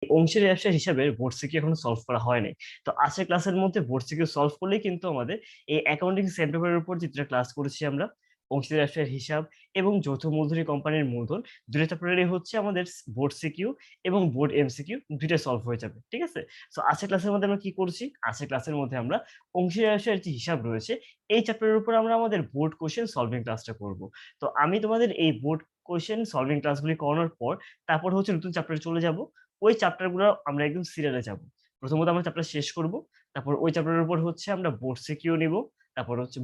অংশের ব্যবসার হিসাবে বোর্ড সিকিউ এখনো সলভ করা হয়নি। তো আজকের ক্লাসের মধ্যে বোর্ড সিকিউ সলভ করলেই কিন্তু আমাদের এই অ্যাকাউন্টিং সেন্টারের উপর যেটা ক্লাস করেছি আমরা, অংশীদার ব্যবসার হিসাব এবং যৌথ মূলধনী কোম্পানির মূলধন, দুটো চ্যাপ্টারই হচ্ছে আমাদের বোর্ড সিকিউ এবং বোর্ড এমসিকিউ দুইটা সলভ হয়ে যাবে। ঠিক আছে? সো আজকের ক্লাসের মধ্যে আমরা কি করছি? আজকের ক্লাসের মধ্যে আমরা অংশীদার ব্যবসার যে হিসাব রয়েছে এই চ্যাপ্টারের উপর আমরা আমাদের বোর্ড কোশ্চেন সলভিং ক্লাসটা করব। তো আমি তোমাদের এই বোর্ড কোশ্চেন সলভিং ক্লাসগুলি করানোর পর তারপর হচ্ছে নতুন চ্যাপ্টারে চলে যাব। ওই চ্যাপ্টার গুলো আমরা একদম সিরিয়ালে যাব। প্রথমত আমরা চ্যাপ্টার শেষ করব, তারপর ওই চ্যাপ্টারের উপর হচ্ছে আমরা বোর্ড সিকিউ নিব, তারপর হচ্ছে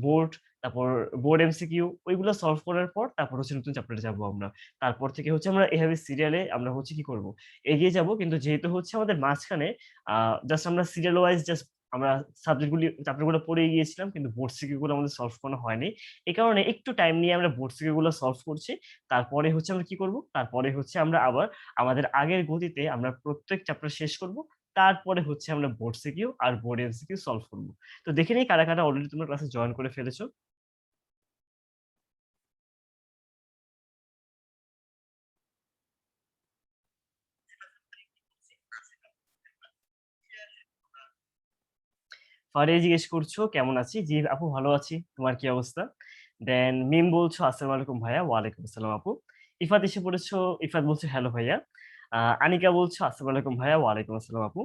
তারপর বোর্ড এমসিকিউ ওইগুলো সলভ করার পর তারপর হচ্ছে নতুন চ্যাপ্টারে যাব আমরা। তারপর থেকে হচ্ছে আমরা এভাবে সিরিয়ালে আমরা হচ্ছে কি করব, এগিয়ে যাব। কিন্তু যেহেতু হচ্ছে আমাদের মাঝখানে জাস্ট আমরা সিরিয়াল ওয়াইজ জাস্ট আমরা চ্যাপ্টার গুলো পড়ে গিয়েছিলাম, কিন্তু বোর্ড সিকিউ গুলো আমাদের সলভ করা হয়নি। এই কারণে একটু টাইম নিয়ে আমরা বোর্ড সিকিউ গুলো সলভ করছি। তারপরে হচ্ছে আমরা কি করব, তারপরে হচ্ছে আমরা আবার আমাদের আগের গতিতে আমরা প্রত্যেক চ্যাপ্টার শেষ করব। তারপরে হচ্ছে আমরা বোর্ড সিকিউ আর বোর্ড এমসিকিউ সলভ করব। তো দেখে নেই কারা, কারা অলরেডি তোমরা ক্লাসে জয়েন করে ফেলেছো। ফারিয়া জিজ্ঞেস করছো কেমন আছি? জি আপু ভালো আছি। তোমার কি অবস্থা? দেন মিম বলছো আসসালামু আলাইকুম ভাইয়া। ওয়ালাইকুম আসসালাম আপু। ইফাত এসে পড়েছো। ইফাত বলছো হ্যালো ভাইয়া। আনিকা বলছো আসসালামু আলাইকুম ভাইয়া। ওয়ালাইকুম আসসালাম আপু।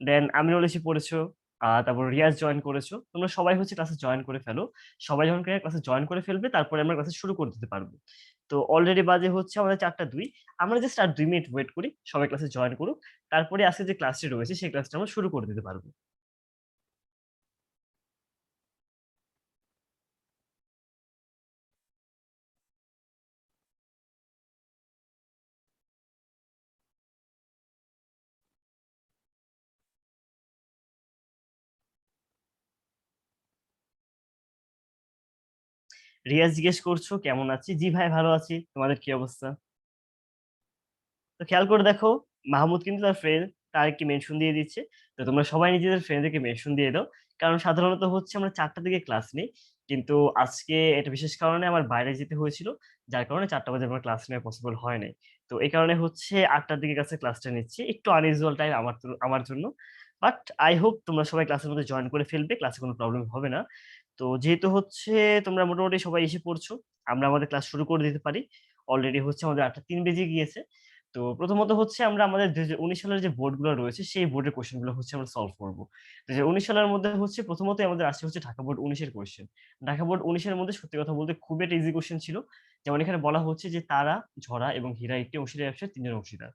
দেন আমিনুল এসে পড়েছো। তারপর রিয়াজ জয়েন করেছো। তোমরা সবাই হচ্ছে ক্লাসে জয়েন করে ফেলো। সবাই যখন ক্লাসে জয়েন করে ফেলবে তারপরে আমরা ক্লাসে শুরু করে দিতে পারবো। তো অলরেডি বাজে হচ্ছে আমাদের 4টা 2। আমরা জাস্ট আর 2 মিনিট ওয়েট করি, সবাই ক্লাসে জয়েন করুক। তারপরে আজকে যে ক্লাসটি রয়েছে সেই ক্লাসটা আমরা শুরু করে দিতে পারবো। রিয়াজ জিজ্ঞেস করছো কেমন আছি? জি ভাই ভালো আছি। তোমাদের কি অবস্থা? তো খেয়াল করে দেখো, মাহমুদ কিন্তু তার ফ্রেন্ড তার একটি মেনশন দিয়ে দিচ্ছে। তো তোমরা সবাই নিজেদের ফ্রেন্ডদেরকে মেনশন দিয়ে দাও। কারণ সাধারণত হচ্ছে আমরা 4টা দিকে ক্লাস নেই, কিন্তু আজকে একটা বিশেষ কারণে আমার বাইরে যেতে হয়েছিল, যার কারণে 4টা বাজে আমার ক্লাস নেওয়া পসিবল হয় নাই। তো এই কারণে হচ্ছে 8টার দিকে কাছে ক্লাসটা নিচ্ছি, একটু আনইউজুয়াল টাইম আমার জন্য। বাট আই হোপ তোমরা সবাই ক্লাসের মধ্যে জয়েন করে ফেলবে, ক্লাসে কোনো প্রবলেম হবে না। তো যেহেতু হচ্ছে তোমরা মোটামুটি সবাই এসে পড়ছো, আমরা আমাদের ক্লাস শুরু করে দিতে পারি। অলরেডি হচ্ছে আমাদের 8টা 3 বেজে গিয়েছে। তো প্রথমত হচ্ছে আমরা আমাদের 2019 সালের যে বোর্ড গুলো রয়েছে সেই বোর্ডের কোশ্চেন গুলো হচ্ছে আমরা সলভ করবো। 2019 সালের মধ্যে হচ্ছে প্রথমত আমাদের আসছে হচ্ছে ঢাকা বোর্ড 19-এর কোশ্চেন। ঢাকা বোর্ড 19-এর মধ্যে সত্যি কথা বলতে খুব একটা ইজি কোশ্চেন ছিল। যেমন এখানে বলা হচ্ছে যে তারা, ঝরা এবং হীরা একটি অংশীদার ব্যবসায় 3 জন অংশীদার।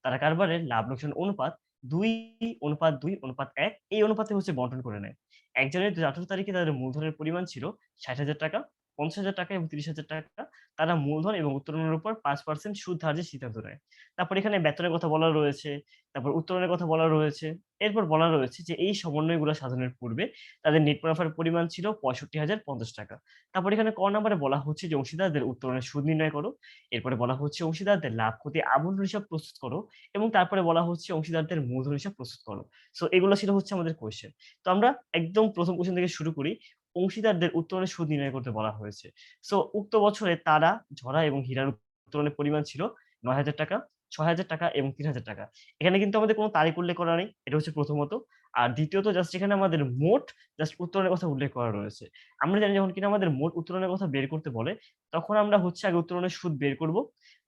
তারা কারবারের লাভ লোকসান অনুপাত 2:2:1 এই অনুপাতে হচ্ছে বন্টন করে নেয়। একজনের 2018 তারিখে তাদের মূলধনের পরিমাণ ছিল 60,000 টাকা, 50,000 টাকা এবং 30,000 টাকা। তারা মূলধন এবং উত্তোলনের উপর 5% সুদ ধার্যের সিদ্ধান্ত নেয়। তারপর এখানে বেতনের কথা বলা রয়েছে, তারপর উত্তোলনের কথা বলা রয়েছে। এরপর বলা রয়েছে যে এই সমন্বয়গুলো সাধনের পূর্বে তাদের নেট মুনাফার পরিমাণ ছিল 65,050 টাকা। তারপর এখানে ক নাম্বারে বলা হচ্ছে যে অংশীদারদের উত্তোলনের সুদ নির্ণয় করো। এরপরে বলা হচ্ছে অংশীদারদের লাভ ক্ষতি আবন্ধন হিসাব প্রস্তুত করো এবং তারপরে বলা হচ্ছে অংশীদারদের মূলধন হিসাব প্রস্তুত করো। সো এগুলো ছিল হচ্ছে আমাদের কোয়েশ্চেন। তো আমরা একদম প্রথম কোয়েশ্চেন থেকে শুরু করি। অংশীদারদের উত্তোলনের সুদ নির্ণয় করতে বলা হয়েছে। সো উক্ত বছরে তারা, ঝরা এবং হীরার উত্তোলনের পরিমাণ ছিল 9,000 টাকা, 6,000 টাকা এবং 3,000 টাকা। এখানে কিন্তু আমাদের কোনো তারিখ উল্লেখ করা নেই। এটা হচ্ছে প্রথমত। আর দ্বিতীয়ত জাস্ট এখানে আমাদের মোট জাস্ট উত্তোলনের কথা উল্লেখ করা রয়েছে। আমরা জানি যখন কিনা আমাদের মোট উত্তোলনের কথা বের করতে বলে, তখন আমরা হচ্ছে আগে উত্তোলনের সুদ বের করব।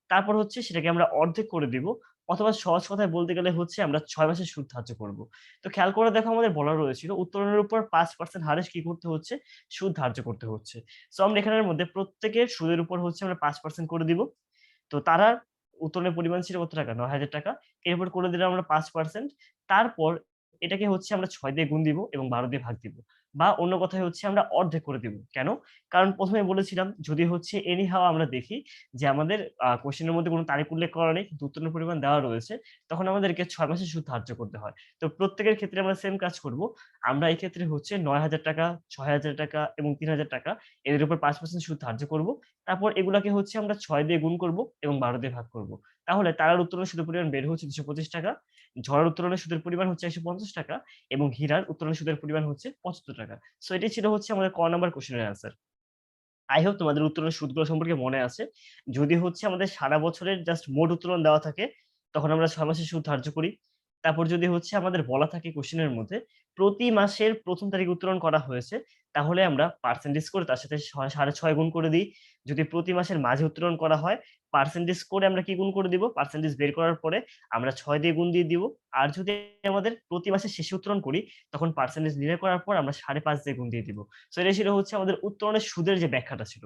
তারপর হচ্ছে সেটাকে আমরা অর্ধেক করে দিব। অথবা সহজ কথায় বলতে গেলে হচ্ছে আমরা ৬ মাসের সুদ ধার্য করব। তো খেয়াল করে দেখো আমাদের বলা রয়েছিল উত্তোলনের উপর 5% হারে কি করতে হচ্ছে? সুদ ধার্য করতে হচ্ছে। সো আমরা এখানের মধ্যে প্রত্যেকের সুদের উপর হচ্ছে আমরা 5% করে দিব। তো তারা উত্তোলনের পরিমাণ ছিল কত টাকা? ৯,০০০ টাকা। এরপর করে দিলাম আমরা 5%। তারপর এটাকে হচ্ছে আমরা ৬ দিয়ে গুণ দিব এবং ১২ দিয়ে ভাগ দিব। বা অন্য কথায় হচ্ছে আমরা অর্ধেক করে দিব। কেন? কারণ ১ম এ বলেছিলাম যদি হচ্ছে এনি হাউ আমরা দেখি যে আমাদের কোয়েশ্চেন এর মধ্যে কোন তারিখ উল্লেখ করা নেই কিন্তু উত্তোলনের পরিমাণ দেওয়া রয়েছে, তখন আমাদেরকে ৬ মাসের সুদ ধার্য করতে হয়। তো প্রত্যেকের ক্ষেত্রে আমরা সেম কাজ করব। আমরা এই ক্ষেত্রে হচ্ছে ৯,০০০ টাকা, ৬,০০০ টাকা এবং ৩,০০০ টাকা এদের উপর 5% সুদ ধার্য করব। তারপর এগুলাকে হচ্ছে আমরা ৬ দিয়ে গুণ করব এবং ১২ দিয়ে ভাগ করব। তাহলে তারার উত্তোলনের সুদের পরিমাণ বের হচ্ছে ২২৫ টাকা, ঝড়ের উত্তোলনের সুদের পরিমাণ হচ্ছে ১৫০ টাকা এবং হীরার উত্তোলনের সুদের পরিমাণ হচ্ছে ৭৫ টাকা। সো এটাই ছিল হচ্ছে আমাদের ক নাম্বার কোয়েশ্চেনের অ্যান্সার। আই হোপ তোমাদের উত্তোলনের সুদগুলো সম্পর্কে মনে আছে। যদি হচ্ছে আমাদের সারা বছরের জাস্ট মোট উত্তোলন দেওয়া থাকে, তখন আমরা ৬ মাসের সুদ ধার্য করি। তারপর যদি হচ্ছে আমাদের বলা থাকে কোয়েশ্চেনের মধ্যে প্রতি মাসের ১ম তারিখে উত্তোলন করা হয়েছে, তাহলে আমরা পার্সেন্টেজ করে তার সাথে ৬.৫ গুণ করে দিই। যদি প্রতি মাসের মাঝে উত্তোলন করা হয়, পার্সেন্টেজ করে আমরা কি গুণ করে দিব? পার্সেন্টেজ বের করার পরে আমরা ৬ দিয়ে গুণ দিয়ে দিব। আর যদি আমাদের প্রতি মাসের শেষে উত্তোলন করি, তখন পার্সেন্টেজ নির্ণয় করার পর আমরা ৫.৫ দিয়ে গুণ দিয়ে দিব। সো এটা ছিল হচ্ছে আমাদের উত্তোলনের সুদের যে ব্যাখ্যাটা ছিল।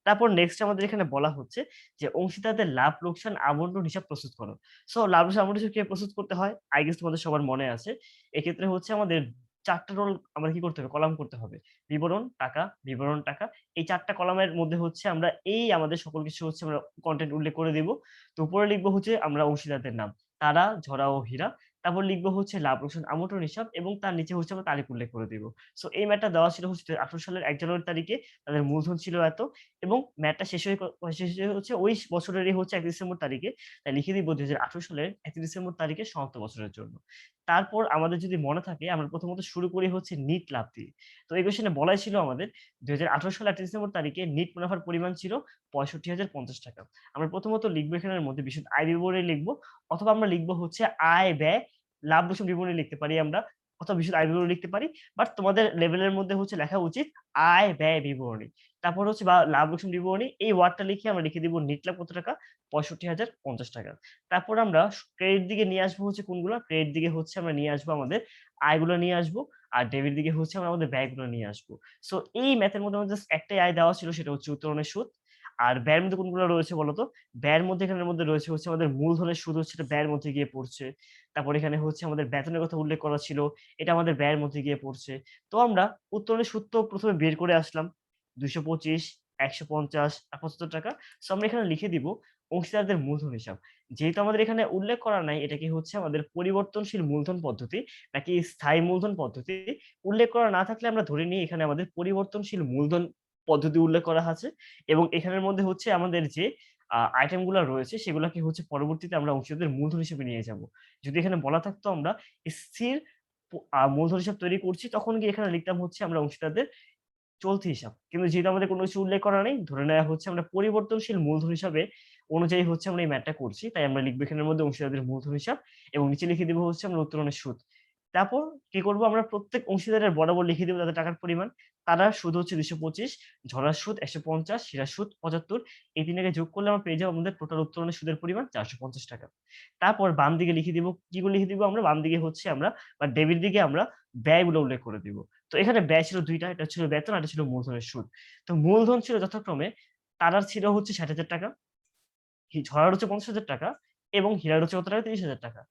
তারপর নেক্সট আমাদের এখানে বলা হচ্ছে যে অংশীদারদের লাভ লোকসান আবন্টন হিসাব প্রস্তুত করো। সো লাভ লোকসান আবন্টন হিসাব কিভাবে প্রস্তুত করতে হয়? আই গেস তোমাদের সবার মনে আছে। এক্ষেত্রে হচ্ছে আমাদের ৪ টা রোল আমরা কি করতে হবে? কলাম করতে হবে। বিবরণ, টাকা, বিবরণ, টাকা। এই ৪ টা কলামের মধ্যে হচ্ছে আমরা এই আমাদের সকল কিছু হচ্ছে আমরা কনটেন্ট উল্লেখ করে দিব। তো উপরে লিখব হচ্ছে আমরা অংশীদারদের নাম। তারা, ঝরা ও হীরা। তারপর লিখব হচ্ছে লাভ লোকসান আবন্টন হিসাব এবং তার নিচে হচ্ছে আমরা তারিখ উল্লেখ করে দিব। সো এই ম্যাথটা দেওয়া ছিল হচ্ছে ২০১৮ সালের ১ জানুয়ারি তারিখে। তাদের মূলধন ছিল এত এবং ম্যাথটা শেষ হয়ে হচ্ছে ওই বছরেরই হচ্ছে ১ ডিসেম্বর তারিখে। তাই লিখে দিব ২০১৮ সালের ১ ডিসেম্বর তারিখে সমাপ্ত বছরের জন্য। তারপর আমাদের যদি মনে থাকে আমরা প্রথমত শুরু করি হচ্ছে নিট লাভ দিয়ে। তো এই কোয়েশ্চেনে বলাই ছিল আমাদের ২০১৮ সালের ১ ডিসেম্বর তারিখে নিট মুনাফার পরিমাণ ছিল ৳৬৫,০৫০। আমরা প্রথমত লিখব এখানের মধ্যে বিশদ আয় বিবরণী লিখব অথবা আমরা লিখব হচ্ছে আয়, ব্যয়, লাভ লোকসান বিবরণী লিখতে পারি আমরা অথবা বিশদ আয় বিবরণী লিখতে পারি। বাট তোমাদের লেভেলের মধ্যে হচ্ছে লেখা উচিত আয়, ব্যয় বিবরণী। তারপর হচ্ছে বা লাভ লোকসান বিবরণী এই ওয়ার্ডটা লিখে আমরা লিখে দিব নিট লাভ কত টাকা? ৳৬৫,০৫০। তারপর আমরা ক্রেডিট দিকে নিয়ে আসবো হচ্ছে কোনগুলা? ক্রেডিট দিকে হচ্ছে আমরা নিয়ে আসবো আমাদের আয়গুলো নিয়ে আসবো। আর ডেবিট দিকে হচ্ছে আমরা আমাদের ব্যয়গুলো নিয়ে আসবো। সো এই ম্যাথের মধ্যে আমাদের জাস্ট একটাই আয় দেওয়া ছিল সেটা হচ্ছে উত্তোলনের সুদ। আর ব্যয়ের মধ্যে কোনগুলো রয়েছে বলতো? ব্যয়ের মধ্যে এখানের মধ্যে রয়েছে হচ্ছে আমাদের মূলধনের সুদ হচ্ছে এটা ব্যয়ের মধ্যে গিয়ে পড়ছে। তারপর এখানে হচ্ছে আমাদের বেতনের কথা উল্লেখ করা ছিল। এটা আমাদের ব্যয়ের মধ্যে গিয়ে পড়ছে। তো আমরা উত্তোলনের সুদ তো ১ম এ বের করে আসলাম। ২২৫, ১৫০ আর ৳৭৫। সো আমরা এখানে লিখে দিব অংশীদারদের মূলধন হিসাব। যেহেতু আমাদের এখানে উল্লেখ করা নাই এটা কি হচ্ছে আমাদের পরিবর্তনশীল মূলধন পদ্ধতি নাকি স্থায়ী মূলধন পদ্ধতি। উল্লেখ করা না থাকলে আমরা ধরে নিই এখানে আমাদের পরিবর্তনশীল মূলধন পদ্ধতি উল্লেখ করা আছে এবং এখানের মধ্যে হচ্ছে আমাদের যে আইটেম গুলা রয়েছে সেগুলাকে হচ্ছে পরবর্তীতে আমরা অংশীদারদের মূলধন হিসেবে নিয়ে যাবো। যদি এখানে বলা থাকতো আমরা স্থির মূলধন হিসাব তৈরি করছি তখন গিয়ে এখানে লিখতাম হচ্ছে আমরা অংশীদারদের চলতি হিসাব। কিন্তু যেহেতু আমাদের কোন কিছু উল্লেখ করা নেই, ধরে নেয়া হচ্ছে আমরা পরিবর্তনশীল মূলধন হিসাবে অনুযায়ী হচ্ছে আমরা এই ম্যাথটা করছি। তাই আমরা লিখব এখানের মধ্যে অংশীদারদের মূলধন হিসাব এবং নিচে লিখে দিব হচ্ছে আমরা উত্তোলনের সুদ। তারপর কি করব আমরা প্রত্যেক অংশীদারের বরাবর লিখে দিব তাদের টাকার পরিমাণ। তারার সুদ হচ্ছে ২২৫, ঝরার সুদ ১৫০, হীরার সুদ ৭৫। এই ৩ টাকে যোগ করলে আমরা পেয়ে যাবো আমাদের টোটাল উত্তোলনের সুদের পরিমাণ ৳৪৫০। তারপর বাম দিকে লিখে দিব কিগুলো লিখে দিব আমরা বাম দিকে হচ্ছে আমরা বা ডেবিট দিকে আমরা ব্যয়গুলো উল্লেখ করে দিব। তো এখানে ব্যয় ছিল ২ টা। এটা ছিল বেতন আর এটা ছিল মূলধনের সুদ। তো মূলধন ছিল যথাক্রমে তারার ছিল হচ্ছে ৳৬০,০০০, ঝরার হচ্ছে ৳৫০,০০০ এবং হীরার হচ্ছে কত টাকা? ৳৩০,০০০।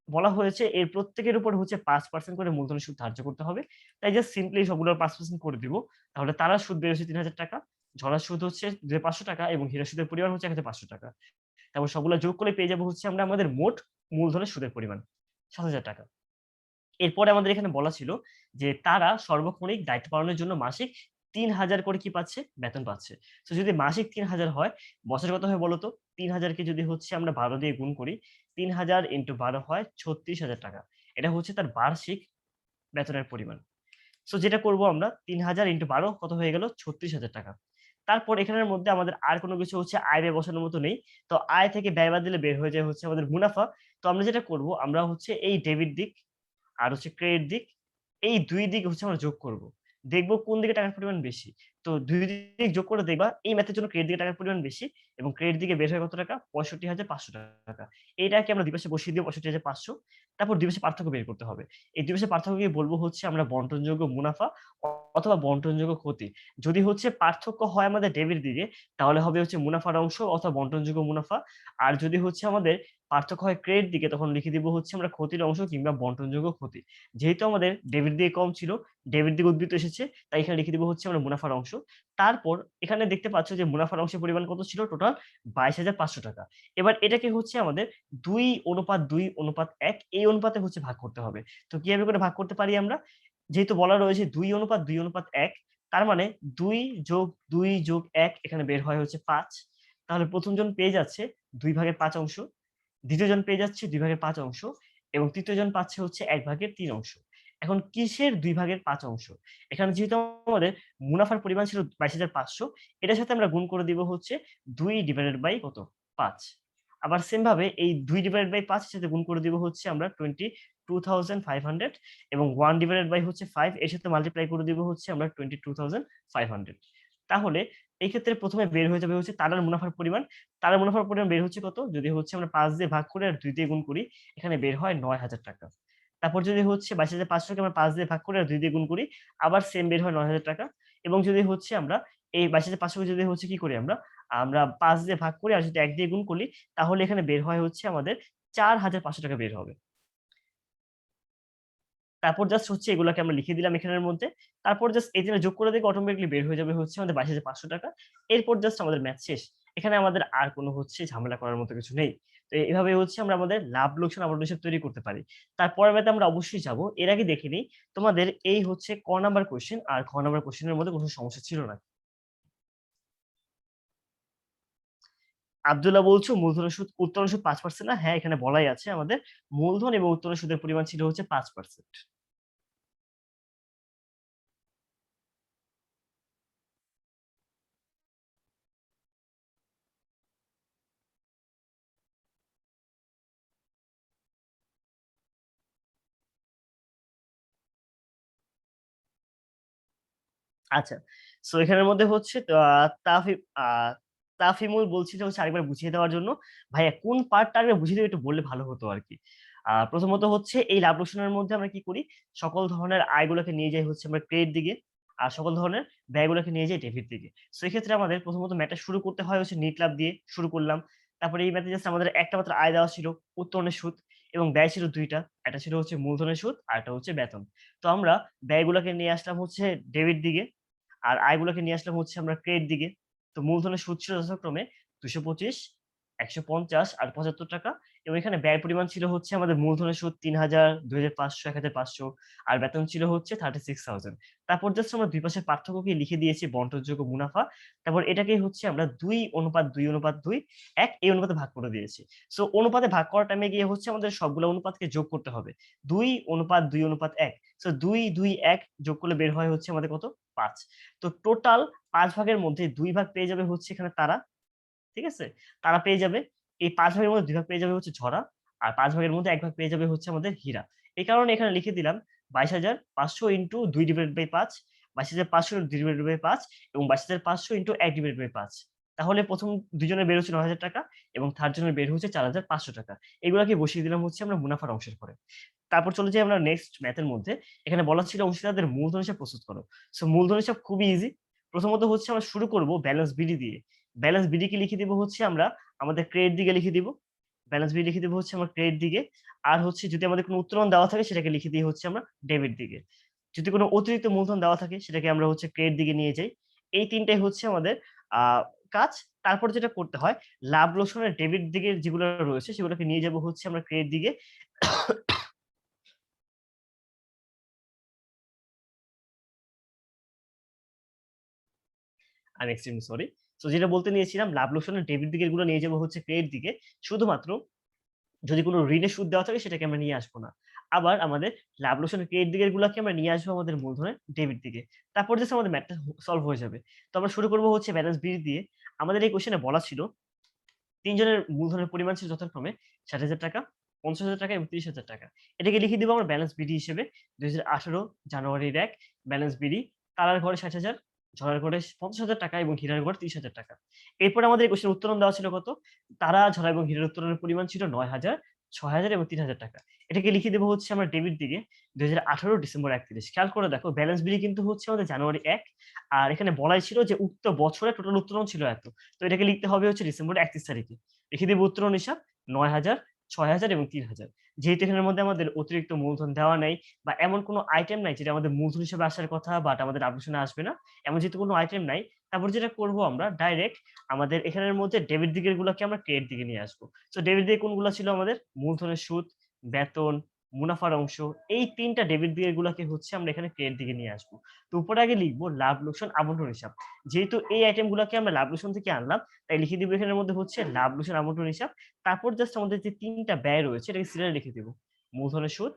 বলা হয়েছে এর প্রত্যেকের উপর হচ্ছে ৫% করে মূলধনের সুদ ধার্য করতে হবে। তাই জাস্ট সিম্পলি সবগুলোর ৫% করে দিব। তাহলে তারার সুদ বের হচ্ছে ৳৩,০০০, ঝরার সুদ হচ্ছে ৳৫০০ এবং হীরার সুদের পরিমাণ হচ্ছে ৳১,৫০০। তারপর সবগুলা যোগ করলে পেয়ে যাবো হচ্ছে আমরা আমাদের মোট মূলধনের সুদের পরিমাণ ৳৭,০০০। এরপরে আমাদের এখানে বলা ছিল যে তারা সার্বক্ষণিক দায়িত্ব পালনের জন্য মাসিক ৩,০০০ করে কি পাচ্ছে? বেতন পাচ্ছে। সো যদি মাসিক ৩,০০০ হয়, বছরে কত হয় বলতো? ৩,০০০ কে যদি হচ্ছে আমরা ১২ দিয়ে গুণ করি, ৩,০০০ ইন্টু ১২ হয় ৳৩৬,০০০। এটা হচ্ছে তার বার্ষিক বেতনের পরিমাণ। সো যেটা করব আমরা ৩,০০০ ইন্টু ১২ কত হয়ে গেল? ৳৩৬,০০০। তারপর এখানের মধ্যে আমাদের আর কোন কিছু হচ্ছে আয় ব্যয় বসানোর মতো নেই। তো আয় থেকে ব্যয় বাদ দিলে বের হয়ে যায় হচ্ছে আমাদের মুনাফা। তো আমরা যেটা করব আমরা হচ্ছে এই ডেবিট দিক আর হচ্ছে ক্রেডিট দিক, এই ২ দিক হচ্ছে আমরা যোগ করব। দেখব কোন দিকে টাকার পরিমাণ বেশি। তো ২ দিক যোগ করে দেখবা এই ম্যাথের জন্য ক্রেডিট দিকে টাকার পরিমাণ বেশি এবং ক্রেডিট দিকে বের হয় কত টাকা? ৳৬৫,৫০০। এইটাকে আমরা ২ পাশে বসিয়ে দিব ৬৫,৫০০। তারপর ২ পাশে পার্থক্য বের করতে হবে। এই ২ পাশের পার্থক্যকে বলব হচ্ছে আমরা বন্টনযোগ্য মুনাফা অথবা বন্টনযোগ্য ক্ষতি। যদি হচ্ছে পার্থক্য হয় আমাদের ডেবিট দিকে তাহলে হবে হচ্ছে মুনাফার অংশ অথবা বন্টনযোগ্য মুনাফা। আর যদি হচ্ছে আমাদের পার্থক্য হয় ক্রেডিট দিকে তখন লিখে দিব হচ্ছে আমরা ক্ষতির অংশ কিংবা বন্টনযোগ্য ক্ষতি। যেহেতু আমাদের ডেবিট দিকে কম ছিল, ডেবিট দিকে উদ্বৃত্ত এসেছে, তাই এখানে লিখে দিব হচ্ছে আমরা মুনাফার অংশ। তারপর এখানে দেখতে পাচ্ছ যে মুনাফার অংশের পরিমাণ কত ছিল? টোটাল ৳২২,৫০০। এবার এটাকে হচ্ছে আমাদের ২:২:১ এই অনুপাতে হচ্ছে ভাগ করতে হবে। তো কিভাবে করে ভাগ করতে পারি আমরা? যেহেতু বলা রয়েছে ২:২:১ তার মানে ২ যোগ ২ যোগ ১ এখানে বের হয় হচ্ছে ৫। তাহলে ১ম জন পেয়ে যাচ্ছে ২/৫ অংশ। ২য় জন পেয়ে যাচ্ছে ২/৫ অংশ এবং ৩য় জন পাচ্ছে হচ্ছে ১/৩ অংশ। এখন কিসের ২/৫ অংশ? এখানে যেহেতু আমাদের মুনাফার পরিমাণ ছিল ২২,৫০০ এটার সাথে আমরা গুণ করে দিব হচ্ছে ২ ডিভাইডেড বাই কত? ৫। আবার সেম ভাবে এই 2 ডিভাইডেড বাই 5 এর সাথে গুণ করে দিব হচ্ছে আমরা 22,500 এবং 1 ডিভাইডেড বাই হচ্ছে 5 এর সাথে মাল্টিপ্লাই করে দিব হচ্ছে আমরা 22,500। তাহলে এই ক্ষেত্রে প্রথমে বের হয়ে যাবে হচ্ছে তারার মুনাফার পরিমাণ। তারার মুনাফার পরিমাণ বের হচ্ছে কত? যদি হচ্ছে আমরা 5 দিয়ে ভাগ করে আর 2 দিয়ে গুণ করি, এখানে বের হয় 9,000 টাকা। তারপর যদি হচ্ছে 22,500 কে আমরা 5 দিয়ে ভাগ করে আর 2 দিয়ে গুণ করি, আবার সেম বের হয় 9,000 টাকা। এবং যদি হচ্ছে আমরা এই 22,500 কে যদি হচ্ছে কি করি আমরা, আমরা 5 দিয়ে ভাগ করি আর যদি 1 দিয়ে গুণ করি, তাহলে এখানে বের হয় হচ্ছে আমাদের 4,500 টাকা বের হবে। তারপর জাস্ট হচ্ছে এগুলাকে আমরা লিখে দিলাম এখানের মধ্যে। তারপর জাস্ট এই ৩ টা যোগ করে দেখব অটোমেটিক্যালি বের হয়ে যাবে হচ্ছে আমাদের 22,500 টাকা। এরপর জাস্ট আমাদের ম্যাথ শেষ। এখানে আমাদের আর কোন হচ্ছে ঝামেলা করার মতো কিছু নেই। তো এভাবে হচ্ছে আমরা আমাদের লাভ লোকসান আবরণ হিসাব তৈরি করতে পারি। তারপরের ম্যাথে আমরা অবশ্যই যাব। এর আগে দেখে নিই তোমাদের এই হচ্ছে ক নাম্বার কোয়েশ্চেন আর খ নাম্বার কোয়েশ্চেন এর মধ্যে কোন সমস্যা ছিল না। আব্দুল্লাহ বলছো মূলধনের সুদ উত্তোলন সুদ ৫% না? হ্যাঁ, এখানে বলাই আছে আমাদের মূলধন এবং উত্তোলন সুদের পরিমাণ ছিল হচ্ছে ৫%। আচ্ছা। সো এখানের মধ্যে হচ্ছে তাফি আ তাফিমুল বলছিল হচ্ছে আরেকবার বুঝিয়ে দেওয়ার জন্য। ভাইয়া কোন পার্টটা আরেকবার বুঝিয়ে দিবে একটু বললে ভালো হতো আরকি। প্রথমত হচ্ছে এই লাভ লোকসানের মধ্যে আমরা কি করি? সকল ধরনের আয়গুলোকে নিয়ে যাই হচ্ছে আমরা ক্রেডিট দিকে। আর সকল ধরনের ব্যয়গুলোকে নিয়ে যাই ডেবিট দিকে। সো এক্ষেত্রে আমাদের প্রথমত ম্যাথটা শুরু করতে হয় হচ্ছে নিট লাভ দিয়ে শুরু করলাম। তারপরে এই ম্যাথে জাস্ট আমাদের একটা মাত্র আয় দেওয়া ছিল, উত্তোলনের সুদ এবং ব্যয় ছিল ২ টা। একটা ছিল হচ্ছে মূলধনের সুদ, আরেকটা হচ্ছে বেতন। তো আমরা ব্যয়গুলোকে নিয়ে আসলাম হচ্ছে ডেবিট দিকে। আর আয়গুলোকে নিয়ে আসলাম হচ্ছে আমরা ক্রেডিট দিকে। তো মূলধনের সুদ ছিল যথাক্রমে ২২৫, ১৫০ আর ৳৭৫ এবং এখানে ব্যয়ের পরিমাণ ছিল হচ্ছে আমাদের মূলধনের সুদ ৩,০০০, ২,৫০০, ১,৫০০ আর বেতন ছিল হচ্ছে 36,000। তারপর জাস্ট আমরা ২ পাশের পার্থক্যকে লিখে দিয়েছি বন্টনযোগ্য মুনাফা। তারপর এটাকেই হচ্ছে আমরা ২:২:২:১ এই অনুপাতে ভাগ করে দিয়েছি। সো অনুপাতে ভাগ করার টাইমে গিয়ে হচ্ছে আমাদের সবগুলো অনুপাতকে যোগ করতে হবে। ২:২:১ সো ২, ২, ১ যোগ করলে বের হয় হচ্ছে আমাদের কত? ৫। তো টোটাল ৫ ভাগের মধ্যে ২ ভাগ পেয়ে যাবে হচ্ছে এখানে তারা। ঠিক আছে? তারা পেয়ে যাবে। এই ৫ ভাগের মধ্যে ২ ভাগ পেয়ে যাবে হচ্ছে ঝরা। আর ৫ ভাগের মধ্যে ১ ভাগ পেয়ে যাবে হচ্ছে আমাদের হীরা। এই কারণে এখানে লিখে দিলাম ২২,৫০০ ইন্টু ২ ডিভাইডেড বাই ৫, ২২,৫০০ ২ ডিভাইডেড বাই ৫ এবং ২২,৫০০ ইন্টু ১ ডিভাইডেড বাই ৫। তাহলে ১ম ২ জনের বের হচ্ছে ৳৯,০০০ এবং 3rd জনের বের হচ্ছে ৳৪,৫০০। এগুলাকে বসিয়ে দিলাম হচ্ছে আমরা মুনাফার অংশের পরে। তারপর চলে যাই আমরা নেক্সট ম্যাথের মধ্যে। এখানে বলা ছিল অংশীদারদের মূলধন হিসাব প্রস্তুত করো। সো মূলধন হিসাব খুবই ইজি। প্রথমত হচ্ছে আমরা শুরু করব ব্যালেন্স বিডি দিয়ে। ব্যালেন্স বিডি কে লিখে দিব হচ্ছে আমরা আমাদের ক্রেডিট দিকে লিখে দিব। ব্যালেন্স বিডি লিখে দিব হচ্ছে আমরা ক্রেডিট দিকে। আর হচ্ছে যদি আমাদের কোনো উত্তোলন দেওয়া থাকে সেটাকে লিখে দিই হচ্ছে আমরা ডেবিট দিকে। যদি কোনো অতিরিক্ত মূলধন দেওয়া থাকে সেটাকে আমরা হচ্ছে ক্রেডিট দিকে নিয়ে যাই। এই ৩ টাই হচ্ছে আমাদের আ কাজ। তারপর যেটা করতে হয় লাভ লোকসানের ডেবিট দিকের যেগুলো রয়েছে সেগুলোকে নিয়ে যাব হচ্ছে আমরা ক্রেডিট দিকে। I am extremely sorry. So যেটা বলতে নিয়েছিলাম লাভ লোকসানের ডেবিট দিকের গুলো নিয়ে যাবো হচ্ছে ক্রেডিট দিকে। শুধুমাত্র যদি কোন ঋণের সুদ দেওয়া থাকে সেটাকে আমরা নিয়ে আসবো না। আবার আমাদের লাভ লোকসানের ক্রেডিট দিকের গুলাকে আমরা নিয়ে আসবো আমাদের মূলধনের ডেবিট দিকে। তারপর জাস্ট আমাদের ম্যাথটা সলভ হয়ে যাবে। তো আমরা শুরু করব হচ্ছে ব্যালেন্স বিল দিয়ে। আমাদের এই কোয়েশ্চেনে বলা ছিল ৩ জনের মূলধনের পরিমাণ ছিল যথাক্রমে ৳৬০,০০০, ৳৫০,০০০ এবং ৳৩০,০০০। এটাকে লিখে দিব আমরা ব্যালেন্স বিডি হিসেবে ২০১৮ জানুয়ারির ১ ব্যালেন্স বিডি তারার ঘরে ৬০,০০০, ঝরার ঘরে ৳৫০,০০০ এবং হীরার ঘরে ৳৩০,০০০। এরপরে আমাদের এই কোয়েশ্চেনের উত্তোলন দেওয়া ছিল কত? তারা, ঝরা এবং হীরার উত্তোলনের পরিমাণ ছিল ৯,০০০, ৬,০০০ এবং ৳৩,০০০। এটাকে লিখে দেব হচ্ছে আমরা ডেবিট দিকে ২০১৮ ডিসেম্বর ৩১। খেয়াল করে দেখো ব্যালেন্স বিডি কিন্তু হচ্ছে আমাদের জানুয়ারি ১ আর এখানে বলাই ছিল যে উক্ত বছরে টোটাল উত্তোলন ছিল এত। তো এটাকে লিখতে হবে হচ্ছে ডিসেম্বরের ৩১ তারিখে। লিখে দিব উত্তোলন হিসাব ৯,০০০, ৬,০০০ এবং ৩,০০০। যেহেতু এখানের মধ্যে আমাদের অতিরিক্ত মূলধন দেওয়া নাই বা এমন কোনো আইটেম নাই যেটা আমাদের মূলধন হিসেবে আসার কথা বাট আমাদের আলোচনা আসবে না। এমন যেহেতু কোনো আইটেম নাই, তারপর যেটা করব আমরা ডাইরেক্ট আমাদের এখানের মধ্যে ডেবিট দিকের গুলাকে আমরা ক্রেডিট দিকে নিয়ে আসবো। সো ডেবিট দিকে কোনগুলা ছিল আমাদের? মূলধনের সুদ, বেতন, মুনাফার অংশ। এই ৩ টা ডেবিট দিকের গুলাকে হচ্ছে আমরা এখানে ক্রেডিট দিকে নিয়ে আসবো। তো উপরে আগে লিখব লাভ লোকসান আবন্টন হিসাব। যেহেতু এই আইটেম গুলাকে আমরা লাভ লোকসান থেকে আনলাম তাই লিখে দিব এখানের মধ্যে হচ্ছে লাভ লোকসান আবন্টন হিসাব। তারপর জাস্ট আমাদের যে ৩ টা ব্যয় রয়েছে এটাকে সিরিয়ালে লিখে দিব। মূলধনের সুদ,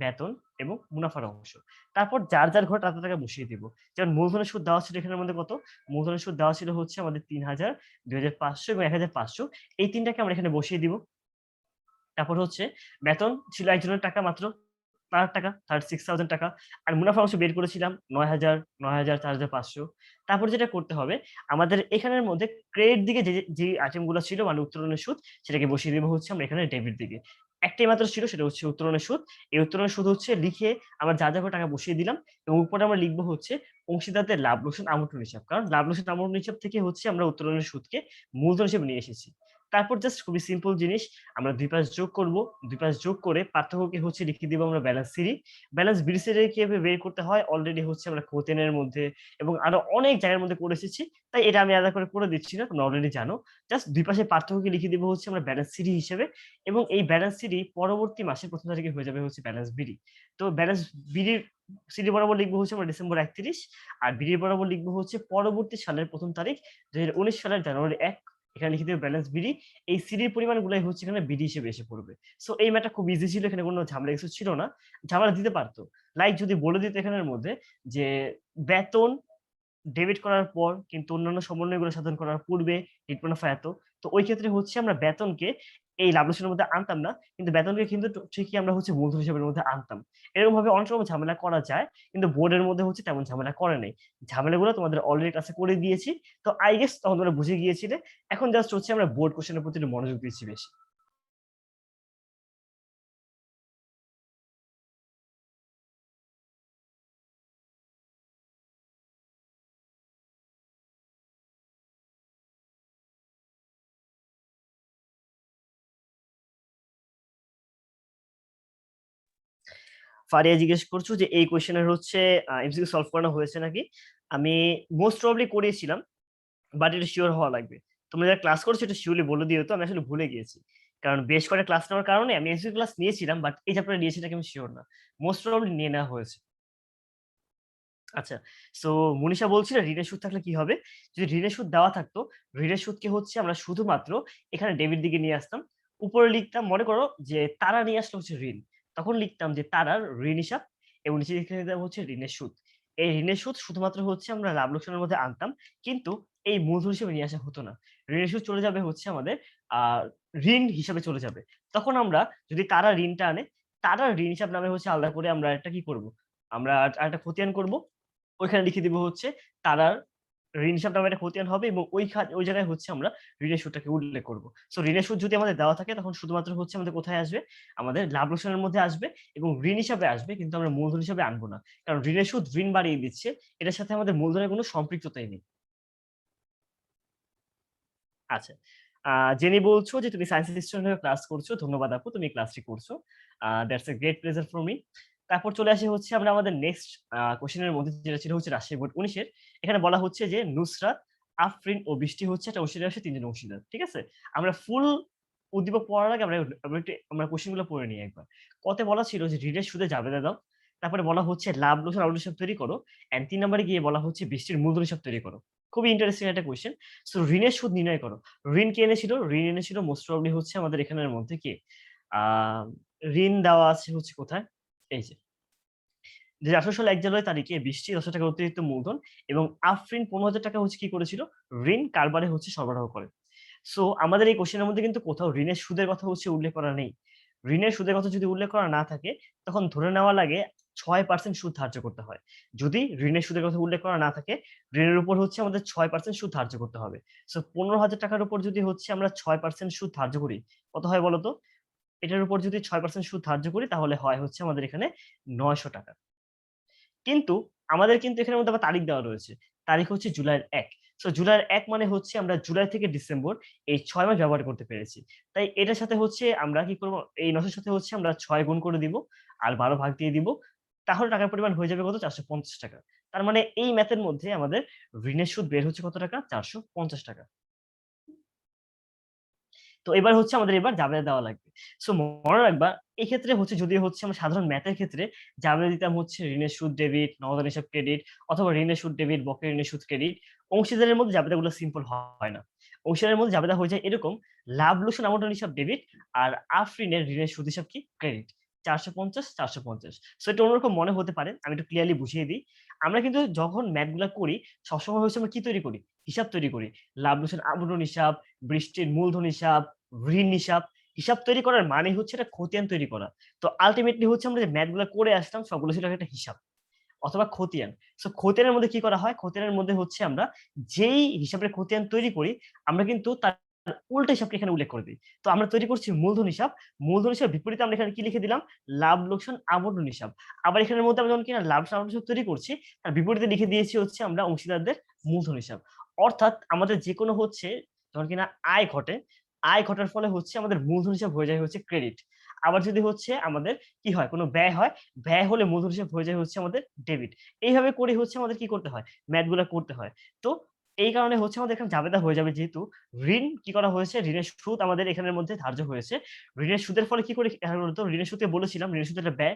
বেতন এবং মুনাফার অংশ। তারপর যার যার ঘরে টাকা টাকা বসিয়ে দিব। যেমন মূলধনের সুদ দেওয়া ছিল এখানের মধ্যে কত? মূলধনের সুদ দেওয়া ছিল হচ্ছে আমাদের ৩,০০০, ২,৫০০ এবং ১,৫০০। এই ৩ টাকে আমরা এখানে বসিয়ে দিব। তারপর হচ্ছে বেতন ছিল একজনের টাকা মাত্র তার টাকা 36,000 টাকা। আর মুনাফার অংশ বের করেছিলাম ৯,০০০, ৯,০০০, ৪,৫০০। তারপর যেটা করতে হবে আমাদের এখানের মধ্যে ক্রেডিট দিকে যে আইটেম গুলো ছিল মানে উত্তোলনের সুদ সেটাকে বসিয়ে দিব হচ্ছে আমরা এখানে ডেবিট দিকে। একটাই মাত্র ছিল সেটা হচ্ছে উত্তোলনের সুদ। এই উত্তোলনের সুদ হচ্ছে লিখে আমরা যা করে টাকা বসিয়ে দিলাম এবং উপরে আমরা লিখব হচ্ছে অংশীদারদের লাভ লোকসান আমন্ত্রণ হিসাব। কারণ লাভ লোকসান আমন্ত্রণ হিসাব থেকে হচ্ছে আমরা উত্তোলনের সুদকে মূলধন হিসেবে নিয়ে এসেছি। তারপর জাস্ট খুবই সিম্পল জিনিস আমরা ২ পাশ যোগ করব। ২ পাশ যোগ করে পার্থক্যকে হচ্ছে লিখে দিব আমরা ব্যালেন্স সিরি। ব্যালেন্স বিডি সিরি কিভাবে বের করতে হয় অলরেডি হচ্ছে আমরা খতিয়ানের মধ্যে এবং আরো অনেক জায়গার মধ্যে করে এসেছি। তাই এটা আমি আলাদা করে দিচ্ছি না। তোমরা অলরেডি জানো। জাস্ট ২ পাশে পার্থক্যকে লিখে দিব হচ্ছে আমরা ব্যালেন্স সিরি হিসেবে এবং এই ব্যালেন্স সিরি পরবর্তী মাসের ১ম তারিখে হয়ে যাবে হচ্ছে ব্যালেন্স বিডি। তো ব্যালেন্স বিডির সিরি বরাবর লিখব হচ্ছে আমরা ডিসেম্বর ৩১ আর বিডির বরাবর লিখব হচ্ছে পরবর্তী সালের ১ম তারিখ ২০১৯ সালের জানুয়ারি ১ এখানে লিখে দেব ব্যালেন্স বিডি। এই সিডির পরিমাণগুলাই হচ্ছে এখানে বিডি হিসেবে এসে পড়বে। সো এই ম্যাথটা খুব ইজি ছিল। এখানে কোনো ঝামেলা কিছু ছিল না। ঝামেলা দিতে পারত। লাইক যদি বলে দিত এখানের মধ্যে যে বেতন ডেবিট করার পর কিন্তু অন্যান্য সমন্বয়গুলো সাধন করার পূর্বে নেট মুনাফা এত। তো ওই ক্ষেত্রে হচ্ছে আমরা বেতনকে এই লাভ লোকসানের মধ্যে আনতাম না। কিন্তু বেতনকে কিন্তু ঠিকই আমরা হচ্ছে মূলধন হিসাবের মধ্যে আনতাম। এরকমভাবে অনেক রকম ঝামেলা করা যায়। কিন্তু বোর্ডের মধ্যে হচ্ছে তেমন ঝামেলা করে নাই। ঝামেলাগুলো তোমাদের অলরেডি ক্লাসে করে দিয়েছি। তো আই গেস তখন তোমরা বুঝে গিয়েছিলে। এখন জাস্ট হচ্ছে আমরা বোর্ড কোয়েশ্চেন এর প্রতি একটু মনোযোগ দিচ্ছি বেশি। ফারিয়া জিজ্ঞেস করছো যে এই কোয়েশ্চেন এর হচ্ছে এমসিকিউ সলভ করানো হয়েছে নাকি? আমি মোস্ট প্রবাবলি করিয়েছিলাম। বাট এটা সিওর হওয়া লাগবে। তোমরা যারা ক্লাস করছো এটা সিওরলি বলে দিও তো আমি আসলে ভুলে গিয়েছি। কারণ বেশ কয়েকটা ক্লাস নেওয়ার কারণে আমি এমসিকিউ ক্লাস নিয়েছিলাম বাট এই চ্যাপ্টারে নিয়েছি নাকি আমি সিওর না। মোস্ট প্রবাবলি নিয়ে নেওয়া হয়েছে। আচ্ছা। সো মনীষা বলছিল ঋণের সুদ থাকলে কি হবে? যদি ঋণের সুদ দেওয়া থাকতো, ঋণের সুদকে হচ্ছে আমরা শুধুমাত্র এখানে ডেবিট দিকে নিয়ে আসতাম। উপরে লিখতাম মনে করো যে তারা নিয়ে আসলো হচ্ছে ঋণ। তখন লিখতাম যে তারার ঋণ হিসাব এবং নিচে লিখে দিতাম হচ্ছে ঋণের সুদ। এই ঋণের সুদ শুধুমাত্র হচ্ছে আমরা লাভ লোকসানের মধ্যে আনতাম। কিন্তু এই মূলধন হিসেবে নিয়ে আসা হতো না। ঋণের সুদ চলে যাবে হচ্ছে আমাদের আ ঋণ হিসাবে চলে যাবে। তখন আমরা যদি তারা ঋণটা আনে, তারা ঋণ হিসাব নামে হচ্ছে আলাদা করে আমরা একটা কি করব? আমরা আরেকটা খতিয়ান করব। ওইখানে লিখে দিব হচ্ছে তারার ঋণ হিসাব নামে একটা খতিয়ান হবে এবং ওই জায়গায় হচ্ছে আমরা ঋণের সুদটাকে উল্লেখ করব। সো ঋণের সুদ যদি আমাদের দেওয়া থাকে তখন শুধুমাত্র হচ্ছে আমাদের কোথায় আসবে? আমাদের লাভ লোকসানের মধ্যে আসবে এবং ঋণ হিসাবে আসবে কিন্তু আমরা মূলধন হিসাবে আনবো না। কারণ ঋণের সুদ ঋণ বাড়িয়ে দিচ্ছে। এটার সাথে আমাদের মূলধনের কোনো সম্পৃক্ততাই নেই। আচ্ছা। আ জেনি বলছো যে তুমি সায়েন্স অ্যাসিস্ট্যান্ট হয়ে ক্লাস করছো। ধন্যবাদ আপু তুমি ক্লাসটি করছো। That's a great pleasure for me। তারপর চলে আসি হচ্ছে আমরা আমাদের নেক্সট কোয়েশ্চেন এর মধ্যে যেটা ছিল হচ্ছে রাজশাহী বোর্ড ১৯ এর। এখানে বলা হচ্ছে যে নুসরাত, আফরিন ও বৃষ্টি হচ্ছে একটা অংশীদার আসে ৩ জন অংশীদার। ঠিক আছে? আমরা ফুল উদ্দীপক পড়ার আগে আমরা কোয়েশ্চেন গুলো পড়ে নিই একবার। ক তে বলা ছিল যে ঋণের সুদে জাবেদা দাও। তারপরে বলা হচ্ছে লাভ লোকসান আউট হিসাব তৈরি করো। অ্যান্ড ৩ নাম্বারে গিয়ে বলা হচ্ছে বৃষ্টির মূলধন হিসাব তৈরি করো। খুবই ইন্টারেস্টিং একটা কোয়েশ্চেন। সো ঋণের সুদ নির্ণয় করো। ঋণ কে এনেছিল? ঋণ এনেছিল মোস্ট প্রবাবলি হচ্ছে আমাদের এখানের মধ্যে কে? আ ঋণ দেওয়া আছে হচ্ছে কোথায়? এই যে ২০১৮ সালের ১ জানুয়ারি তারিখে বৃষ্টি ৳১০,০০০ অতিরিক্ত মূলধন এবং আফরিন ৳১৫,০০০ হচ্ছে কি করেছিল? ঋণ কারবারে হচ্ছে সরবরাহ করে। সো আমাদের এই কোয়েশ্চেন এর মধ্যে কিন্তু কোথাও ঋণের সুদের কথা হচ্ছে উল্লেখ করা নেই। ঋণের সুদের কথা যদি উল্লেখ করা না থাকে, তখন ধরে নেওয়া লাগে ৬% সুদ ধার্য করতে হয়। যদি ঋণের সুদের কথা উল্লেখ করা না থাকে, ঋণের উপর হচ্ছে আমাদের ৬% সুদ ধার্য করতে হবে। সো ৳১৫,০০০ উপর যদি হচ্ছে আমরা ৬% সুদ ধার্য করি, কত হয় বলতো? এটার উপর যদি ৬% সুদ ধার্য করি তাহলে হয় হচ্ছে আমাদের এখানে ৳৯০০। কিন্তু আমাদের কিন্তু এখানের মধ্যে আবার তারিখ দেওয়া রয়েছে। তারিখ হচ্ছে জুলাইয়ের ১। সো জুলাইয়ের ১ মানে হচ্ছে আমরা জুলাই থেকে ডিসেম্বর এই ৬ মাস ব্যবহার করতে পেরেছি। তাই এটার সাথে হচ্ছে আমরা কি করব? এই ৯০০ সাথে হচ্ছে আমরা ৬ গুণ করে দিব। আর ১২ ভাগ দিয়ে দিব। তাহলে টাকার পরিমাণ হয়ে যাবে কত? ৳৪৫০। তার মানে এই ম্যাথ এর মধ্যে আমাদের ঋণের সুদ বের হচ্ছে কত টাকা? ৳৪৫০। তো এবার হচ্ছে আমাদের এবার জাবেদা দেওয়া লাগবে। সো মনে রাখবা এক্ষেত্রে হচ্ছে যদি হচ্ছে আমরা সাধারণ ম্যাথের ক্ষেত্রে জাবেদা দিতাম হচ্ছে ঋণের সুদ ডেবিট, নগদান হিসাব ক্রেডিট অথবা ঋণের সুদ ডেবিট, বকেয়া ঋণের সুদ ক্রেডিট। অংশীদারের মধ্যে জাবেদাগুলো সিম্পল হয় না। অংশীদারের মধ্যে জাবেদা হয়ে যায় এরকম লাভ লোকসান আমন্ত্রণ হিসাব ডেবিট আর আফরিনের ঋণের সুদ হিসাব কি ক্রেডিট। 450, 450। সো এটা অন্যরকম মনে হতে পারে। আমি একটু ক্লিয়ারলি বুঝিয়ে দিই। আমরা কিন্তু যখন ম্যাথ গুলা করি, সবসময় হচ্ছে আমরা কি তৈরি করি? হিসাব তৈরি করি। লাভ লোকসান আবরণ হিসাব, বৃষ্টির মূলধন হিসাব, ঋণ হিসাব। হিসাব তৈরি করার মানে হচ্ছে এটা খতিয়ান তৈরি করা। তো আল্টিমেটলি হচ্ছে আমরা যে ম্যাথ গুলা করে আসলাম সবগুলো ছিল একটা হিসাব অথবা খতিয়ান। সো খতিয়ানের মধ্যে কি করা হয়? খতিয়ানের মধ্যে হচ্ছে আমরা যেই হিসাবের খতিয়ান তৈরি করি, আমরা কিন্তু তার উল্টা হিসাবকে এখানে উল্লেখ করে দেই। তো আমরা তৈরি করছি মূলধন হিসাব। মূলধন হিসাব বিপরীতে আমরা এখানে কি লিখে দিলাম? লাভ লোকসান আবরণ হিসাব। আবার এখানের মধ্যে আমরা যখন কিনা লাভ লোকসান আবরণ হিসাব তৈরি করছি, তার বিপরীতে লিখে দিয়েছি হচ্ছে আমরা অংশীদারদের মূলধন হিসাব। অর্থাৎ আমাদের যেকোনো হচ্ছে যখন কিনা আয় ঘটে, আয় ঘটার ফলে হচ্ছে আমাদের মূলধন হিসাব হয়ে যায় হচ্ছে ক্রেডিট। আবার যদি হচ্ছে আমাদের কি হয়? কোনো ব্যয় হয়, ব্যয় হলে মূলধন হিসাব হয়ে যায় হচ্ছে আমাদের ডেবিট। এইভাবে করে হচ্ছে আমাদের কি করতে হয়? ম্যাথ গুলা করতে হয়। তো এই কারণে হচ্ছে আমাদের এখানে জাবেদা হয়ে যাবে যেহেতু ঋণ কি করা হয়েছে? ঋণের সুদ আমাদের এখানের মধ্যে ধার্য হয়েছে। ঋণের সুদের ফলে কি করে বলতো? ঋণের সুদকে বলেছিলাম ঋণের সুদ একটা ব্যয়।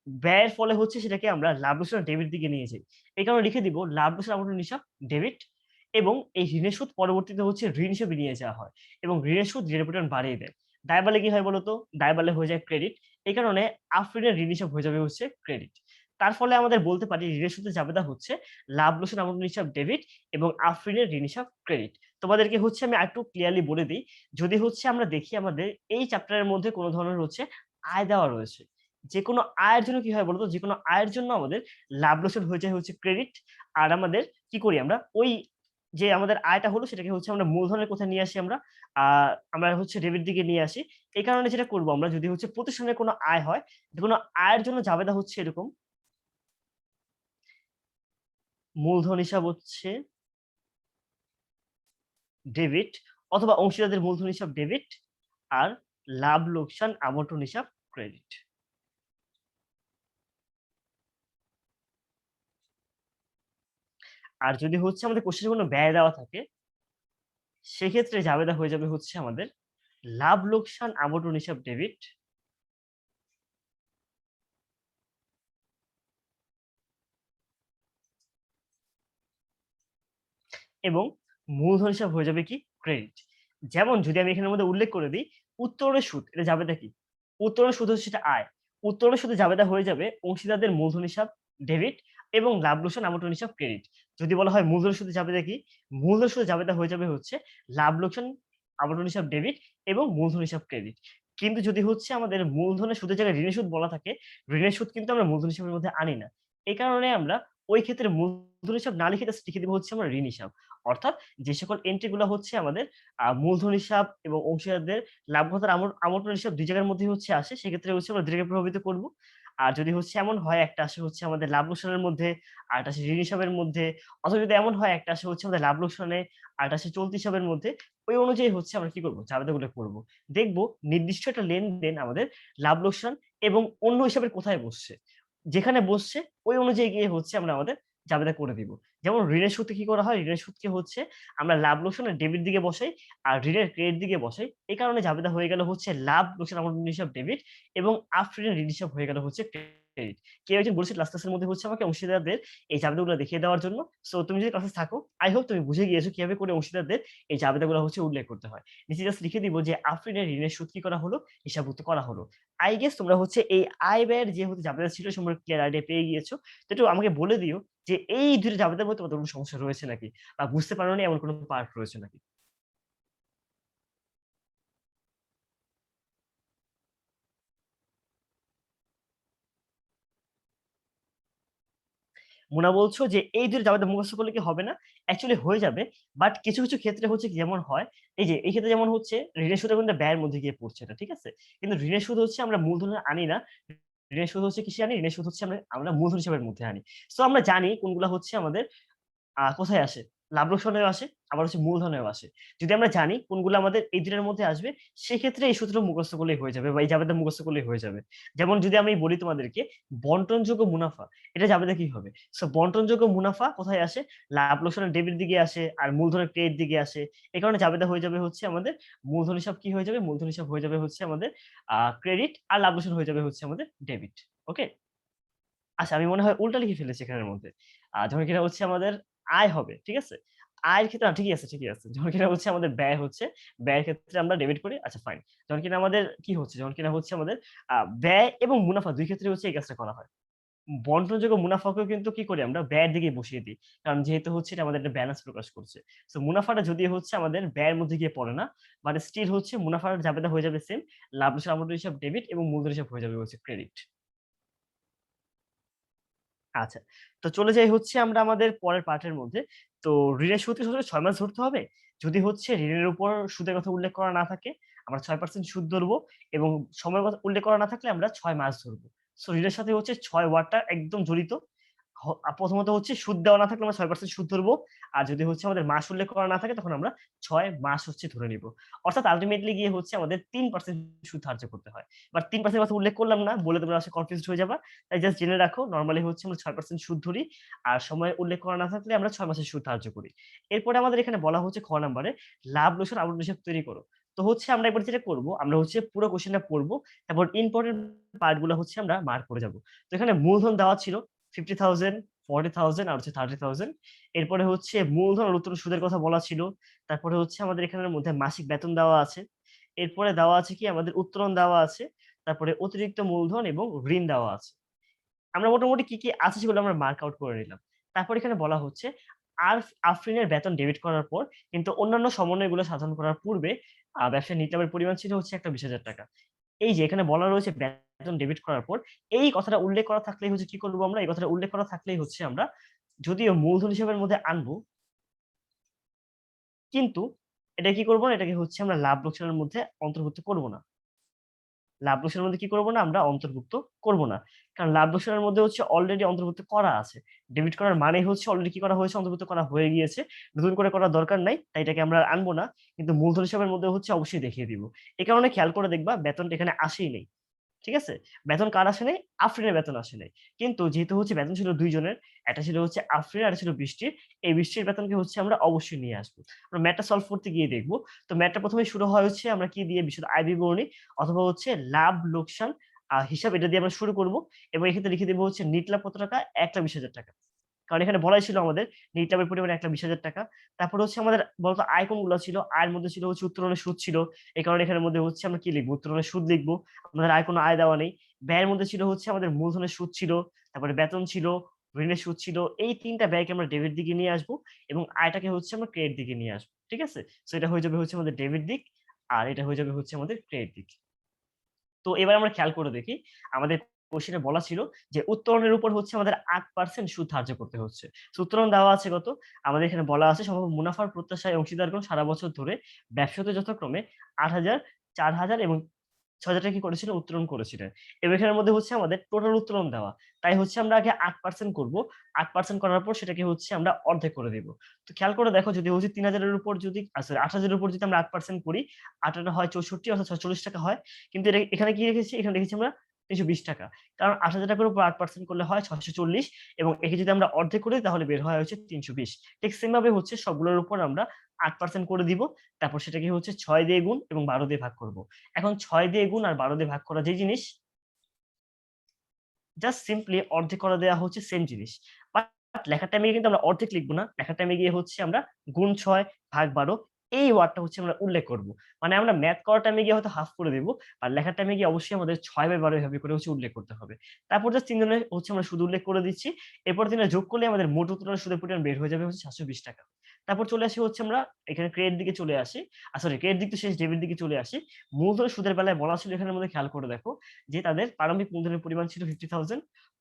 ব্যয়ের ফলে হচ্ছে সেটাকে আমরা লাভ লোকসান ডেবিট দিকে নিয়ে যাই। এই কারণে লিখে দিব লাভ লোকসান আবর্তন হিসাব ডেবিট এবং এই ঋণের সুদ পরবর্তীতে হচ্ছে ঋণ হিসেবে নিয়ে যাওয়া হয় এবং ঋণের সুদ ঋণের পরিমাণ বাড়িয়ে দেয়। দায় বাড়লে কি হয় বলতো? দায় বাড়লে হয়ে যায় ক্রেডিট। এই কারণে আফরিনের ঋণ হিসাব হয়ে যাবে হচ্ছে ক্রেডিট। তার ফলে আমাদের বলতে পারি ঋণের সুদের জাবেদা হচ্ছে লাভ লোকসান আবর্তন হিসাব ডেবিট এবং আফরিনের ঋণ হিসাব ক্রেডিট। তোমাদেরকে হচ্ছে আমি আরেকটু ক্লিয়ারলি বলে দেই। যদি হচ্ছে আমরা দেখি আমাদের এই চ্যাপ্টারের মধ্যে কোন ধরনের হচ্ছে আয় দেওয়া রয়েছে। যেকোনো আয়ের জন্য কি হয় বলতো? যেকোনো আয়ের জন্য আমাদের লাভ লোকসান হয়ে যায় হচ্ছে ক্রেডিট। আর আমাদের কি করি আমরা? ওই যে আমাদের আয়টা হলো সেটাকে হচ্ছে আমরা মূলধনের কোথায় নিয়ে আসি আমরা? আ আমরা হচ্ছে ডেবিট দিকে নিয়ে আসি। এই কারণে যেটা করব আমরা যদি হচ্ছে প্রতিষ্ঠানের কোনো আয় হয়, যেকোনো আয়ের জন্য জাবেদা হচ্ছে এরকম মূলধন হিসাব হচ্ছে ডেবিট অথবা অংশীদারদের মূলধন হিসাব ডেবিট আর লাভ লোকসান আবন্টন হিসাব ক্রেডিট। আর যদি হচ্ছে আমাদের কোশ্চেনে কোনো ব্যয় দেওয়া থাকে সেক্ষেত্রে জাবেদা হয়ে যাবে হচ্ছে আমাদের লাভ লোকসান আবন্টন হিসাব ডেবিট এবং মূলধন হিসাব হয়ে যাবে কি ক্রেডিট। যেমন যদি আমি এখানের মধ্যে উল্লেখ করে দিই, উত্তোলনের সুদ এটা জাবেদা কি? উত্তোলনের সুদ হচ্ছে সেটা আয়। উত্তোলনের সুদে জাবেদা হয়ে যাবে অংশীদারদের মূলধন হিসাব ডেবিট এবং লাভ লোকসান আবন্টন হিসাব ক্রেডিট। যদি বলা হয় মূলধন সুদে জাবেদা কি? মূলধন সুদে জাবেদা হয়ে যাবে হচ্ছে লাভ লোকসান আবন্টন হিসাব ডেবিট এবং মূলধন হিসাব ক্রেডিট। কিন্তু যদি হচ্ছে আমাদের মূলধনের সুদের জায়গায় ঋণের সুদ বলা থাকে, ঋণের সুদ কিন্তু আমরা মূলধন হিসাবের মধ্যে আনি না। এই কারণে আমরা ওই ক্ষেত্রে মূলধন হিসাব না লিখে জাস্ট লিখে দিব হচ্ছে আমরা ঋণ হিসাব। অর্থাৎ যে সকল এন্ট্রি গুলা হচ্ছে আমাদের মূলধন হিসাব এবং অংশীদারদের লাভ্যতার আমন্ত্রণ হিসাব ২ জায়গার মধ্যেই হচ্ছে আসে। সেক্ষেত্রে হচ্ছে আমরা ২ টাকে প্রভাবিত করব। আর যদি হচ্ছে এমন হয় একটা আসে হচ্ছে আমাদের লাভ লোকসানের মধ্যে, আরেকটা আসে ঋণ হিসাবের মধ্যে, অথবা যদি এমন হয় একটা আসে হচ্ছে আমাদের লাভ লোকসানে, আরেকটা আসে চলতি হিসাবের মধ্যে, ওই অনুযায়ী হচ্ছে আমরা কি করব? জাবেদাগুলো করব। দেখব নির্দিষ্ট একটা লেনদেন আমাদের লাভ লোকসান এবং অন্য হিসাবের কোথায় বসছে। যেখানে বসছে ওই অনুযায়ী গিয়ে হচ্ছে আমরা আমাদের জাবেদা করে দিব। যেমন ঋণের সুদকে কি করা হয়? ঋণের সুদকে হচ্ছে আমরা লাভ লোকসানের ডেবিট দিকে বসাই আর ঋণের ক্রেডিট দিকে বসাই। এই কারণে জাবেদা হয়ে গেল হচ্ছে লাভ লোকসান আবন্টন হিসাব ডেবিট এবং আফটার ঋণ হিসাব হয়ে গেল হচ্ছে ক্রেডিট। কেউ একজন বলেছিল লাস্ট ক্লাসের মধ্যে হচ্ছে আমাকে অংশীদারদের এই জাবেদাগুলো দেখিয়ে দেওয়ার জন্য। সো তুমি যদি ক্লাসে থাকো, আই হোপ তুমি বুঝে গিয়েছো কিভাবে করে অংশীদারদের এই জাবেদাগুলো হচ্ছে উল্লেখ করতে হয়। নিচে জাস্ট লিখে দিব যে আফটার ঋণের সুদ কি করা হলো? হিসাবভুক্ত করা হলো। আই গেস তোমরা হচ্ছে এই আয় ব্যয়ের যে হচ্ছে জাবেদা ছিল সম্পর্কে ক্লিয়ার আইডিয়া পেয়ে গিয়েছো। তো একটু আমাকে বলে দিও যে এই ২ টা জাবেদার মধ্যে তোমাদের কোনো সমস্যা রয়েছে নাকি? বা বুঝতে পারোনি এমন কোনো পার্ট রয়েছে নাকি? মুনা বলছো যে এই ২ টা জাবেদা মুখস্থ করলে কি হবে না? অ্যাকচুয়ালি হয়ে যাবে। বাট কিছু, কিছু ক্ষেত্রে হচ্ছে কি যেমন হয়, এই যে এই ক্ষেত্রে যেমন হচ্ছে ঋণের সুদ কিন্তু ব্যয়ের মধ্যে গিয়ে পড়ছে এটা, ঠিক আছে? কিন্তু ঋণের সুদ হচ্ছে আমরা মূলধনে আনি না। ঋণের সুদ হচ্ছে কিসে আনি? ঋণের সুদ হচ্ছে আমরা মূলধন হিসাবের মধ্যে আনি। সো আমরা জানি কোনগুলা হচ্ছে আমাদের কোথায় আসে? লাভ লোকসানেও আসে, আবার হচ্ছে মূলধনেও আসে। যদি আমরা জানি কোনগুলো আমাদের এই ২ টার মধ্যে আসবে, সেক্ষেত্রে এই সূত্র মুখস্থ করলেই হয়ে যাবে বা এই জাবেদা মুখস্থ করলেই হয়ে যাবে। যেমন যদি আমি বলি তোমাদেরকে বন্টনযোগ্য মুনাফা, এটা জাবেদা কি হবে? সো বন্টনযোগ্য মুনাফা কোথায় আসে? লাভ লোকসানের ডেবিট দিকে আসে আর মূলধনের ক্রেডিট দিকে আসে। এই কারণে জাবেদা হয়ে যাবে হচ্ছে আমাদের মূলধন হিসাব কি হয়ে যাবে? মূলধন হিসাব হয়ে যাবে হচ্ছে আমাদের ক্রেডিট আর লাভ লোকসান হয়ে যাবে হচ্ছে আমাদের ডেবিট। ওকে? আচ্ছা আমি মনে হয় উল্টা লিখে ফেলেছি এখানের মধ্যে। যখন কিনা হচ্ছে আমাদের আয় হবে, ঠিক আছে? আয়ের ক্ষেত্রে ঠিকই আছে, ঠিকই আছে। যখন কিনা হচ্ছে আমাদের ব্যয় হচ্ছে, ব্যয়ের ক্ষেত্রে আমরা ডেবিট করি। আচ্ছা ফাইন। যখন কিনা আমাদের কি হচ্ছে? যখন কিনা হচ্ছে আমাদের আ ব্যয় এবং মুনাফা ২ ক্ষেত্রে হচ্ছে এই কাজটা করা হয়। বন্টনযোগ্য মুনাফাকেও কিন্তু কি করি আমরা ব্যয়ের দিকে বসিয়ে দিই। কারণ যেহেতু হচ্ছে এটা আমাদের একটা ব্যালেন্স প্রকাশ করছে। সো মুনাফাটা যদিও হচ্ছে আমাদের ব্যয়ের মধ্যে গিয়ে পড়ে না, বাট স্টিল হচ্ছে মুনাফার জাবেদা হয়ে যাবে সেম। লাভ লোকসান আমূল্য হিসাব ডেবিট এবং মূলধন হিসাব হয়ে যাবে হচ্ছে ক্রেডিট। আচ্ছা। তো চলে যাই হচ্ছে আমরা আমাদের পরের পার্টের মধ্যে। তো ঋণের সুদকে আসলে ৬ মাস ধরতে হবে। যদি হচ্ছে ঋণের উপর সুদের কথা উল্লেখ করা না থাকে, আমরা ৬% সুদ ধরবো এবং সময়ের কথা উল্লেখ করা না থাকলে আমরা ৬ মাস ধরবো। সো ঋণের সাথে হচ্ছে ৬ ওয়ার্ডটা একদম জড়িত। প্রথমত হচ্ছে সুদ দেওয়া না থাকলে আমরা ৬% সুদ ধরবো। আর যদি হচ্ছে আমাদের মাস উল্লেখ করা না থাকে তখন আমরা ৬ মাস হচ্ছে ধরে নিব। অর্থাৎ আল্টিমেটলি গিয়ে হচ্ছে আমাদের ৩% সুদ ধার্য করতে হয়। বাট ৩% কথা উল্লেখ করলাম না, বলে তোমরা আসলে কনফিউজড হয়ে যাবা। তাই জাস্ট জেনে রাখো নরমালি হচ্ছে আমরা ৬% সুদ ধরি। আর সময় উল্লেখ করা না থাকলে আমরা ৬ মাসের সুদ ধার্য করি। এরপরে আমাদের এখানে বলা হচ্ছে খ নাম্বারে লাভ লোকসান আমূল্য হিসাব তৈরি করো। তো হচ্ছে আমরা এবার যেটা করব, আমরা হচ্ছে পুরো কোয়েশ্চেনটা পড়ব। তারপর ইম্পোর্টেন্ট পার্ট গুলো হচ্ছে আমরা মার্ক করে যাব। তো এখানে মূলধন দেওয়া ছিল 50,000, 40,000 আর হচ্ছে 30,000। এরপরে হচ্ছে মূলধন আর উত্তোলন সুদের কথা বলা ছিল। তারপরে হচ্ছে আমাদের এখানের মধ্যে মাসিক বেতন দেওয়া আছে। এরপরে দেওয়া আছে কি আমাদের উত্তোলন দেওয়া আছে। তারপরে অতিরিক্ত মূলধন এবং ঋণ দেওয়া আছে। আমরা মোটামুটি কি আছে সেগুলো আমরা মার্ক আউট করে নিলাম। তারপর এখানে বলা হচ্ছে আফরিনের বেতন ডেবিট করার পর কিন্তু অন্যান্য সমন্বয়গুলো সাধন করার পূর্বে ব্যবসায় নিলামের পরিমাণ ছিল হচ্ছে একটা ৳২০,০০০। এই যে এখানে বলা রয়েছে বেতন ডেবিট করার পর এই কথাটা উল্লেখ করা থাকলেই হচ্ছে কি করব আমরা? এই কথাটা উল্লেখ করা থাকলেই হচ্ছে আমরা যদিও মূলধন হিসাবের মধ্যে আনবো, কিন্তু এটা কি করব না? এটাকে হচ্ছে আমরা লাভ লোকসানের মধ্যে অন্তর্ভুক্ত করব না। লাভ লোকসানের মধ্যে কি করব না? আমরা অন্তর্ভুক্ত করব না। কারণ লাভ লোকসানের মধ্যে হচ্ছে অলরেডি অন্তর্ভুক্ত করা আছে। ডেবিট করার মানেই হচ্ছে অলরেডি কি করা হয়েছে? অন্তর্ভুক্ত করা হয়ে গিয়েছে। নতুন করে করার দরকার নাই। তাই এটাকে আমরা আর আনবো না। কিন্তু মূলধন হিসাবের মধ্যে হচ্ছে অবশ্যই দেখিয়ে দিব। এ কারণে খেয়াল করে দেখবা বেতনটা এখানে আসেই নাই। ঠিক আছে? বেতন কার আসে নাই? আফরিনের বেতন আসে নাই। কিন্তু যেহেতু হচ্ছে বেতন ছিল ২ জনের, একটা ছিল হচ্ছে আফরিনের, আরেকটা ছিল বৃষ্টির। এই বৃষ্টির বেতনকে হচ্ছে আমরা অবশ্যই নিয়ে আসবো। আমরা ম্যাথটা সলভ করতে গিয়ে দেখব। তো ম্যাথটা ১ম এ শুরু হয় হচ্ছে আমরা কি দিয়ে বিশদ আয় বিবরণী অথবা হচ্ছে লাভ লোকসান হিসাব এটা দিয়ে আমরা শুরু করব এবং এক্ষেত্রে লিখে দেব হচ্ছে নিট লাভ কত টাকা? ৳১,২০,০০০। কারণ এখানে বলাই ছিল আমাদের নিট লাভের পরিমাণ ৳১,২০,০০০। তারপরে হচ্ছে আমাদের বলতো আয় কোনগুলো ছিল? আয়ের মধ্যে ছিল হচ্ছে উত্তোলনের সুদ ছিল। এই কারণে এখানের মধ্যে হচ্ছে আমরা কি লিখব? উত্তোলনের সুদ লিখব। আমাদের আয় কোনো আয় দেওয়া নেই। ব্যয়ের মধ্যে ছিল হচ্ছে আমাদের মূলধনের সুদ ছিল, তারপরে বেতন ছিল, ঋণের সুদ ছিল। এই ৩ টা ব্যয়কে আমরা ডেবিট দিকে নিয়ে আসবো এবং আয়টাকে হচ্ছে আমরা ক্রেডিট দিকে নিয়ে আসবো। ঠিক আছে? সো এটা হয়ে যাবে হচ্ছে আমাদের ডেবিট দিক আর এটা হয়ে যাবে হচ্ছে আমাদের ক্রেডিট দিক। তো এবার আমরা খেয়াল করে দেখি। আমাদের কোয়েশ্চেনে বলা ছিল যে উত্তোলনের উপর হচ্ছে আমাদের ৮% সুদ ধার্য করতে হচ্ছে। সো উত্তোলন দেওয়া আছে কত? আমাদের এখানে বলা আছে সম্ভাব্য মুনাফার প্রত্যাশায় অংশীদারগণ সারা বছর ধরে ব্যবসাতে যথাক্রমে ৮,০০০, ৪,০০০ এবং ৬,০০০ টাকা কি করেছিলেন? উত্তোলন করেছিলেন। এবং এখানের মধ্যে হচ্ছে আমাদের টোটাল উত্তোলন দেওয়া। তাই হচ্ছে আমরা আগে ৮% করব। ৮% করার পর সেটাকে হচ্ছে আমরা অর্ধেক করে দিব। তো খেয়াল করে দেখো যদি হচ্ছে ৩,০০০ এর উপর যদি সরি ৮,০০০ এর উপর যদি আমরা ৮% করি, ৮ আটা হয় ৬৪ অর্থাৎ ৳৪৬ হয়। কিন্তু এখানে কি রেখেছি? এখানে রেখেছি আমরা ৳৩২০। কারণ ৳৮,০০০ টাকার উপর ৮% করলে হয় ৬৪০ এবং একে যদি আমরা অর্ধেক করে দিই তাহলে বের হয় হচ্ছে ৩২০। ঠিক সেম ভাবে হচ্ছে সবগুলোর উপর আমরা ৮% করে দিব। তারপর সেটাকে হচ্ছে ৬ দিয়ে গুণ এবং ১২ দিয়ে ভাগ করব। এখন ৬ দিয়ে গুণ আর ১২ দিয়ে ভাগ করা যে জিনিস, জাস্ট সিম্পলি অর্ধেক করে দেয়া হচ্ছে সেম জিনিস। বাট লেখার টাইমে কিন্তু আমরা অর্ধেক লিখব না। লেখার টাইমে গিয়ে হচ্ছে আমরা গুণ ৬ ভাগ ১২ এই ওয়ার্ডটা হচ্ছে আমরা উল্লেখ করব। মানে আমরা ম্যাথ করার টাইমে গিয়ে হয়তো হাফ করে দিব। আর লেখার টাইমে গিয়ে অবশ্যই আমাদের ৬/১২ এভাবে করে হচ্ছে উল্লেখ করতে হবে। তারপর জাস্ট ৩ জনের হচ্ছে আমরা সুদ উল্লেখ করে দিচ্ছি। এরপর ৩ টা যোগ করলে আমাদের মোট উত্তোলনের সুদের পরিমাণ বের হয়ে যাবে হচ্ছে ৳৭২০। তারপর চলে আসি হচ্ছে আমরা এখানে ক্রেডিট দিকে চলে আসি। সরি ক্রেডিট দিক তো শেষ, ডেবিট দিকে চলে আসি। মূলধনের সুদের বেলায় বলা ছিল এখানের মধ্যে খেয়াল করে দেখো যে তাদের প্রারম্ভিক মূলধনের পরিমাণ ছিল 50,000,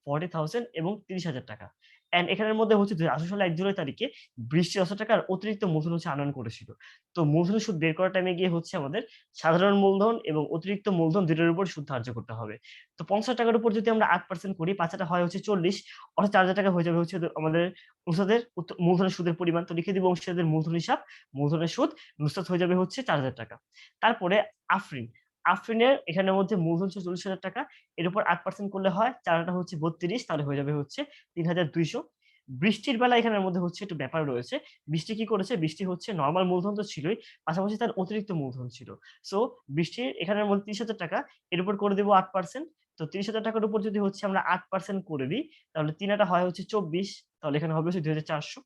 40,000 এবং ৳৩০,০০০। অ্যান্ড এখানের মধ্যে হচ্ছে ২০১৮ সালের ১ জুলাই তারিখে ৳২০,০০০ অতিরিক্ত মূলধন হচ্ছে আনয়ন করেছিল। তো মূলধনের সুদ বের করার টাইমে গিয়ে হচ্ছে আমাদের সাধারণ মূলধন এবং অতিরিক্ত মূলধন ২ টার উপর সুদ ধার্য করতে হবে। তো ৳৫০ র উপর যদি আমরা ৮% করি ৫ আটা হয় হচ্ছে ৪০ অর্থাৎ ৳৪,০০০ হয়ে যাবে হচ্ছে আমাদের নুসরাতের মূলধনের সুদের পরিমাণ। তো লিখে দিব অংশীদারদের মূলধন হিসাব, মূলধনের সুদ, নুসরাত হয়ে যাবে হচ্ছে ৳৪,০০০। তারপরে আফরিন। আফরিনের এখানের মধ্যে মূলধন ছিল ৳৪০,০০০ এর উপর ৮% করলে হয় ৪ আটা হচ্ছে ৩২ তাহলে হয়ে যাবে হচ্ছে ৩,২০০। বৃষ্টির বেলা এখানের মধ্যে হচ্ছে একটু ব্যাপার রয়েছে। বৃষ্টি কি করেছে? বৃষ্টি হচ্ছে নরমাল মূলধন তো ছিলই। পাশাপাশি তার অতিরিক্ত মূলধন ছিল। সো বৃষ্টির এখানের মধ্যে ৳৩০,০০০ এর উপর করে দিব ৮%। তো ৳৩০,০০০ র উপর যদি হচ্ছে আমরা ৮% করে দিই তাহলে ৩ আটা হয় হচ্ছে ২৪ তাহলে এখানে হবে হচ্ছে ২,৪০০।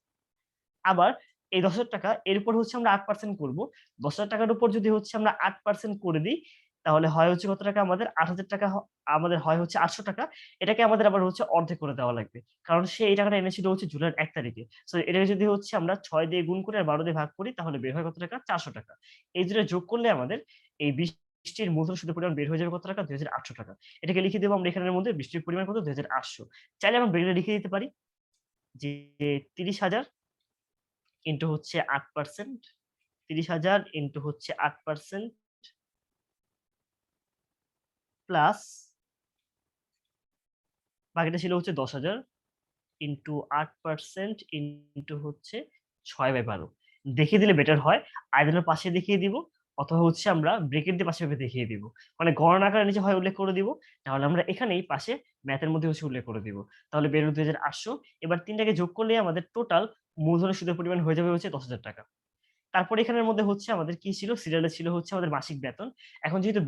আবার এই ১০,০০০ টাকা এর উপর হচ্ছে আমরা ৮% করব। ১০,০০০ টাকার উপর যদি হচ্ছে আমরা ৮% করে দিই, তাহলে হয় হচ্ছে কত টাকা আমাদের ৮,০০০ টাকা আমাদের হয় হচ্ছে ৮০০ টাকা। এটাকে আমাদের আবার হচ্ছে অর্ধেক করে দেওয়া লাগবে। কারণ সে এই টাকাটা এনেছিল হচ্ছে জুলাইয়ের ১ তারিখে। সো এটাকে যদি হচ্ছে আমরা ৬ দিয়ে গুণ করে আর ১২ দিয়ে ভাগ করি তাহলে বের হয় কত টাকা? ৪০০ টাকা। এই দুটো যোগ করলে আমাদের এই বৃষ্টির মূলধন সুদের পরিমাণ বের হয়ে যাবে কত টাকা? ৳২,৮০০ টাকা। এটাকে লিখে দেব আমরা এখানের মধ্যে বৃষ্টির পরিমাণ কত? ২,৮০০। চাইলে আমরা ব্রেকেটে লিখে দিতে পারি যে ৩০,০০০ ইন্টু হচ্ছে ৮%, ৩০,০০০ ইন্টু হচ্ছে ৮% প্লাস বাকিটা ছিল হচ্ছে ১০,০০০ ইন্টু ৮% ইন্টু হচ্ছে ৬/১২ দেখিয়ে দিলে বেটার হয়। আয়তনের পাশে দেখিয়ে দিব অথবা হচ্ছে আমরা ব্রেকেট দিয়ে পাশে দেখিয়ে দিব। মানে গণনা আকারে নিচে হয় উল্লেখ করে দিব। তাহলে আমরা এখানেই পাশে ম্যাথের মধ্যে হচ্ছে উল্লেখ করে দিব। তাহলে বের হলো ২,৮০০। এবার ৩ টাকে যোগ করলেই আমাদের টোটাল মূলধনের সুদের পরিমাণ হয়ে যাবে হচ্ছে ৳১০,০০০ টাকা। তারপর এখানের মধ্যে হচ্ছে আমাদের কি ছিল? সিরিয়ালে ছিল হচ্ছে আমাদের মাসিক বেতন। এখন যেহেতু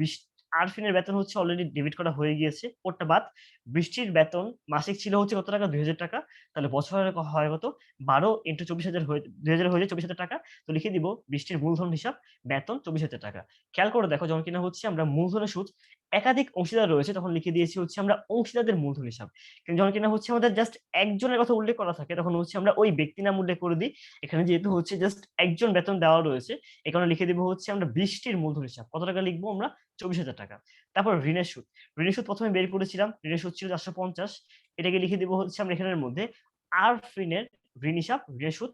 আরফিনের বেতন হচ্ছে অলরেডি ডেবিট করা হয়ে গিয়েছে। ওরটা বাদ। বৃষ্টির বেতন মাসিক ছিল হচ্ছে কত টাকা? ৳২,০০০ টাকা। তাহলে বছরে হয় কত? ১২ ইন্টু ২৪,০০০ হয়ে ২,০০০ হয়ে যায় ৳২৪,০০০ টাকা। তো লিখে দিব বৃষ্টির মূলধন হিসাব বেতন ৳২৪,০০০ টাকা। খেয়াল করে দেখো যখন কিনা হচ্ছে আমরা মূলধনের সুদ একাধিক অংশীদার রয়েছে তখন লিখে দিয়েছি হচ্ছে আমরা অংশীদারদের মূলধন হিসাব। কিন্তু যখন কিনা হচ্ছে আমাদের জাস্ট একজনের কথা উল্লেখ করা থাকে তখন হচ্ছে আমরা ওই ব্যক্তি নাম উল্লেখ করে দিই। এখানে যেহেতু হচ্ছে জাস্ট একজন বেতন দেওয়া রয়েছে, এ কারণে লিখে দিব হচ্ছে আমরা বৃষ্টির মূলধন হিসাব। কত টাকা লিখবো আমরা? ৳২৪,০০০ টাকা। তারপর ঋণের সুদ। ঋণের সুদ ১ম এ বের করেছিলাম। ঋণের সুদ ছিল ৪৫০। এটাকে লিখে দিব হচ্ছে আমরা এখানের মধ্যে আরফিনের ঋণ হিসাব, ঋণের সুদ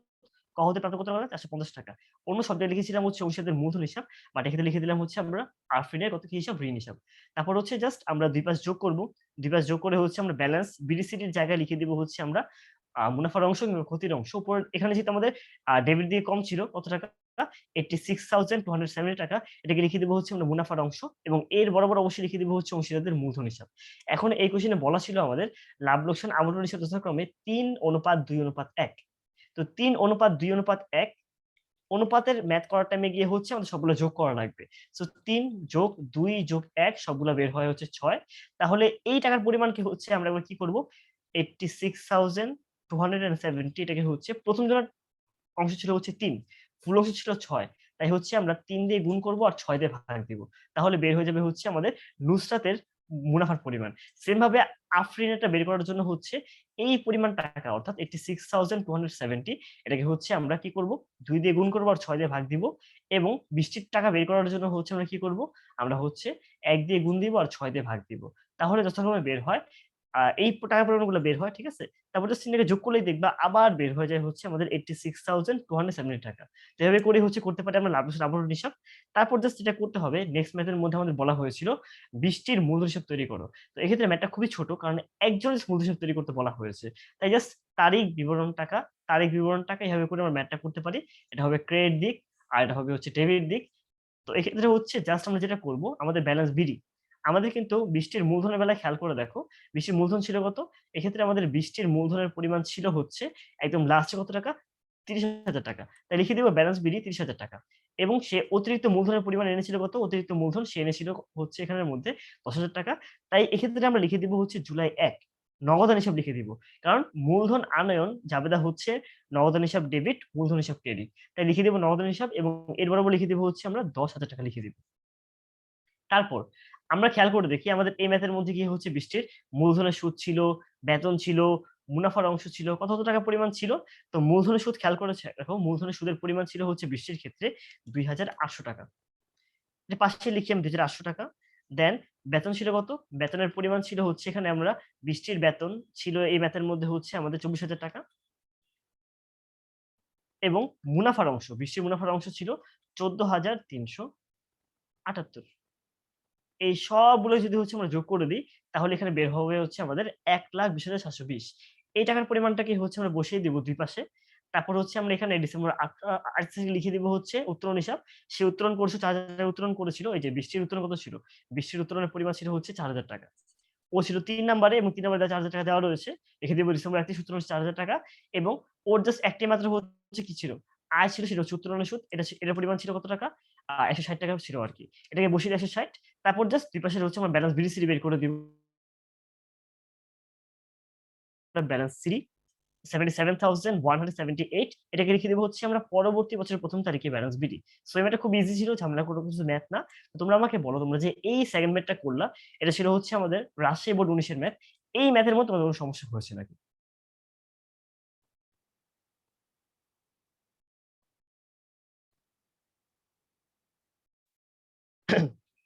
ক হতে প্রাপ্ত কত টাকা? ৳৪৫০ টাকা। অন্য শব্দে লিখেছিলাম হচ্ছে অংশীদারদের মূলধন হিসাব। বাট এখানে লিখে দিলাম হচ্ছে আমরা আরফিনের কত কি হিসাব? ঋণ হিসাব। তারপর হচ্ছে জাস্ট আমরা ২ পাশ যোগ করব। ২ পাশ যোগ করে হচ্ছে আমরা ব্যালেন্স বিডি-সিডির জায়গায় লিখে দিব হচ্ছে আমরা মুনাফার অংশ এবং ক্ষতির অংশ। উপর এখানে যেহেতু আমাদের ডেবিট দিয়ে কম ছিল কত টাকা? ৳86,270 টাকা। এটাকে লিখে দিব হচ্ছে আমরা মুনাফার অংশ এবং এর বরাবর অবশ্যই লিখে দিব হচ্ছে অংশীদারদের মূলধন হিসাব। এখন এই কোয়েশ্চেনে বলা ছিল আমাদের লাভ লোকসান আবন্টন হিসাব যথাক্রমে ৩:২:১। তো ৩:২:১ অনুপাতের ম্যাথ করার টাইমে গিয়ে হচ্ছে আমাদের সবগুলো যোগ করা লাগবে। সো ৩ যোগ ২ যোগ ১ সবগুলা বের হয় হচ্ছে ৬। তাহলে এই টাকার পরিমাণকে হচ্ছে আমরা এবার কি করব? 86,270 এটাকে হচ্ছে ১ম জনের অংশ ছিল হচ্ছে ৩, ফুল অংশ ছিল ৬। তাই হচ্ছে আমরা ৩ দিয়ে গুণ করব আর ৬ দিয়ে ভাগ দিব। তাহলে বের হয়ে যাবে হচ্ছে আমাদের নুসরাতের মুনাফার পরিমাণ। সেম ভাবে আফরিনেরটা বের করার জন্য হচ্ছে এই পরিমাণ টাকা অর্থাৎ 86,270 এটাকে হচ্ছে আমরা কি করব? ২ দিয়ে গুণ করব আর ৬ দিয়ে ভাগ দিব এবং বৃষ্টির টাকা বের করার জন্য হচ্ছে আমরা কি করব? আমরা হচ্ছে ১ দিয়ে গুণ দিব আর ৬ দিয়ে ভাগ দিব। তাহলে যথাক্রমে বের হয় এই টাকার পরিমাণগুলো বের হয়, ঠিক আছে? তারপর জাস্ট ৩ টাকে যোগ করলেই দেখবা আবার বের হয়ে যায় হচ্ছে আমাদের 86,270 টাকা। তো এভাবে করে হচ্ছে করতে পারি আমরা লাভ লোকসান আবন্টন হিসাব। তারপর জাস্ট যেটা করতে হবে নেক্সট ম্যাথের মধ্যে আমাদের বলা হয়েছিল বৃষ্টির মূলধন হিসাব তৈরি করো। তো এক্ষেত্রে ম্যাথটা খুবই ছোট কারণ একজনের মূলধন হিসাব তৈরি করতে বলা হয়েছে। তাই জাস্ট তারিখ বিবরণ টাকা এভাবে করে আমরা ম্যাথটা করতে পারি। এটা হবে ক্রেডিট দিক আর এটা হবে হচ্ছে ডেবিট দিক। তো এক্ষেত্রে হচ্ছে জাস্ট আমরা যেটা করব আমাদের ব্যালেন্স বিডি। আমাদের কিন্তু বৃষ্টির মূলধনের বেলায় খেয়াল করে দেখো, বৃষ্টির মূলধন ছিল কত? এক্ষেত্রে আমাদের বৃষ্টির মূলধনের পরিমাণ ছিল হচ্ছে একদম লাস্টে কত টাকা? ৳৩০,০০০ টাকা। তাই লিখে দিব ব্যালেন্স বিডি ৳৩০,০০০ টাকা। এবং সে অতিরিক্ত মূলধনের পরিমাণ এনেছিল কত? অতিরিক্ত মূলধন সে এনেছিল হচ্ছে এখানের মধ্যে ৳১০,০০০ টাকা। তাই এক্ষেত্রে আমরা লিখে দিব হচ্ছে জুলাই ১ নগদান হিসাব লিখে দিব। কারণ মূলধন আনয়ন জাবেদা হচ্ছে নগদান হিসাব ডেবিট, মূলধন হিসাব ক্রেডিট। তাই লিখে দিব নগদান হিসাব এবং এর বরাবর লিখে দিব হচ্ছে আমরা ৳১০,০০০ টাকা লিখে দিব। তারপর আমরা খেয়াল করে দেখি আমাদের এই ম্যাথের মধ্যে কি হচ্ছে বৃষ্টির মূলধনের সুদ ছিল, বেতন ছিল, মুনাফার অংশ ছিল, কত টাকা পরিমাণ ছিল? তো মূলধনের সুদ খেয়াল করে দেখো মূলধনের সুদের পরিমাণ ছিল হচ্ছে বৃষ্টির ক্ষেত্রে ৳২,৮০০ টাকা। এটা পাশে লিখি আমি ৳২,৮০০ টাকা। দেন বেতন ছিল কত? বেতনের পরিমাণ ছিল হচ্ছে এখানে আমরা বৃষ্টির বেতন ছিল এই ম্যাথের মধ্যে হচ্ছে আমাদের ৳২৪,০০০ টাকা এবং মুনাফার অংশ, বৃষ্টির মুনাফার অংশ ছিল ৳১৪,৩৭৮। এই সবগুলো যদি হচ্ছে আমরা যোগ করে দিই, তাহলে এখানে বের হবে হচ্ছে আমাদের ১,২০,৭২০ এই টাকার পরিমাণটাকে হচ্ছে আমরা বসিয়ে দিব ২ পাশে। তারপর হচ্ছে আমরা এখানে ডিসেম্বর ৮ তারিখে লিখে দিব হচ্ছে উত্তোলন হিসাব। সে উত্তোলন করেছে ৪,০০০ টাকা উত্তোলন করেছিল। এই যে বৃষ্টির উত্তোলন কত ছিল? বৃষ্টির উত্তোলনের পরিমাণ ছিল হচ্ছে ৳৪,০০০ টাকা। ও ছিল ৩ নাম্বারে এবং ৩ নাম্বারে ৳৪,০০০ টাকা দেওয়া রয়েছে। লিখে দিব ডিসেম্বর ৩১ উত্তোলন হচ্ছে ৳৪,০০০ টাকা এবং ওর জাস্ট একটাই মাত্র হচ্ছে কি ছিল? আয় ছিল সেটা হচ্ছে উত্তোলনের সুদ। এটার পরিমাণ ছিল কত টাকা? ৳১৬০ টাকা ছিল আরকি। এটাকে বসিয়ে দিই ১৬০ তারপর জাস্ট ২ পাশে হচ্ছে আমরা ব্যালেন্স বিডি-সিডি বের করে দিব। ব্যালেন্স সিডি 77,178 এটাকে লিখে দেবো হচ্ছে আমরা পরবর্তী বছরের প্রথম তারিখে ব্যালেন্স বিডি। সো এটা খুব ইজি ছিল, ঝামেলা কোনো কিছু ম্যাথ না। তো তোমরা আমাকে বলো, তোমরা যে এই সেকেন্ড ম্যাথটা করলা, এটা ছিল হচ্ছে আমাদের রাজশাহী বোর্ড 19 এর ম্যাথ। এই ম্যাথের মধ্যে তোমাদের কোনো সমস্যা হয়েছে নাকি?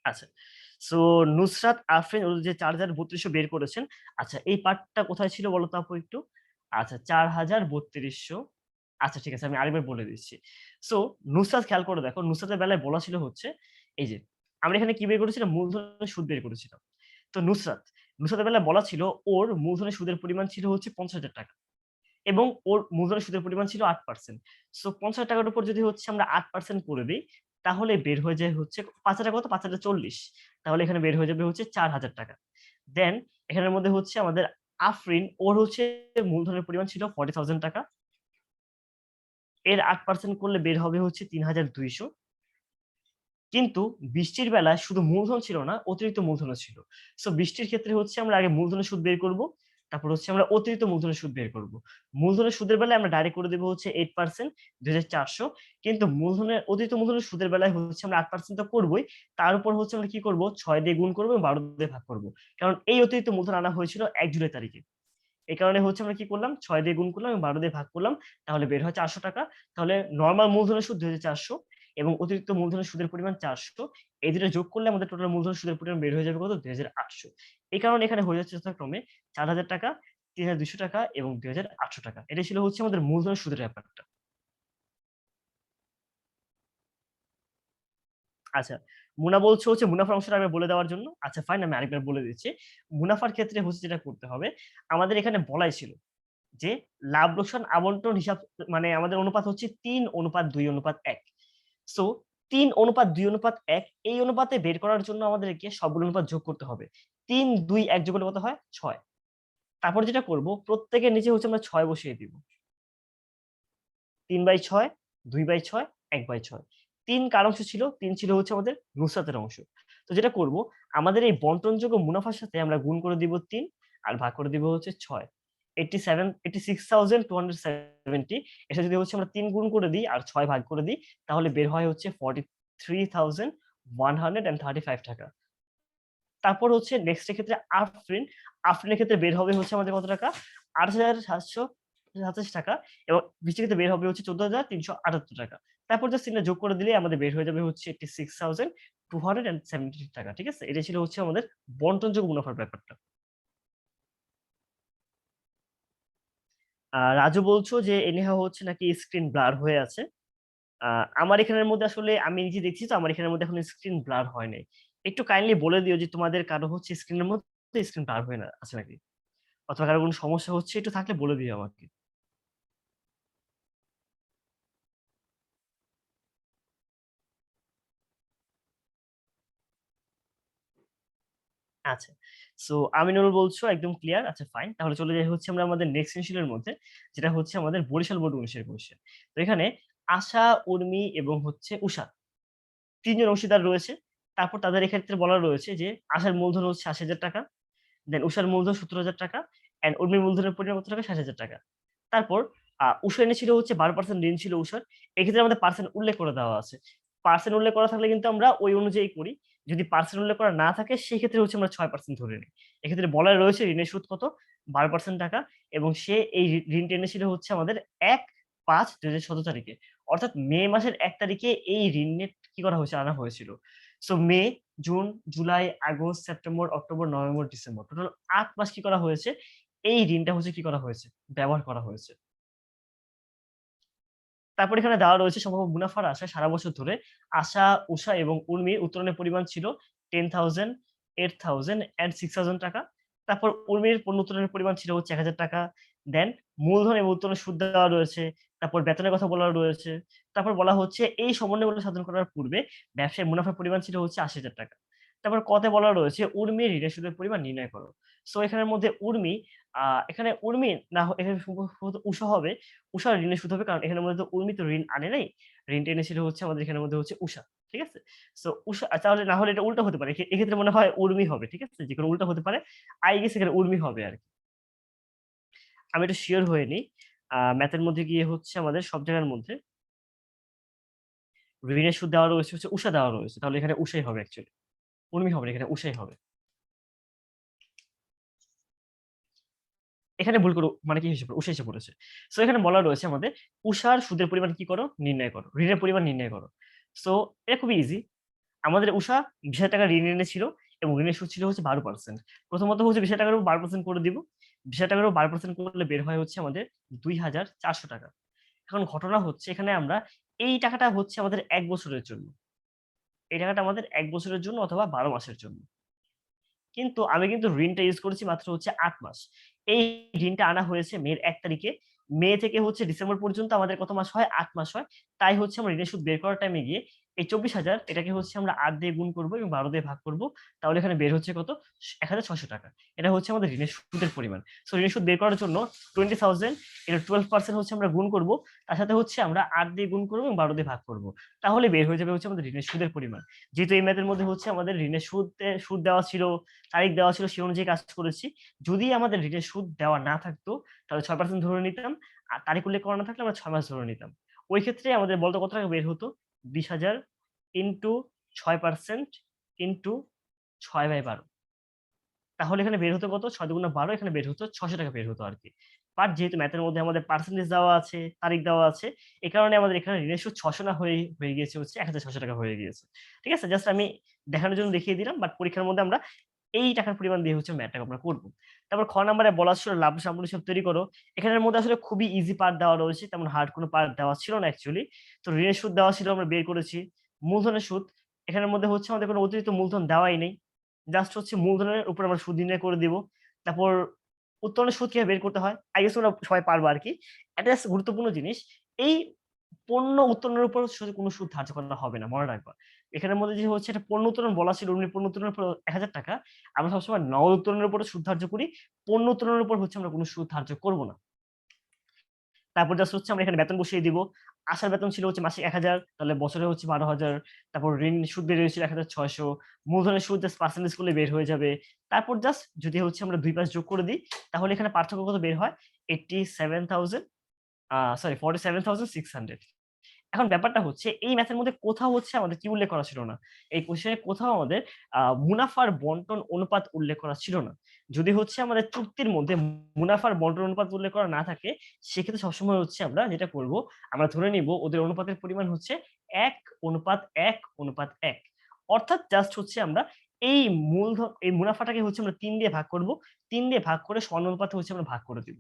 আচ্ছা, সো নুসরাত আফরিন ওর যে 4,3200 বের করেছেন। আচ্ছা, এই পার্টটা কোথায় ছিল বলো তো আপু একটু? আচ্ছা, 4,3200। আচ্ছা ঠিক আছে, আমি আরেকবার বলে দিচ্ছি। সো নুসরাত খেয়াল করে দেখো, নুসরাতের বেলায় বলা ছিল হচ্ছে এই যে আমরা এখানে কি বের করেছিলাম, মূলধনের সুদ বের করেছিলাম। তো নুসরাতের বেলায় বলা ছিল ওর মূলধনের সুদের পরিমাণ ছিল হচ্ছে 50,000 টাকা, এবং ওর মূলধনের সুদের পরিমাণ ছিল 8%। সো 50,000 টাকার উপর যদি হচ্ছে আমরা 8% করে দিই, তাহলে বের হয়ে যায় হচ্ছে ৫,০০০ কত? ৫,০৪০। তাহলে এখানে বের হয়ে যাবে হচ্ছে ৪,০০০ টাকা। দেন এখানের মধ্যে হচ্ছে আমাদের আফরিন, ওর হচ্ছে মূলধনের পরিমাণ ছিল 40,000 টাকা। এর 8% করলে বের হবে হচ্ছে ৩,২০০। কিন্তু বৃষ্টির বেলায় শুধু মূলধন ছিল না, অতিরিক্ত মূলধনও ছিল। সো বৃষ্টির ক্ষেত্রে হচ্ছে আমরা আগে মূলধনের সুদ বের করব। তারপর হচ্ছে আমরা অতিরিক্ত মূলধনের সুদ বের করব। মূলধনের সুদের বেলায় আমরা ডাইরেক্ট করে দেব হচ্ছে 8%, ২,৪০০। কিন্তু অতিরিক্ত মূলধনের সুদের বেলায় হচ্ছে আমরা 8% তো করবই। তার উপর হচ্ছে আমরা কি করব? ৬ দিয়ে গুণ করব এবং ১২ দিয়ে ভাগ করব। কারণ এই অতিরিক্ত মূলধন আনা হয়েছিল ১ জুলাই তারিখে। এই কারণে হচ্ছে আমরা কি করলাম? ৬ দিয়ে গুণ করলাম এবং ১২ দিয়ে ভাগ করলাম। তাহলে বের হয় ৪০০ টাকা। তাহলে নরমাল মূলধনের সুদ ২,৪০০ এবং অতিরিক্ত মূলধনের সুদের পরিমাণ ৪০০। এই ২ টা যোগ করলে আমাদের টোটাল মূলধনের সুদের পরিমাণ বের হয়ে যাবে কত? ২,৮০০। এই কারণে এখানে হয়ে যাচ্ছে যথাক্রমে ৪,০০০ টাকা, ৩,২০০ টাকা এবং ২,৮০০ টাকা। এটাই ছিল হচ্ছে আমাদের মূলধনের সুদের ব্যাপারটা। আচ্ছা, মুনা বলছে হচ্ছে মুনাফার অংশটা আগে বলে দেওয়ার জন্য। আচ্ছা ফাইন, আমি আরেকবার বলে দিচ্ছি। মুনাফার ক্ষেত্রে হচ্ছে যেটা করতে হবে, আমাদের এখানে বলাই ছিল যে লাভ লোকসান আবন্টন হিসাব, মানে আমাদের অনুপাত হচ্ছে ৩:২:১। সো ৩:২:১ এই অনুপাতে বের করার জন্য আমাদেরকে সবগুলো অনুপাত যোগ করতে হবে। ৩, ২, ১ যোগ করলে কত হয়? ৬। তারপর যেটা করব, প্রত্যেকের নিচে হচ্ছে আমরা ৬ বসিয়ে দিব। ৩/৬, ২/৬, ১/৬। ৩ কার অংশ ছিল? ৩ ছিল হচ্ছে আমাদের নুসরাতের অংশ। তো যেটা করব, আমাদের এই বন্টনযোগ্য মুনাফার সাথে আমরা গুণ করে দিব ৩ আর ভাগ করে দিব হচ্ছে ৬। 86,270 এর সাথে যদি হচ্ছে আমরা ৩ গুণ করে দিই আর ৬ ভাগ করে দিই, তাহলে বের হয় হচ্ছে 43,135 টাকা। তারপর হচ্ছে নেক্সট এর ক্ষেত্রে আফরিনের ক্ষেত্রে বের হবে হচ্ছে আমাদের কত টাকা? ২৮,৭২৭ টাকা, এবং বৃষ্টির ক্ষেত্রে বের হবে হচ্ছে ১৪,৩৭৮ টাকা। তারপর জাস্ট তিনটা যোগ করে দিলেই আমাদের বের হয়ে যাবে হচ্ছে 86,270 টাকা। ঠিক আছে? এটা ছিল হচ্ছে আমাদের বন্টনযোগ্য মুনাফার ব্যাপারটা। রাজু বলছো যে এনিহাও হচ্ছে নাকি স্ক্রিন ব্লার হয়ে আছে। আমার এখানের মধ্যে আসলে আমি নিজে দেখছি, তো আমার এখানের মধ্যে এখন স্ক্রিন ব্লার হয় নাই। একটু কাইন্ডলি বলে দিও যে তোমাদের কারো হচ্ছে স্ক্রিনের মধ্যে স্ক্রিন ব্লার হয়ে আছে নাকি? অথবা কারো কোনো সমস্যা হচ্ছে, একটু থাকলে বলে দিও আমাকে। আচ্ছা। সো আমিনুল বলছো একদম ক্লিয়ার। আচ্ছা ফাইন। তাহলে চলে যাই হচ্ছে আমরা আমাদের নেক্সট সেশনের মধ্যে, যেটা হচ্ছে আমাদের বরিশাল বোর্ড ১৯ এর কোয়েশ্চেন। তো এখানে আশা, উর্মি এবং হচ্ছে উষা ৩ জন অংশীদার রয়েছে। তারপর তাদের এক্ষেত্রে বলা রয়েছে যে আশার মূলধন হচ্ছে ৮০,০০০ টাকা, দেন উষার মূলধন ৭০,০০০ টাকা, অ্যান্ড উর্মির মূলধনের পরিমাণ কত টাকা? ৬০,০০০ টাকা। তারপর উষা এনেছিল হচ্ছে ১২% ঋণ ছিল উষার। এক্ষেত্রে আমাদের পার্সেন্ট উল্লেখ করে দেওয়া আছে। পার্সেন্ট উল্লেখ করা থাকলে কিন্তু আমরা ওই অনুযায়ী করি। যদি পার্সেন্ট উল্লেখ করা না থাকে, সেক্ষেত্রে হচ্ছে আমরা ৬% ধরে নিই। এক্ষেত্রে বলা রয়েছে ঋণের সুদ কত? ১২% টাকা, এবং সে এই ঋণটা এনেছিল হচ্ছে আমাদের ১/৫/২০১৭ তারিখে। অর্থাৎ মে মাসের ১ তারিখে এই ঋণের কি করা হয়েছে? আনা হয়েছিল। সো মে, June, July, August, September, October, November, December, total ৮ মাস কি করা হয়েছে? এই ঋণটা হচ্ছে কি করা হয়েছে? ব্যবহার করা হয়েছে। তারপর এখানে দেওয়া রয়েছে সম্ভাব্য মুনাফার আশা সারা বছর ধরে আশা, উষা এবং উর্মির উত্তোলনের পরিমাণ ছিল 10,000, 8,000 অ্যান্ড 6,000 টাকা। তারপর উর্মির পণ্য উত্তোলনের পরিমাণ ছিল হচ্ছে ১,০০০ টাকা। দেন মূলধন এবং উত্তোলনের সুদ দেওয়া রয়েছে। তারপর বেতনের কথা বলা রয়েছে। তারপর বলা হচ্ছে এই সমন্বয়গুলো সাধন করার পূর্বে ব্যবসায় মুনাফার পরিমাণ ছিল হচ্ছে ৮০,০০০ টাকা। তারপর ক তে বলা রয়েছে উর্মির ঋণের সুদের পরিমাণ নির্ণয় করো। সো এখানের মধ্যে উর্মি, এখানে উর্মি না এখানে সম্ভবত উষা হবে। উষার ঋণের সুদ হবে, কারণ এখানের মধ্যে তো উর্মি তো ঋণ আনে নাই। ঋণটা এনেছিল হচ্ছে আমাদের এখানের মধ্যে হচ্ছে উষা। ঠিক আছে? সো উষা, তাহলে না হলে এটা উল্টা হতে পারে। এক্ষেত্রে মনে হয় উর্মি হবে। ঠিক আছে? যেকোনো উল্টা হতে পারে। I গেস এখানে উর্মি হবে আরকি। আমি একটু সিওর হয়ে নিই। ম্যাথের মধ্যে গিয়ে হচ্ছে আমাদের সব জায়গার মধ্যে ঋণের সুদ দেওয়া রয়েছে হচ্ছে উষা দেওয়া রয়েছে, তাহলে এখানে উষাই হবে অ্যাকচুয়ালি, উর্মি হবে না, এখানে উষাই হবে। এখানে ভুল করে মানে কি হিসেবে উষা এসে পড়েছে। সো এখানে বলা রয়েছে আমাদের উষার সুদের পরিমাণ কি করো নির্ণয় করো, ঋণের পরিমাণ নির্ণয় করো। সো এটা খুবই ইজি। আমাদের উষা 20,000 টাকা ঋণ এনেছিল এবং ঋণের সুদ ছিল হচ্ছে 12%। প্রথমত হচ্ছে 20,000 টাকার উপর 12% করে দিব। 20,000 টাকার উপর 12% করলে বের হয় হচ্ছে আমাদের 2,400 টাকা। এখন ঘটনা হচ্ছে এখানে আমরা এই টাকাটা হচ্ছে আমাদের ১ বছরের জন্য। এই টাকাটা আমাদের ১ বছরের জন্য অথবা ১২ মাসের জন্য। কিন্তু আমি কিন্তু ঋণটা ইউজ করেছি মাত্র হচ্ছে ৮ মাস। এই ঋণটা আনা হয়েছে মের ১ তারিখে। মে থেকে হচ্ছে ডিসেম্বর পর্যন্ত আমাদের কত মাস হয়? ৮ মাস হয়। তাই হচ্ছে আমরা ঋণের সুদ বের করার টাইমে গিয়ে এই ২৪,০০০ এটাকে হচ্ছে আমরা ৮ দিয়ে গুণ করব এবং ১২ দিয়ে ভাগ করব। তাহলে এখানে বের হচ্ছে কত? ৳১,৬০০ টাকা। এটা হচ্ছে আমাদের ঋণের সুদের পরিমাণ। সো ঋণের সুদ বের করার জন্য 20,000 এর 12% হচ্ছে আমরা গুণ করব। তার সাথে হচ্ছে আমরা ৮ দিয়ে গুণ করব এবং ১২ দিয়ে ভাগ করব। তাহলে বের হয়ে যাবে হচ্ছে আমাদের ঋণের সুদের পরিমাণ। যেহেতু এই ম্যাথের মধ্যে হচ্ছে আমাদের ঋণের সুদ দেওয়া ছিল, তারিখ দেওয়া ছিল, সে অনুযায়ী কাজ করেছি। যদি আমাদের ঋণের সুদ দেওয়া না থাকতো তাহলে ৬% ধরে নিতাম। আর তারিখ উল্লেখ করা না থাকলে আমরা ৬ মাস ধরে নিতাম। ওই ক্ষেত্রে আমাদের বলতো কত টাকা বের হতো? ২০,০০০ ইন্টু ৬% ইন্টু ৬/১২। তাহলে এখানে বের হতো কত? ৬ দুগুণা ১২, এখানে বের হতো ৳৬০০ বের হতো আরকি। বাট যেহেতু ম্যাথের মধ্যে আমাদের পার্সেন্টেজ দেওয়া আছে, তারিখ দেওয়া আছে, এ কারণে আমাদের এখানে ঋণের সুদ ৬০০ না হয়ে গিয়েছে হচ্ছে ৳১,৬০০ হয়ে গিয়েছে। ঠিক আছে? জাস্ট আমি দেখানোর জন্য দেখিয়ে দিলাম। বাট পরীক্ষার মধ্যে আমরা এই টাকার পরিমাণ দিয়ে হচ্ছে ম্যাথটাকে আমরা করব। তারপর খ নাম্বারে বলা ছিল লাভ সামগ্রী হিসাব তৈরি করো। এখানের মধ্যে আসলে খুবই ইজি পার্ট দেওয়া রয়েছে। তেমন হার্ড কোনো পার্ট দেওয়া ছিল না অ্যাকচুয়ালি। তো ঋণের সুদ দেওয়া ছিল আমরা বের করেছি। মূলধনের সুদ এখানের মধ্যে হচ্ছে আমাদের কোনো অতিরিক্ত মূলধন দেওয়াই নেই। জাস্ট হচ্ছে মূলধনের উপর আমরা সুদ নির্ণয় করে দিব। তারপর উত্তোলনের সুদ কিভাবে বের করতে হয়? I guess তোমরা সবাই পারবা আরকি। এটা জাস্ট গুরুত্বপূর্ণ জিনিস। এই পণ্য উত্তোলনের উপর কোনো সুদ ধার্য করা হবে না। মনে রাখবা। এখানের মধ্যে যে হচ্ছে এটা পণ্য উত্তোলন বলা ছিল, উনি পণ্য উত্তোলনের উপর ৳১,০০০ আমরা সবসময় নগদ উত্তোলনের উপরে সুদ ধার্য করি। পণ্য উত্তোলনের উপর হচ্ছে আমরা কোনো সুদ ধার্য করব না। তারপর জাস্ট হচ্ছে আমরা এখানে বেতন বসিয়ে দিব। আসার বেতন ছিল হচ্ছে মাসিক ১,০০০, তাহলে বছরে হচ্ছে ১২,০০০। তারপর ঋণ সুদ বের হয়েছিল ১,৬০০। মূলধনের সুদ জাস্ট পার্সেন্টেজ করলে বের হয়ে যাবে। তারপর জাস্ট যদি হচ্ছে আমরা ২ পাশ যোগ করে দিই, তাহলে এখানে পার্থক্য কত বের হয়? 87,000 সরি 47,600। এখন ব্যাপারটা হচ্ছে এই ম্যাথের মধ্যে কোথাও হচ্ছে আমাদের কি উল্লেখ করা ছিল না। এই কোয়েশ্চেনে কোথাও আমাদের মুনাফার বন্টন অনুপাত উল্লেখ করা ছিল না। যদি হচ্ছে আমাদের চুক্তির মধ্যে মুনাফার বন্টন অনুপাত উল্লেখ করা না থাকে, সেক্ষেত্রে সবসময় হচ্ছে আমরা যেটা করব, আমরা ধরে নিব ওদের অনুপাতের পরিমাণ হচ্ছে ১:১:১। অর্থাৎ জাস্ট হচ্ছে আমরা এই এই মুনাফাটাকে হচ্ছে আমরা ৩ দিয়ে ভাগ করব। ৩ দিয়ে ভাগ করে সমানুপাতে হচ্ছে আমরা ভাগ করে দিব।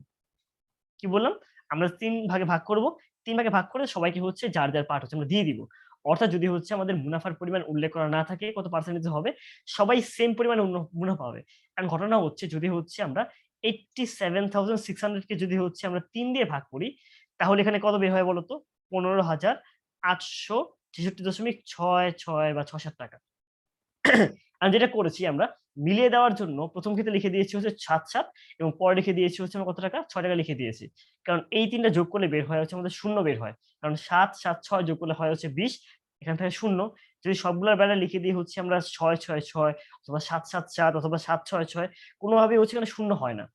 কি বললাম? আমরা ৩ ভাগে ভাগ করব। ৩ ভাগে ভাগ করে সবাইকে হচ্ছে যার পার্ট হচ্ছে আমরা দিয়ে দিব। অর্থাৎ যদি হচ্ছে আমাদের মুনাফার পরিমাণ উল্লেখ করা না থাকে কত পার্সেন্টেজ হবে, সবাই সেম পরিমাণে মুনাফা হবে। এখন ঘটনা হচ্ছে যদি হচ্ছে আমরা 87,600 কে যদি হচ্ছে আমরা ৩ দিয়ে ভাগ করি, তাহলে এখানে কত বের হয় বলতো? ১৫,৮৬৬.৬৬ বা ৬-৭ টাকা। আমি যেটা করেছি আমরা মিলিয়ে দেওয়ার জন্য ১ম ক্ষেত্রে লিখে দিয়েছি হচ্ছে ৭-৭ এবং পরে লিখে দিয়েছি হচ্ছে আমরা কত টাকা? ৳৬ লিখে দিয়েছি। কারণ এই ৩ টা যোগ করলে বের হয় হচ্ছে আমাদের শূন্য বের হয়। কারণ ৭, ৭, ৬ যোগ করলে হয় হচ্ছে ২০। এখান থেকে শূন্য। যদি সবগুলার বেলায় লিখে দিই হচ্ছে আমরা ৬-৬-৬ অথবা ৭-৭-৭ অথবা ৭-৬-৬ কোনভাবেই হচ্ছে এখানে শূন্য হয় না।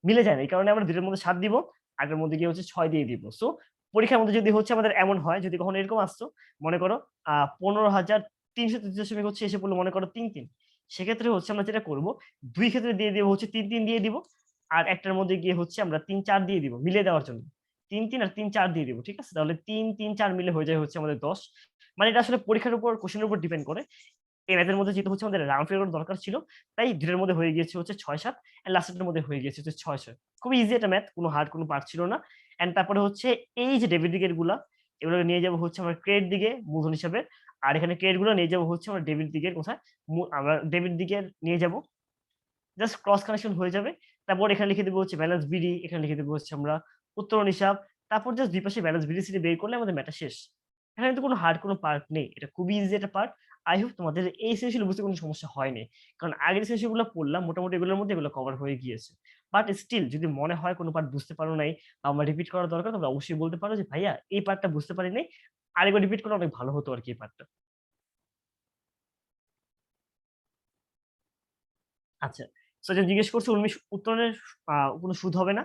মিলে যায় না। এই কারণে আমরা ২ টার মধ্যে ৭ দিব, আগের মধ্যে গিয়ে হচ্ছে ৬ দিয়ে দিব। সো পরীক্ষার মধ্যে যদি হচ্ছে আমাদের এমন হয়, যদি কখনো এরকম আসতো, মনে করো ১৫,৩৩৩ হচ্ছে এসে পড়লো মনে করো ৩-৩। সেক্ষেত্রে হচ্ছে আমরা যেটা করব, ২ ক্ষেত্রে দিয়ে দিব হচ্ছে ৩-৩ দিয়ে দিব। আর একটার মধ্যে গিয়ে হচ্ছে আমরা ৩-৪ দিয়ে দিব মিলিয়ে দেওয়ার জন্য। ৩-৩ আর ৩-৪ দিয়ে দিব। ঠিক আছে? তাহলে ৩-৩-৪ মিলে হয়ে যায় হচ্ছে আমাদের ১০। মানে এটা আসলে পরীক্ষার উপর কোয়েশ্চেন এর উপর ডিপেন্ড করে। এই ম্যাথের মধ্যে যেহেতু হচ্ছে আমাদের রাউন্ড ফিগার দরকার ছিল, তাই ২ টার মধ্যে হয়ে গিয়েছে হচ্ছে ৬-৭ এন্ড লাস্টেরটার মধ্যে হয়ে গিয়েছে হচ্ছে ৬-৬। খুবই ইজি একটা ম্যাথ, কোন হার্ড কোন পার্ট ছিল না। অ্যান্ড তারপরে হচ্ছে এই যে ডেবিট দিকের গুলা, এগুলোকে নিয়ে যাবো হচ্ছে আমরা ক্রেডিট দিকে মূলধন হিসাবে। আর এখানে ক্রেডিট গুলো নিয়ে যাবো হচ্ছে আমরা ডেবিট দিকের কোথায়? আমরা ডেবিট দিকে নিয়ে যাবো। জাস্ট ক্রস কানেকশন হয়ে যাবে। তারপর এখানে লিখে দিব হচ্ছে ব্যালেন্স বিডি, এখানে লিখে দিব হচ্ছে আমরা উত্তোলন হিসাব। তারপর জাস্ট ২ পাশে ব্যালেন্স বিডি সিডি বের করলে আমাদের ম্যাথটা শেষ। এখানে কিন্তু কোনো হার্ড কোনো পার্ট নেই। এটা খুবই ইজি একটা পার্ট। I hope তোমাদের এই সৃজনশীল বুঝতে কোনো সমস্যা হয়নি। কারণ আগের সৃজনশীলগুলো পড়লাম মোটামুটি এগুলোর মধ্যে এগুলো কভার হয়ে গিয়েছে। বাট স্টিল যদি মনে হয় কোনো পার্ট বুঝতে পারো নাই বা আমার রিপিট করা দরকার তোমরা অবশ্যই বলতে পারো যে, "ভাইয়া এই পার্টটা বুঝতে পারি নাই। আরেকবার রিপিট করলে অনেক ভালো হতো আরকি এই পার্টটা।" আচ্ছা। সো যে জিজ্ঞেস করছে উত্তরণের কোনো সুদ হবে না।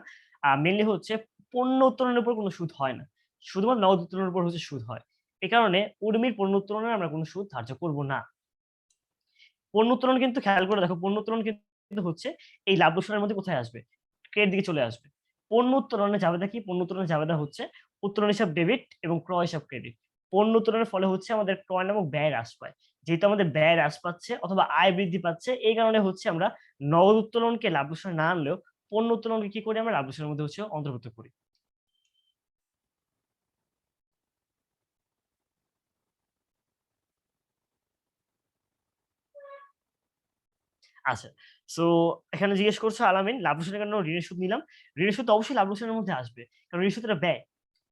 মেইনলি হচ্ছে পণ্য উত্তোলনের উপর কোনো সুদ হয় না, শুধুমাত্র নগদ উত্তোলনের উপর হচ্ছে সুদ হয়। এই কারণে উর্মির পণ্য উত্তোলনে আমরা কোনো সুদ ধার্য করব না। পণ্য উত্তোলন কিন্তু খেয়াল করে দেখো, পণ্য উত্তোলন কিন্তু হচ্ছে এই লাভ লোকসানের মধ্যে কোথায় আসবে? ক্রেডিট দিকে চলে আসবে। পণ্য উত্তোলনের জাবেদা কি? পণ্য উত্তোলনের জাবেদা হচ্ছে উত্তোলন হিসাব ডেবিট এবং ক্রয় হিসাব ক্রেডিট। পণ্য উত্তোলনের ফলে হচ্ছে আমাদের ক্রয় নামক ব্যয় হ্রাস পায়। যেহেতু আমাদের ব্যয় হ্রাস পাচ্ছে অথবা আয় বৃদ্ধি পাচ্ছে, এই কারণে হচ্ছে আমরা নগদ উত্তোলনকে লাভ লোকসানে না আনলেও পণ্য উত্তোলনকে কি করি? আমরা লাভ লোকসানের মধ্যে হচ্ছে অন্তর্ভুক্ত করি। আচ্ছা। সো এখানে জিজ্ঞেস করছো আলামিন, লাভ লোকসানের কারণে ঋণের সুদ নিলাম। ঋণের সুদ তো অবশ্যই লাভ লোকসানের মধ্যে আসবে। কারণ ঋণের সুদ এটা ব্যয়।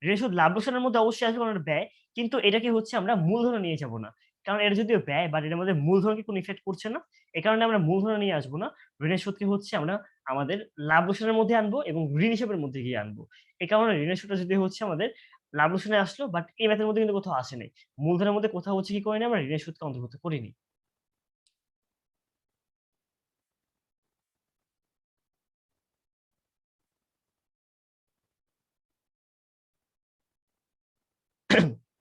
ঋণের সুদ লাভ লোকসানের মধ্যে অবশ্যই আসবে, কারণ এটা ব্যয়। কিন্তু এটাকে হচ্ছে আমরা মূলধনে নিয়ে যাব না। কারণ এটা যদিও ব্যয়, বাট এটার মধ্যে মূলধনকে কোনো ইফেক্ট করছে না। এ কারণে আমরা মূলধনে নিয়ে আসবো না। ঋণের সুদকে হচ্ছে আমরা আমাদের লাভ লোকসানের মধ্যে আনবো এবং ঋণ হিসাবের মধ্যে গিয়ে আনবো। এ কারণে ঋণের সুদটা যদি হচ্ছে আমাদের লাভ লোকসানে আসলো, বাট এই ম্যাথের মধ্যে কিন্তু কোথাও আসে নাই। মূলধনের মধ্যে কোথাও হচ্ছে কি করিনি, আমরা ঋণের সুদকে অন্তর্ভুক্ত করিনি।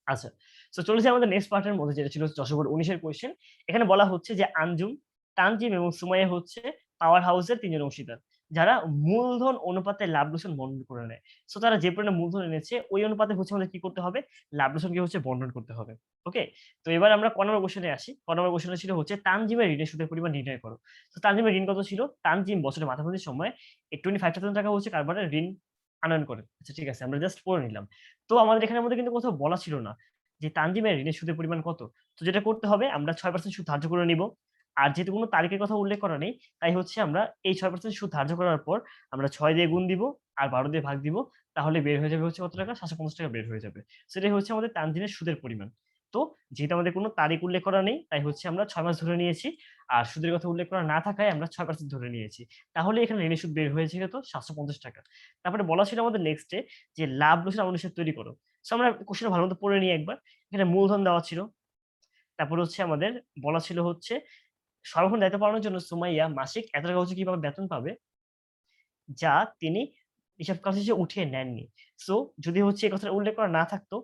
আচ্ছা। সো চলে যাই আমাদের নেক্সট পার্টের মধ্যে, যেটা ছিল ১০/১৯ এর কোয়েশ্চেন। এখানে বলা হচ্ছে যে আঞ্জুম, তানজিম এবং সুমাইয়া হচ্ছে পাওয়ার হাউসের ৩ জন অংশীদার, যারা মূলধন অনুপাতে লাভ লোকসান বন্টন করে নেয়। সো তারা যে পরিমাণে মূলধন এনেছে ওই অনুপাতে হচ্ছে আমাদের কি করতে হবে? লাভ লোকসানকে হচ্ছে বন্টন করতে হবে। ওকে? তো এবার আমরা ক নম্বর কোয়েশ্চেনে আসি। ক নম্বর কোয়েশ্চেনটা ছিল হচ্ছে তানজিমের ঋণের সুদের পরিমাণ নির্ণয় করো। তো তানজিমের ঋণ কত ছিল? তানজিম বছরের মাথাপতির সময় এই 25,000 টাকা হচ্ছে কারবারে ঋণ আনয়ন করে। আচ্ছা ঠিক আছে, আমরা জাস্ট পড়ে নিলাম। তো আমাদের এখানের মধ্যে কিন্তু কোথাও বলা ছিল না যে তানজিমের ঋণের সুদের পরিমাণ কত। তো যেটা করতে হবে, আমরা 6% সুদ ধার্য করে নিব। আর যেহেতু কোনো তারিখের কথা উল্লেখ করা নেই, তাই হচ্ছে আমরা এই 6% সুদ ধার্য করার পর আমরা ৬ দিয়ে গুণ দিব আর ১২ দিয়ে ভাগ দিব। তাহলে বের হয়ে যাবে হচ্ছে কত টাকা? ৭৫০ টাকা বের হয়ে যাবে। সেটাই হচ্ছে আমাদের তানজিমের সুদের পরিমাণ। তো যেহেতু আমাদের কোনো তারিখ উল্লেখ করা নেই, তাই হচ্ছে আমরা ৬ মাস ধরে নিয়েছি। আর সুদের কথা উল্লেখ করা না থাকায় আমরা ৬% ধরে নিয়েছি। তাহলে এখানে ঋণের সুদ বের হয়েছে কত? ৭৫০ টাকা। তারপরে বলা ছিল আমাদের নেক্সটে যে লাভ লোকসান অনুসার তৈরি করো। সো আমরা কোয়েশ্চেনটা ভালোমতো পড়ে নিই একবার। এখানে মূলধন দেওয়া ছিল। তারপরে হচ্ছে আমাদের বলা ছিল হচ্ছে সর্বক্ষণ দায়িত্ব পালনের জন্য সুমাইয়া মাসিক এত টাকা হচ্ছে কিভাবে বেতন পাবে, যা তিনি হিসাব কাজ শেষে উঠিয়ে নেননি। সো যদি হচ্ছে এই কথাটা উল্লেখ করা না থাকতো,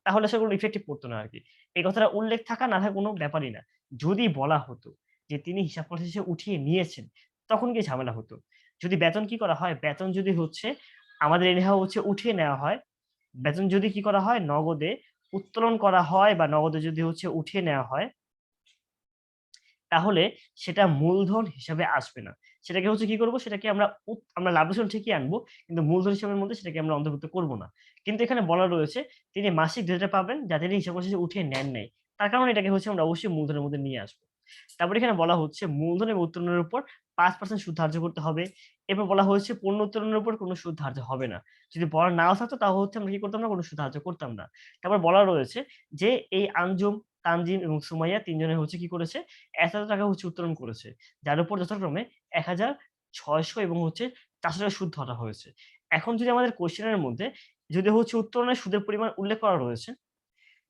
তাহলে আসলে কোনো ইফেক্টিভ পড়তো না আরকি। এই কথাটা উল্লেখ থাকা না থাকা কোনো ব্যাপারই না। যদি বলা হতো যে তিনি হিসাব করার শেষে উঠিয়ে নিয়েছেন, তখন গিয়ে ঝামেলা হতো। যদি বেতন কি করা হয়? বেতন যদি হচ্ছে আমাদের এখানে হচ্ছে উঠিয়ে নেওয়া হয়, বেতন যদি কি করা হয়? নগদে উত্তোলন করা হয় বা নগদে যদি হচ্ছে উঠিয়ে নেওয়া হয়, তাহলে সেটা মূলধন হিসাবে আসবে না। সেটাকে হচ্ছে কি করব? সেটাকে আমরা লাভ লোকসান ঠিকই আনবো। কিন্তু মূলধন হিসাবের মধ্যে সেটাকে আমরা অন্তর্ভুক্ত করব না। কিন্তু এখানে বলা রয়েছে তিনি মাসিক যেটা পাবেন যা তিনি হিসাব করে শেষে উঠিয়ে নেন নাই। তার কারণে এটাকে হচ্ছে আমরা অবশ্যই মূলধনের মধ্যে নিয়ে আসবো। তারপরে এখানে বলা হচ্ছে মূলধন এবং উত্তোলনের উপর ৫% সুদ ধার্য করতে হবে। এরপর বলা হয়েছে পণ্য উত্তোলনের উপর কোনো সুদ ধার্য হবে না। যদি বলা নাও থাকতো তাও হচ্ছে আমরা কি করতাম না? কোনো সুদ ধার্য করতাম না। তারপর বলা রয়েছে যে এই আঞ্জুম, তানজিম এবং সুমাইয়া ৩ জনে হচ্ছে কি করেছে? ৳১,০০০ টাকা হচ্ছে উত্তোলন করেছে। যার উপর যথাক্রমে ১,৬০০ এবং হচ্ছে ৳৪০০ সুদ ধরা হয়েছে। এখন যদি আমাদের কোয়েশ্চেন এর মধ্যে যদি হচ্ছে উত্তোলনের সুদের পরিমাণ উল্লেখ করা রয়েছে,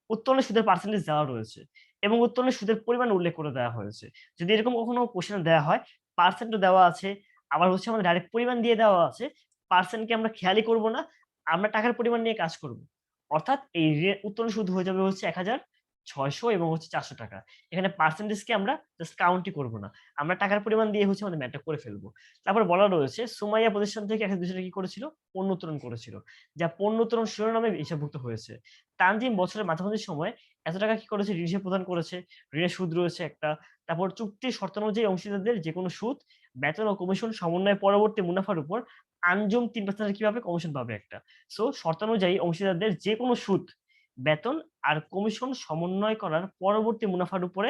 উত্তোলনের সুদের পার্সেন্টেজ দেওয়া রয়েছে এবং উত্তোলনের সুদের পরিমাণ উল্লেখ করে দেওয়া হয়েছে। যদি এরকম কখনো কোয়েশ্চেন দেওয়া হয়, পার্সেন্ট ও দেওয়া আছে, আবার হচ্ছে আমাদের ডাইরেক্ট পরিমাণ দিয়ে দেওয়া আছে। পার্সেন্টকে আমরা খেয়ালই করব না। আমরা টাকার পরিমাণ নিয়ে কাজ করব। অর্থাৎ এই উত্তোলনের সুদ হয়ে যাবে হচ্ছে ১,৬০০ এবং হচ্ছে ৳৪০০ টাকা। এখানে পার্সেন্টেজকে আমরা জাস্ট কাউন্টই করব না। আমরা টাকার পরিমাণ দিয়ে হচ্ছে আমাদের ম্যাথটা করে ফেলব। তারপর বলা রয়েছে সুমাইয়া প্রতিষ্ঠান থেকে ১,২০০ টাকা কি করেছিল? পণ্য উত্তোলন করেছিল। যা পণ্য উত্তোলন শিরোনামে হিসাবভুক্ত হয়েছে। তানজিম বছরের মাঝামাঝি সময়ে এত টাকা কি করেছে? ঋণ হিসেবে প্রদান করেছে। ঋণের সুদ রয়েছে একটা। তারপর চুক্তির শর্তানুযায়ী অংশীদারদের যেকোনো সুদ, বেতন ও কমিশন সমন্বয়ে পরবর্তী মুনাফার উপর আঞ্জুম ৩% কি পাবে? কমিশন পাবে একটা। সো শর্তানুযায়ী অংশীদারদের যেকোনো সুদ, বেতন আর কমিশন সমন্বয় করার পরবর্তী মুনাফার উপরে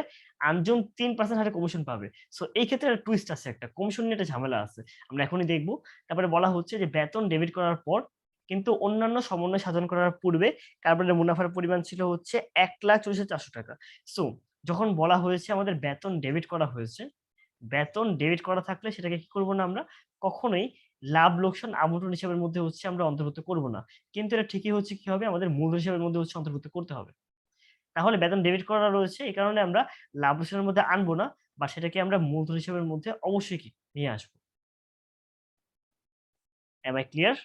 আঞ্জুম ৩% হারে কমিশন পাবে। সো এই ক্ষেত্রে একটা টুইস্ট আছে একটা। কমিশন নিয়ে একটা ঝামেলা আছে। আমরা এখনই দেখব। তারপরে বলা হচ্ছে যে বেতন ডেবিট করার পর কিন্তু অন্যান্য সমন্বয় সাধন করার পূর্বে কার্বনের মুনাফার পরিমাণ ছিল হচ্ছে ৳১,৬৪,৪০০ সো যখন বলা হয়েছে আমাদের বেতন ডেবিট করা হয়েছে, বেতন ডেবিট করা থাকলে সেটাকে কি করব না আমরা? কখনোই লাভ লোকসান আবন্টন হিসাবের মধ্যে হচ্ছে আমরা অন্তর্ভুক্ত করব না। কিন্তু এটা ঠিকই হচ্ছে কি হবে? আমাদের মূল হিসাবের মধ্যে হচ্ছে অন্তর্ভুক্ত করতে হবে। তাহলে বেতন ডেবিট করা রয়েছে, এই কারণে আমরা লাভ লোকসানের মধ্যে আনবো না বা সেটাকে আমরা মূলধন হিসাবের মধ্যে অবশ্যই কি নিয়ে আসবো। Am I clear?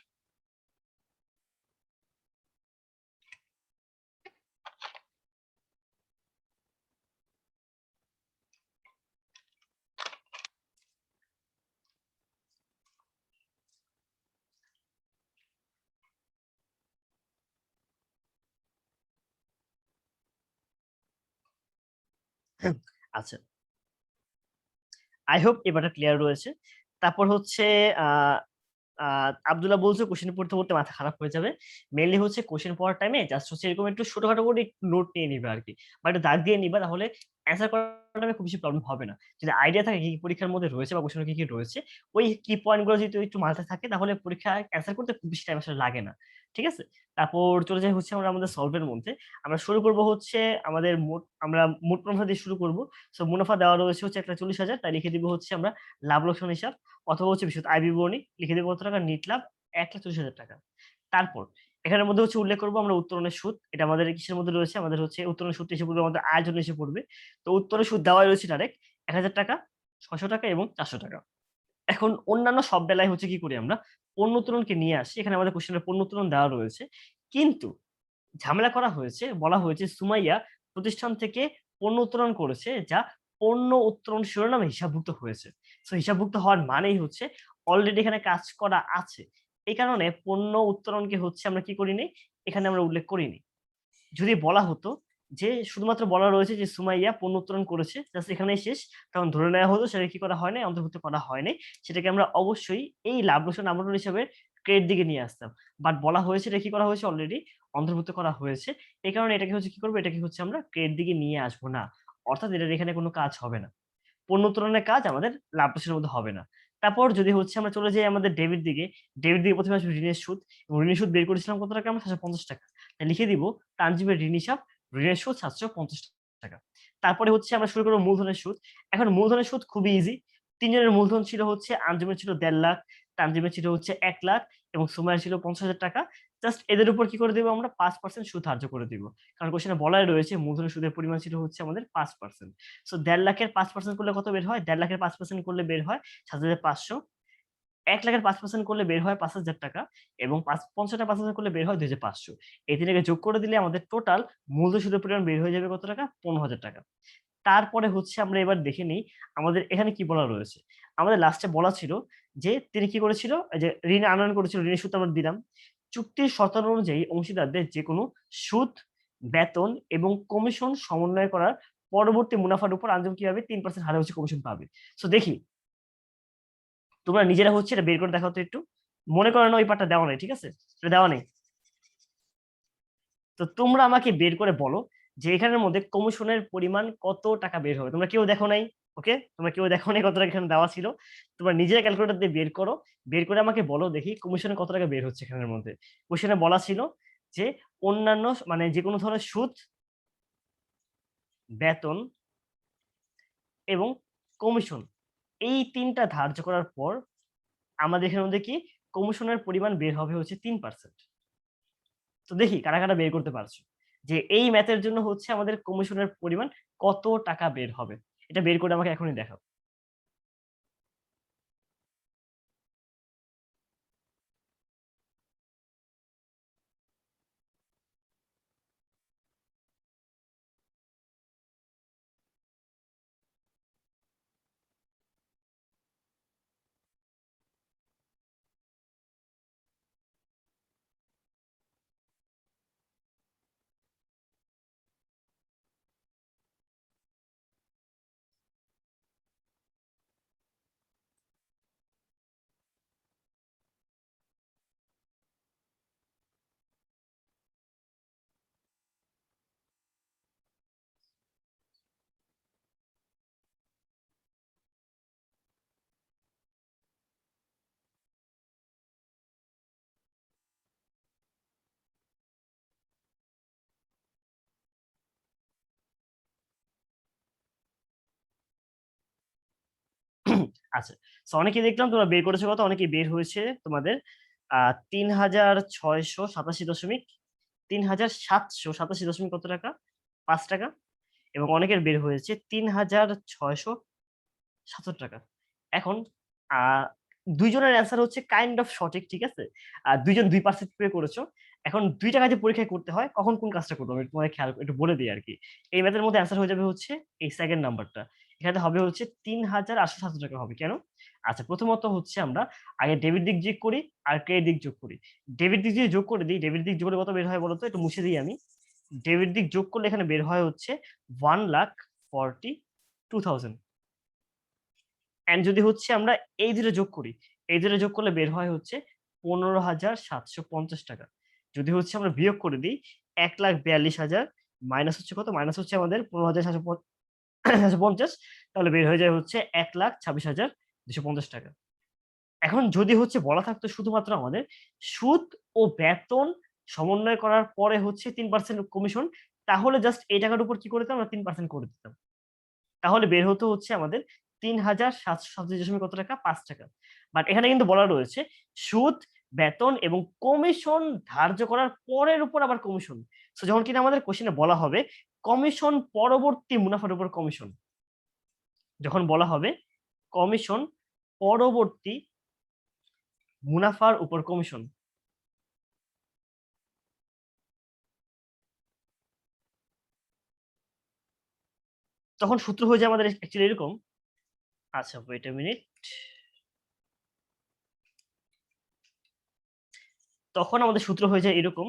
আচ্ছা, আই হোপ এবারটা ক্লিয়ার রয়েছে। তারপর হচ্ছে আহ আব্দুল্লাহ বলছে কোশ্চেন পড়তে পড়তে মাথা খারাপ হয়ে যাবে। মেইনলি হচ্ছে কোশ্চেন পড়ার টাইমে জাস্ট হচ্ছে এরকম একটু ছোটখাটো করে একটু নোট নিয়ে নিবে আরকি। বা একটু দাগ দিয়ে নিবা, তাহলে অ্যান্সার করার টাইমে খুব বেশি প্রবলেম হবে না। যদি আইডিয়া থাকে কি, কি পরীক্ষার মধ্যে রয়েছে বা কোশ্চেনে কি, কি রয়েছে, ওই কি পয়েন্ট গুলো যদি একটু মাথায় থাকে তাহলে পরীক্ষায় অ্যান্সার করতে খুব বেশি টাইম আসলে লাগে না। ঠিক আছে? তারপর চলে যাই হচ্ছে আমরা আমাদের সলভ এর মধ্যে। আমরা শুরু করব হচ্ছে আমাদের মোট মুনাফা দিয়ে শুরু করব। সো মুনাফা দেওয়া রয়েছে হচ্ছে ১,৪০,০০০, তাই লিখে দিব হচ্ছে আমরা লাভ লোকসান হিসাব, অথবা হচ্ছে বিশদ আয় বিবরণী লিখে দিব কত টাকা, নিট লাভ ১,৪০,০০০ টাকা। তারপর এখানের মধ্যে হচ্ছে উল্লেখ করব আমরা উত্তোলনের সুদ। এটা আমাদের কিসের মধ্যে রয়েছে? আমাদের হচ্ছে উত্তোলনের সুদটা এসে পড়বে আমাদের আয়ের জন্য এসে পড়বে। তো উত্তোলনের সুদ দেওয়াই রয়েছে ডাইরেক্ট ১,০০০ টাকা, ৬০০ টাকা এবং ৪০০ টাকা। এখন অন্যান্য সব বেলায় হচ্ছে কি করি আমরা? পণ্য উত্তোলনকে নিয়ে আসি। এখানে আমাদের কোশ্চেনে পণ্য উত্তোলন দেওয়া রয়েছে। কিন্তু ঝামেলা করা হয়েছে, বলা হয়েছে সুমাইয়া প্রতিষ্ঠান থেকে পণ্য উত্তোলন করেছে যা পণ্য উত্তোলন শিরোনামে হিসাবভুক্ত হয়েছে। সো হিসাবভুক্ত হওয়ার মানেই হচ্ছে অলরেডি এখানে কাজ করা আছে। এই কারণে পণ্য উত্তোলনকে হচ্ছে আমরা কি করিনি? এখানে আমরা উল্লেখ করিনি। যদি বলা হতো যে শুধুমাত্র বলা রয়েছে যে সুমাইয়া পণ্য উত্তোলন করেছে, জাস্ট এখানেই শেষ। তখন ধরে নেওয়া হতো সেটা কি করা হয় নাই, অন্তর্ভুক্ত করা হয় নাই। সেটাকে আমরা অবশ্যই এই লাভ লোকসান আমূল্য হিসাবে ক্রেডিট দিকে নিয়ে আসতাম। বাট বলা হয়েছে এটা কি করা হয়েছে অলরেডি অন্তর্ভুক্ত করা হয়েছে। এই কারণে এটাকে হচ্ছে কি করব? এটাকে হচ্ছে আমরা ক্রেডিট দিকে নিয়ে আসবো না। অর্থাৎ এটার এখানে কোনো কাজ হবে না। পণ্য উত্তোলনের কাজ আমাদের লাভ লোকসানের মধ্যে হবে না। তারপর যদি হচ্ছে আমরা চলে যাই আমাদের ডেবিট দিকে, ডেবিট দিকে প্রথমে আসবে ঋণের সুদ, এবং ঋণের সুদ বের করেছিলাম কত টাকা? আমরা ৭৫০ টাকা। তাই লিখে দিব তানজিমের ঋণ হিসাব, ঋণের সুদ ৭৫০ টাকা। তারপরে হচ্ছে আমরা শুরু করব মূলধনের সুদ। এখন মূলধনের সুদ খুবই ইজি। ৩ জনের মূলধন ছিল হচ্ছে আঞ্জুমের ছিল ১.৫ লাখ, তানজিমের ছিল হচ্ছে ১ লাখ এবং সুমাইয়ার ছিল ৫০,০০০ টাকা। জাস্ট এদের উপর কি করে দিব আমরা? ৫% সুদ ধার্য করে দিব। কারণ কোয়েশ্চেনে বলাই রয়েছে মূলধনের সুদের পরিমাণ ছিল হচ্ছে আমাদের ৫%। সো ১.৫ লাখের ৫% করলে কত বের হয়? ১.৫ লাখের ৫% করলে বের হয় ৭,৫০০। ১ লাখের ৫% করলে বের হয় ৫,০০০ টাকা এবং ৫০ টার ৫,০০০ করলে বের হয় ২,৫০০। এই ৩ টাকে যোগ করে দিলে আমাদের টোটাল মূলধন সুদের পরিমাণ বের হয়ে যাবে কত টাকা? ১৫,০০০ টাকা। তারপরে হচ্ছে আমরা এবার দেখে নেই আমাদের এখানে কি বলা রয়েছে। আমাদের লাস্টে বলা ছিল যে তিনি কি করেছিল? এই যে ঋণ আনয়ন করেছিল, ঋণের সুদ আমরা দিলাম। চুক্তির শর্ত অনুযায়ী অংশীদারদের যেকোনো সুদ, বেতন এবং কমিশন সমন্বয় করার পরবর্তী মুনাফার উপর আঞ্জুম কি পাবে? ৩% হারে হচ্ছে কমিশন পাবে। সো দেখি তোমরা নিজেরা হচ্ছে এটা বের করে দেখাও তো একটু। মনে করো না ওই পার্টটা দেওয়া নাই, ঠিক আছে? এটা দেওয়া নেই। তো তোমরা আমাকে বের করে বলো যে এখানের মধ্যে কমিশনের পরিমাণ কত টাকা বের হবে? তোমরা কেউ দেখো নাই। ওকে? তোমরা কেউ দেখো নাই কত টাকা এখানে দেওয়া ছিল। তোমরা নিজেরা ক্যালকুলেটর দিয়ে বের করো। বের করে আমাকে বলো দেখি কমিশনে কত টাকা বের হচ্ছে এখানের মধ্যে। কোয়েশ্চেনে বলা ছিল যে অন্যান্য মানে যেকোনো ধরনের সুদ, বেতন এবং কমিশন এই ৩ টা ধার্য করার পর আমাদের এখানের মধ্যে কি কমিশনের পরিমাণ বের হবে হচ্ছে ৩%। তো দেখি কারা, কারা বের করতে পারছো। যে এই ম্যাথের জন্য হচ্ছে আমাদের কমিশনের পরিমাণ কত টাকা বের হবে? এটা বের করে আমাকে এখনই দেখাও। আচ্ছা। সো অনেকেই দেখলাম তোমরা বের করেছো কত? অনেকেই বের হয়েছে তোমাদের ৩,৬৮৭ দশমিক ৩,৭৮৭ কত টাকা? ৫ টাকা। এবং অনেকের বের হয়েছে ৩,৬৭০ টাকা। এখন আ ২ জনের অ্যান্সার হচ্ছে কাইন্ড অফ সঠিক, ঠিক আছে? ২ জন ২% করে করেছো। এখন ২ টা কাজে পরীক্ষায় করতে হয়, কখন কোন কাজটা করবে আমি তোমাদের খেয়াল একটু বলে দেই আরকি। এই ম্যাথের মধ্যে অ্যান্সার হয়ে যাবে হচ্ছে এই 2nd নাম্বারটা। এখানে হবে হচ্ছে ৩,৮৭০ টাকা হবে। কেন? আচ্ছা, প্রথমত হচ্ছে আমরা আগে ডেবিট দিক যোগ করি আর ক্রেডিট দিক যোগ করি। ডেবিট দিক যদি যোগ করে দিই, ডেবিট দিক যোগ করলে কত বের হয় বলো তো? একটু মুছে দিই আমি। ডেবিট দিক যোগ করলে এখানে বের হয় হচ্ছে ১,০০,০০০ 42,000। এন্ড যদি হচ্ছে আমরা এই দুটো যোগ করি, এই দুটো যোগ করলে বের হয় হচ্ছে 15,750 টাকা। যদি হচ্ছে আমরা বিয়োগ করে দিই 1,42,000 মাইনাস হচ্ছে কত? মাইনাস হচ্ছে আমাদের 15,750, তাহলে বের হয়ে যায় হচ্ছে 1,26,250 টাকা। এখন যদি হচ্ছে বলা থাকতো শুধুমাত্র আমাদের সুদ ও বেতন সমন্বয় করার পরে হচ্ছে 3% কমিশন, তাহলে জাস্ট এই টাকার উপর কি করে দিতাম? আমরা 3% করে দিতাম। তাহলে বের হতো হচ্ছে আমাদের ৩,৭৩৭ কত টাকা? ৫ টাকা। বাট এখানে কিন্তু বলা রয়েছে সুদ, বেতন এবং কমিশন ধার্য করার পরের উপর আবার কমিশন। সো যখন কিনা আমাদের কোয়েশ্চেনে বলা হবে কমিশন পরবর্তী মুনাফার উপর কমিশন। যখন বলা হবে কমিশন পরবর্তী মুনাফার উপর কমিশন। তখন সূত্র হয়ে যায় আমাদের অ্যাকচুয়ালি এরকম। আচ্ছা ওয়েট আ মিনিট। তখন আমাদের সূত্র হয়ে যায় এরকম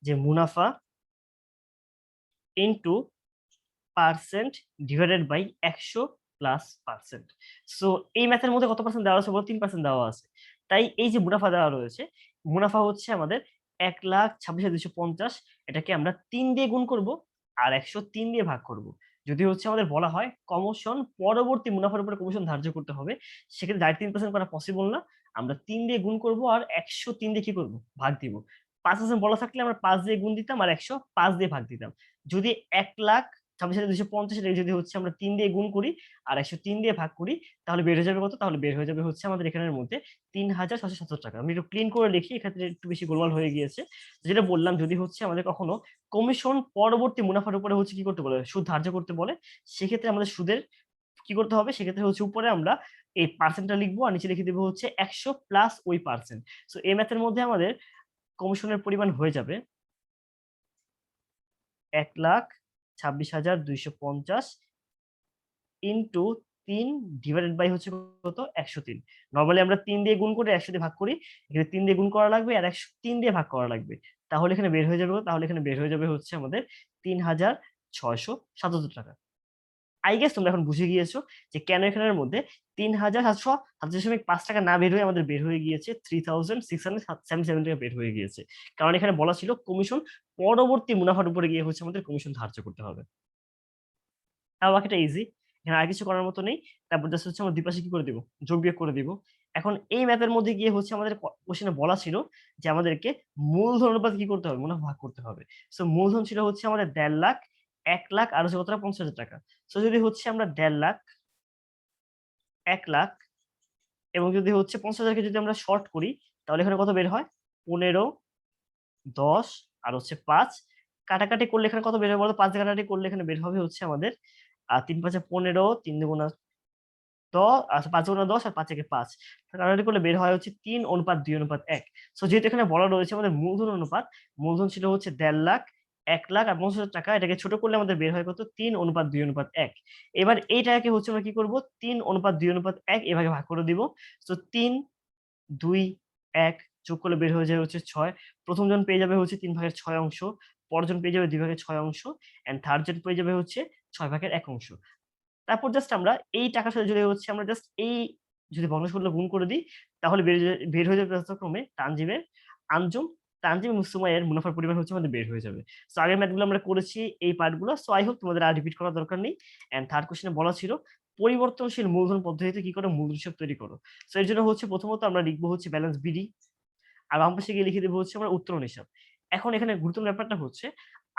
যে মুনাফা into percent divided by ১০০ plus percent. So এই ম্যাথের মধ্যে কত পার্সেন্ট দেওয়া আছে? বলো ৩% দেওয়া আছে। তাই এই যে মুনাফা দেওয়া রয়েছে, মুনাফা হচ্ছে আমাদের ১,২৬,২৫০। এটাকে আমরা ৩ দিয়ে গুণ করব আর ১০৩ দিয়ে ভাগ করব। যদি হচ্ছে আমাদের বলা হয় কমিশন পরবর্তী মুনাফার উপরে কমিশন ধার্য করতে হবে, সেক্ষেত্রে ডাইরেক্ট ৩% করা পসিবল না। আমরা ৩ দিয়ে গুণ করব আর ১০৩ দিয়ে কি করব? ভাগ দিব। ৫% বলা থাকলে আমরা ৫ দিয়ে গুণ দিতাম আর ১০৫ দিয়ে ভাগ দিতাম। যদি ১,২৬,২৫০ এটাকে যদি হচ্ছে আমরা ৩ দিয়ে গুণ করি আর ১০৩ দিয়ে ভাগ করি, তাহলে বের হয়ে যাবে কত? তাহলে বের হয়ে যাবে হচ্ছে আমাদের এখানের মধ্যে ৩,৬৭০ টাকা। আমি একটু ক্লিন করে লিখি, এক্ষেত্রে একটু বেশি গোলমাল হয়ে গিয়েছে। যেটা বললাম, যদি হচ্ছে আমাদের কখনো কমিশন পরবর্তী মুনাফার উপরে হচ্ছে কি করতে বলে? সুদ ধার্য করতে বলে। সেক্ষেত্রে আমাদের সুদের কি করতে হবে? সেক্ষেত্রে হচ্ছে উপরে আমরা এই পার্সেন্টটা লিখবো আর নিচে লিখে দিব হচ্ছে ১০০ প্লাস ওই পার্সেন্ট। সো এই ম্যাথের মধ্যে আমাদের কমিশনের পরিমাণ হয়ে যাবে ১,২৬,২৫০ ইনটু ৩ ডিভাইডেড বাই হচ্ছে কত? ১০৩। নরমালি আমরা ৩ দিয়ে গুণ করে ১০০ দিয়ে ভাগ করি। এখানে ৩ দিয়ে গুণ করা লাগবে আর ১০৩ দিয়ে ভাগ করা লাগবে। তাহলে এখানে বের হয়ে যাবে কত? তাহলে এখানে বের হয়ে যাবে হচ্ছে আমাদের ৩,৬৭৭ টাকা। আই গেস তোমরা এখন বুঝে গিয়েছো যে কেন এখানের মধ্যে ৩,৭৭৭.৫ টাকা না বের হয়ে আমাদের বের হয়ে গিয়েছে ৩,677 টাকা বের হয়ে গিয়েছে। কারণ এখানে বলা ছিল কমিশন পরবর্তী মুনাফার উপরে গিয়ে হচ্ছে আমাদের কমিশন ধার্য করতে হবে। তাও বাকিটা ইজি। এখানে আর কিছু করার মতো নেই। তারপর জাস্ট হচ্ছে আমরা ২ পাশে কি করে দিব? যোগ বিয়োগ করে দিব। এখন এই ম্যাথের মধ্যে গিয়ে হচ্ছে আমাদের কোয়েশ্চেনে বলা ছিল যে আমাদেরকে মূলধন অনুপাত কি করতে হবে? মুনাফা ভাগ করতে হবে। সো মূলধন ছিল হচ্ছে আমাদের ১.৫ লাখ, ১ লাখ আর হচ্ছে কত টাকা? ৫০,০০০ টাকা। সো যদি হচ্ছে আমরা ১.৫ লাখ, ১ লাখ এবং যদি হচ্ছে ৫০,০০০ কে যদি আমরা শর্ট করি, তাহলে এখানে কত বের হয়? ১৫, ১০ আর হচ্ছে ৫। কাটাকাটি করলে এখানে কত বের হবে বলো? ৫ দিয়ে কাটাকাটি করলে এখানে বের হবে হচ্ছে আমাদের ৩ ৫ ১৫, ৩ দুগুণা আচ্ছা ৫ গুণা ১০ আর ৫ একে ৫। কাটাকাটি করলে বের হয় হচ্ছে ৩:২:১। সো যেহেতু এখানে বলা রয়েছে আমাদের মূলধন অনুপাত, মূলধন ছিল হচ্ছে ১.৫ লাখ, ১ লাখ আর ৫০,০০০ টাকা। এটাকে ছোট করলে আমাদের বের হয় কত? ৩:২:১। এবার এই টাকাকে হচ্ছে আমরা কি করব? ৩:২:১ এভাবে ভাগ করে দিব। সো ৩, ২, ১ যোগ করলে বের হয়ে যাবে হচ্ছে ৬। ১ম জন পেয়ে যাবে হচ্ছে ৩ ভাগের ৬ অংশ। পরের জন পেয়ে যাবে ২ ভাগের ৬ অংশ। অ্যান্ড থার্ড জন পেয়ে যাবে হচ্ছে ৬ ভাগের ১ অংশ। তারপর জাস্ট আমরা এই টাকার সাথে যদি হচ্ছে আমরা জাস্ট এই যদি ভগ্নাংশগুলো গুণ করে দিই, তাহলে বের হয়ে যাবে যথাক্রমে তানজিমের আঞ্জুম, তানজিম এবং সুমাইয়ার মুনাফার পরিমাণ হচ্ছে আমাদের বের হয়ে যাবে। সো আগের ম্যাথ গুলো আমরা করেছি এই পার্ট গুলো। সো আই হোপ তোমাদের আর রিপিট করার দরকার নেই। অ্যান্ড থার্ড কোয়েশ্চেন এ বলা ছিল পরিবর্তনশীল মূলধন পদ্ধতিতে কি করো? মূলধন হিসাব তৈরি করো। সো এর জন্য হচ্ছে প্রথমত আমরা লিখব হচ্ছে ব্যালেন্স বিডি। আর বাম পাশে গিয়ে লিখে দেব হচ্ছে আমরা উত্তোলন হিসাব। এখন এখানে গুরুত্বপূর্ণ ব্যাপারটা হচ্ছে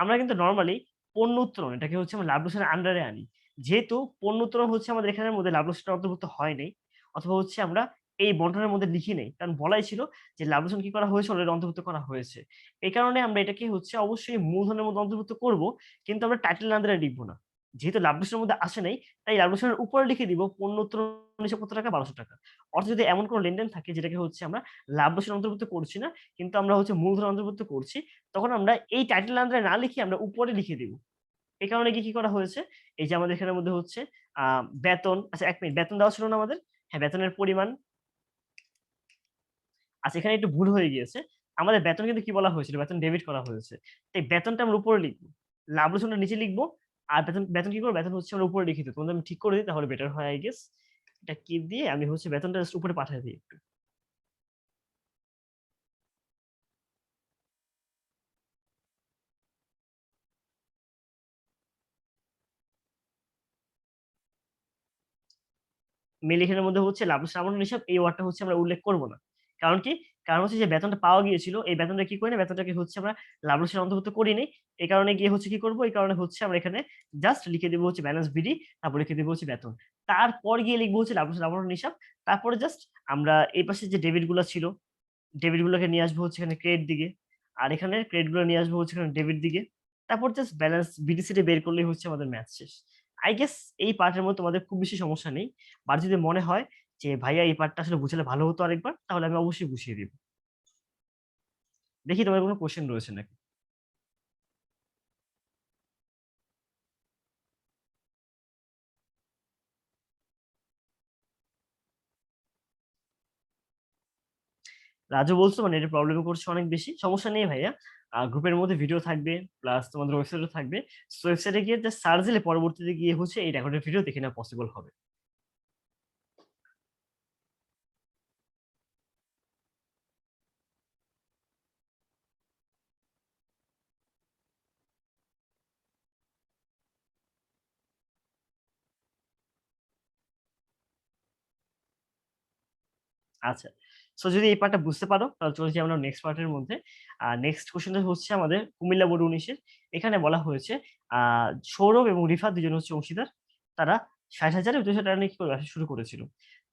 আমরা কিন্তু নরমালি পণ্য উত্তোলন এটাকে হচ্ছে আমরা লাভ লসের আন্ডারে আনি। যেহেতু পণ্য উত্তোলন হচ্ছে আমাদের এখানের মধ্যে লাভ লসটা অন্তর্ভুক্ত হয় নাই, অথবা হচ্ছে আমরা এই বন্টনের মধ্যে লিখি নাই। কারণ বলাই ছিল যে লাভ লোকসান কি করা হয়েছে? অলরেডি অন্তর্ভুক্ত করা হয়েছে। এই কারণে আমরা এটাকে হচ্ছে অবশ্যই মূলধনের মধ্যে অন্তর্ভুক্ত করব, কিন্তু আমরা টাইটেল আন্ডারে লিখব না। যেহেতু লাভ লোকসানের মধ্যে আসে নাই, তাই লাভ লোকসানের উপরে লিখে দিব পণ্য উত্তোলন হিসাব কত টাকা? ১২০০ টাকা। অর্থাৎ যদি এমন কোনো লেনদেন থাকে যেটাকে হচ্ছে আমরা লাভ লোকসান অন্তর্ভুক্ত করছি না, কিন্তু আমরা হচ্ছে মূলধন অন্তর্ভুক্ত করছি, তখন আমরা এই টাইটেল আন্ডারে না লিখে আমরা উপরে লিখে দিব। এই কারণে কি করা হয়েছে? এই যে আমাদের এখানের মধ্যে হচ্ছে আ বেতন, আচ্ছা ১ মিনিট, বেতন দেওয়া ছিল না আমাদের? হ্যাঁ, বেতনের পরিমাণ। আচ্ছা এখানে একটু ভুল হয়ে গিয়েছে। আমাদের বেতন কিন্তু কি বলা হয়েছিল? বেতন ডেবিট করা হয়েছে। তাই বেতনটা আমরা উপরে লিখব। লাভ লোকসানটা নিচে লিখবো, আর বেতন বেতন কি করবো, বেতন হচ্ছে আমরা উপরে লিখে দিই। তোমাদের আমি ঠিক করে দিই তাহলে বেটার হয় আই গেস। এটা কি দিয়ে আমি হচ্ছে বেতনটা জাস্ট উপরে পাঠিয়ে দিই একটু। মেলিখের মধ্যে হচ্ছে লাভ সামান্য হিসাব এই ওয়ার্ডটা হচ্ছে আমরা উল্লেখ করব না। কারণ কি, কারণ হচ্ছে যে বেতনটা পাওয়া গিয়েছিল, এই বেতনটা কি করি না, বেতনটাকে হচ্ছে আমরা লাভ লসের অন্তর্ভুক্ত করিনি। এই কারণে গিয়ে হচ্ছে কি করব, এই কারণে হচ্ছে আমরা এখানে জাস্ট লিখে দেবো হচ্ছে ব্যালেন্স বিডি, তারপর লিখে দেবো হচ্ছে বেতন, তারপর গিয়ে লিখবো হচ্ছে লাভ লসের আবরণ হিসাব। তারপরে জাস্ট আমরা এই পাশে যে ডেবিট গুলো ছিল, ডেবিট গুলোকে নিয়ে আসবো হচ্ছে এখানে ক্রেডিট দিকে, আর এখানে ক্রেডিট গুলো নিয়ে আসবো হচ্ছে এখানে ডেবিট দিকে। তারপর জাস্ট ব্যালেন্স বিডিসিটি বের করলেই হচ্ছে আমাদের ম্যাথ শেষ। আই গেস এই পার্টের মধ্যে তোমাদের খুব বেশি সমস্যা নেই। আর যদি মনে হয় যে ভাইয়া এই পার্টটা আসলে বুঝলে ভালো হতো আরেকবার, তাহলে আমি অবশ্যই বুঝিয়ে দিব। দেখি তোমার কোনো কোশ্চেন রয়েছে নাকি। রাজু বলছো মানে এটা প্রবলেম করছে অনেক বেশি, সমস্যা নেই ভাইয়া। গ্রুপের মধ্যে ভিডিও থাকবে, প্লাস তোমাদের ওয়েবসাইটও থাকবে। ওয়েবসাইটে গিয়ে জাস্ট সার্চ দিলে পরবর্তীতে গিয়ে হচ্ছে এই রেকর্ডের ভিডিও দেখে নেওয়া পসিবল হবে। আচ্ছা, সো যদি এই পার্টটা বুঝতে পারো তাহলে চলে যাই আমরা নেক্সট পার্টের মধ্যে। নেক্সট কোশ্চেনটা হচ্ছে আমাদের কুমিল্লা বোর্ড 19-এর। এখানে বলা হয়েছে সৌরভ এবং রিফাত দুজন হচ্ছে অংশীদার। তারা 60,000 এবং 200 টাকা নিয়ে কি করে ব্যবসা শুরু করেছিল।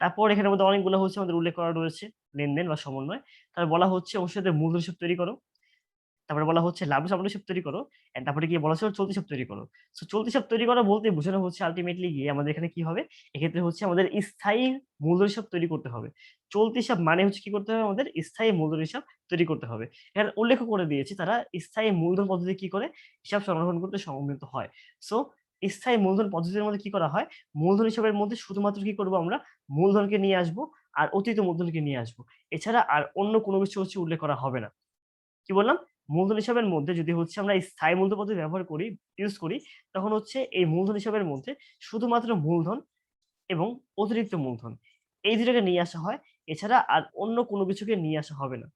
তারপর এখানের মধ্যে অনেকগুলো হচ্ছে আমাদের উল্লেখ করা রয়েছে লেনদেন বা সমন্বয়। তারপর বলা হচ্ছে অংশীদারদের মূলধন হিসাব তৈরি করো। তারপরে বলা হচ্ছে লাভ সামগ্রী হিসাব তৈরি করো। এন্ড তারপরে গিয়ে বলা হচ্ছে চলতি হিসাব তৈরি করো। সো চলতি হিসাব তৈরি করা বলতে বোঝানো হচ্ছে আলটিমেটলি গিয়ে আমাদের এখানে কি হবে, এক্ষেত্রে হচ্ছে আমাদের স্থায়ী মূলধন হিসাব তৈরি করতে হবে। চলতি হিসাব মানে হচ্ছে কি করতে হবে, আমাদের স্থায়ী মূলধন হিসাব তৈরি করতে হবে। এখানে উল্লেখ করে দিয়েছে তারা স্থায়ী মূলধন পদ্ধতি কি করে হিসাব সংরক্ষণ করতে সমন্বিত হয়। সো স্থায়ী মূলধন পদ্ধতির মধ্যে কি করা হয়, মূলধন হিসাবের মধ্যে শুধুমাত্র কি করবো আমরা, মূলধনকে নিয়ে আসবো আর অতিরিক্ত মূলধনকে নিয়ে আসবো। এছাড়া আর অন্য কোনো কিছু হচ্ছে উল্লেখ করা হবে না। কি বললাম, মূলধন হিসাবের মধ্যে যদি হচ্ছে আমরা স্থায়ী মূলধন পদ্ধতি ব্যবহার করি, ইউজ করি, তখন হচ্ছে এই মূলধন হিসাবের মধ্যে শুধুমাত্র মূলধন এবং অতিরিক্ত মূলধন এই দুটাকে নিয়ে আসা হয়। এছাড়া আর অন্য কোনো কিছুকে নিয়ে আসা হবে না।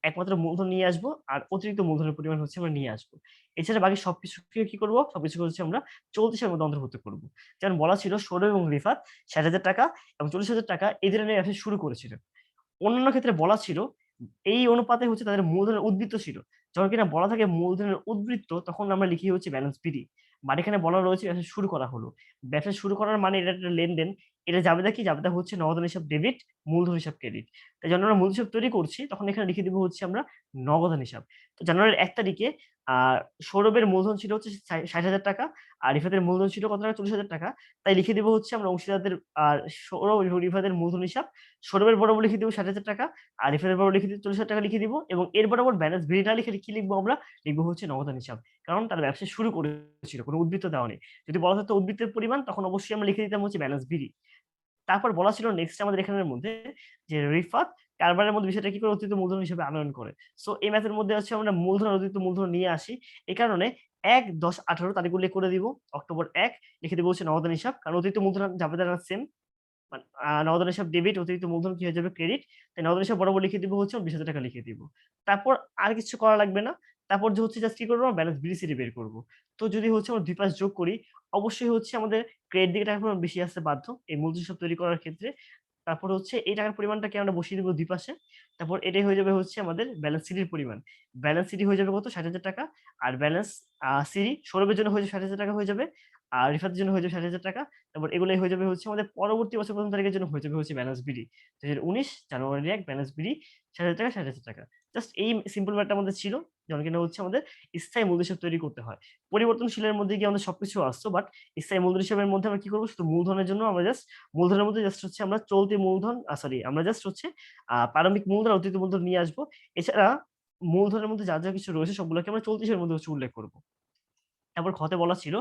একমাত্র মূলধন নিয়ে আসবো আর অতিরিক্ত মূলধনের পরিমাণ হচ্ছে আমরা নিয়ে আসবো। এছাড়া বাকি সবকিছুকে কি করবো, সবকিছু হচ্ছে আমরা চলতি হিসাবের মধ্যে অন্তর্ভুক্ত করবো। যেমন বলা ছিল সৌরভ এবং রিফাত 60,000 টাকা এবং 40,000 টাকা এই ধরনের ব্যবসা শুরু করেছিল। অন্যান্য ক্ষেত্রে বলা ছিল এই অনুপাতে হচ্ছে তাদের মূলধনের উদ্বৃত্ত ছিল। যখন কিনা বলা থাকে মূলধনের উদ্বৃত্ত, তখন আমরা লিখি হচ্ছে ব্যালেন্স বিডি। বাট এখানে বলা রয়েছে ব্যবসা শুরু করা হলো। ব্যবসা শুরু করার মানে এটা একটা লেনদেন। এটা জাবেদা কি, জাবেদা হচ্ছে নগদান হিসাব ডেবিট, মূলধন হিসাব ক্রেডিট। তাই যখন আমরা মূলধন হিসাব তৈরি করছি তখন এখানে লিখে দিব হচ্ছে আমরা নগদান হিসাব। তো জানুয়ারির 1 তারিখে আহ সৌরভের মূলধন ছিল হচ্ছে 60,000 টাকা, আর রিফাতের মূলধন ছিল কত টাকা, 40,000 টাকা। তাই লিখে দিব হচ্ছে আমরা অংশীদারদের আর সৌরভ এবং রিফাতের মূলধন হিসাব। সৌরভের বরাবর লিখে দিব 60,000 টাকা, আর রিফাতের বরাবর লিখে দিব 40,000 টাকা লিখে দিব, এবং এর বরাবর ব্যালেন্স বিডি না লিখে কি লিখবো আমরা, লিখবো হচ্ছে নগদান হিসাব। কারণ তার ব্যবসা শুরু করেছিল, কোনো উদ্বৃত্ত দেওয়া নেই। যদি বলা থাকতো উদ্বৃত্তের পরিমাণ, তখন অবশ্যই আমরা লিখে দিতাম হচ্ছে ব্যালেন্স বিডি। তারপর বলা ছিল নেক্সট আমাদের এখানের মধ্যে যে রিফাত কারবারের মধ্যে বিষয়টা কি করে অতিরিক্ত মূলধন হিসেবে আনয়ন করে। সো এই ম্যাথের মধ্যে হচ্ছে আমরা মূলধন আর অতিরিক্ত মূলধন নিয়ে আসি। এই কারণে 1-10-18 তারিখ উল্লেখ করে দিব। অক্টোবর 1 লিখে দিব হচ্ছে নগদান হিসাব, কারণ অতিরিক্ত মূলধন যাবে তারা সেম। নগদান হিসাব ডেবিট, অতিরিক্ত মূলধন কি হয়ে যাবে ক্রেডিট। তাই নগদান হিসাব বরাবর লিখে দিব হচ্ছে 20,000 টাকা লিখে দিব। তারপর আর কিছু করা লাগবে না। তারপর যে হচ্ছে জাস্ট কি করবো, ব্যালেন্স বিডিসিডি বের করব। তো যদি হচ্ছে আমরা দুই পাশ যোগ করি, অবশ্যই হচ্ছে আমাদের ক্রেডিট দিকে টাকার পরিমাণ বেশি আসতে বাধ্য এই মূলধন হিসাব তৈরি করার ক্ষেত্রে। তারপর হচ্ছে এই টাকার পরিমাণটাকে আমরা বসিয়ে দিব দুই পাশে। তারপর এটাই হয়ে যাবে হচ্ছে আমাদের ব্যালেন্স সিডির পরিমাণ। ব্যালেন্স সিডি হয়ে যাবে কত, 60,000 টাকা। আর ব্যালেন্স সিডি সৌরভের জন্য হয়ে যাবে 60,000 টাকা হয়ে যাবে। আর রিফাতের জন্য হয়ে যাবে 60,000 টাকা। তারপর এগুলাই হয়ে যাবে হচ্ছে আমাদের পরবর্তী বছর ১ম তারিখের জন্য হয়ে যাবে হচ্ছে ব্যালেন্স বিডি। ২০১৯ জানুয়ারি ১ ব্যালেন্স বিডি ৬০,০০০ টাকা, ৬০,০০০ টাকা। জাস্ট এই সিম্পল ম্যাথটা আমাদের ছিল, যখন কিনা হচ্ছে আমাদের স্থায়ী মূল্য হিসাব তৈরি করতে হয়। পরিবর্তনশীলের মধ্যে গিয়ে আমাদের সবকিছু আসতো, বাট স্থায়ী মূলধন হিসাবের মধ্যে আমরা কি করবো, শুধু মূলধনের জন্য আমরা জাস্ট মূলধনের মধ্যে জাস্ট হচ্ছে আমরা চলতি মূলধন সরি আমরা জাস্ট হচ্ছে প্রারম্ভিক মূলধন আর অতিরিক্ত মূলধন নিয়ে আসবো। এছাড়া মূলধনের মধ্যে যা যা কিছু রয়েছে সবগুলোকে আমরা চলতি হিসেবের মধ্যে হচ্ছে উল্লেখ করবো। তারপর খতে বলা ছিল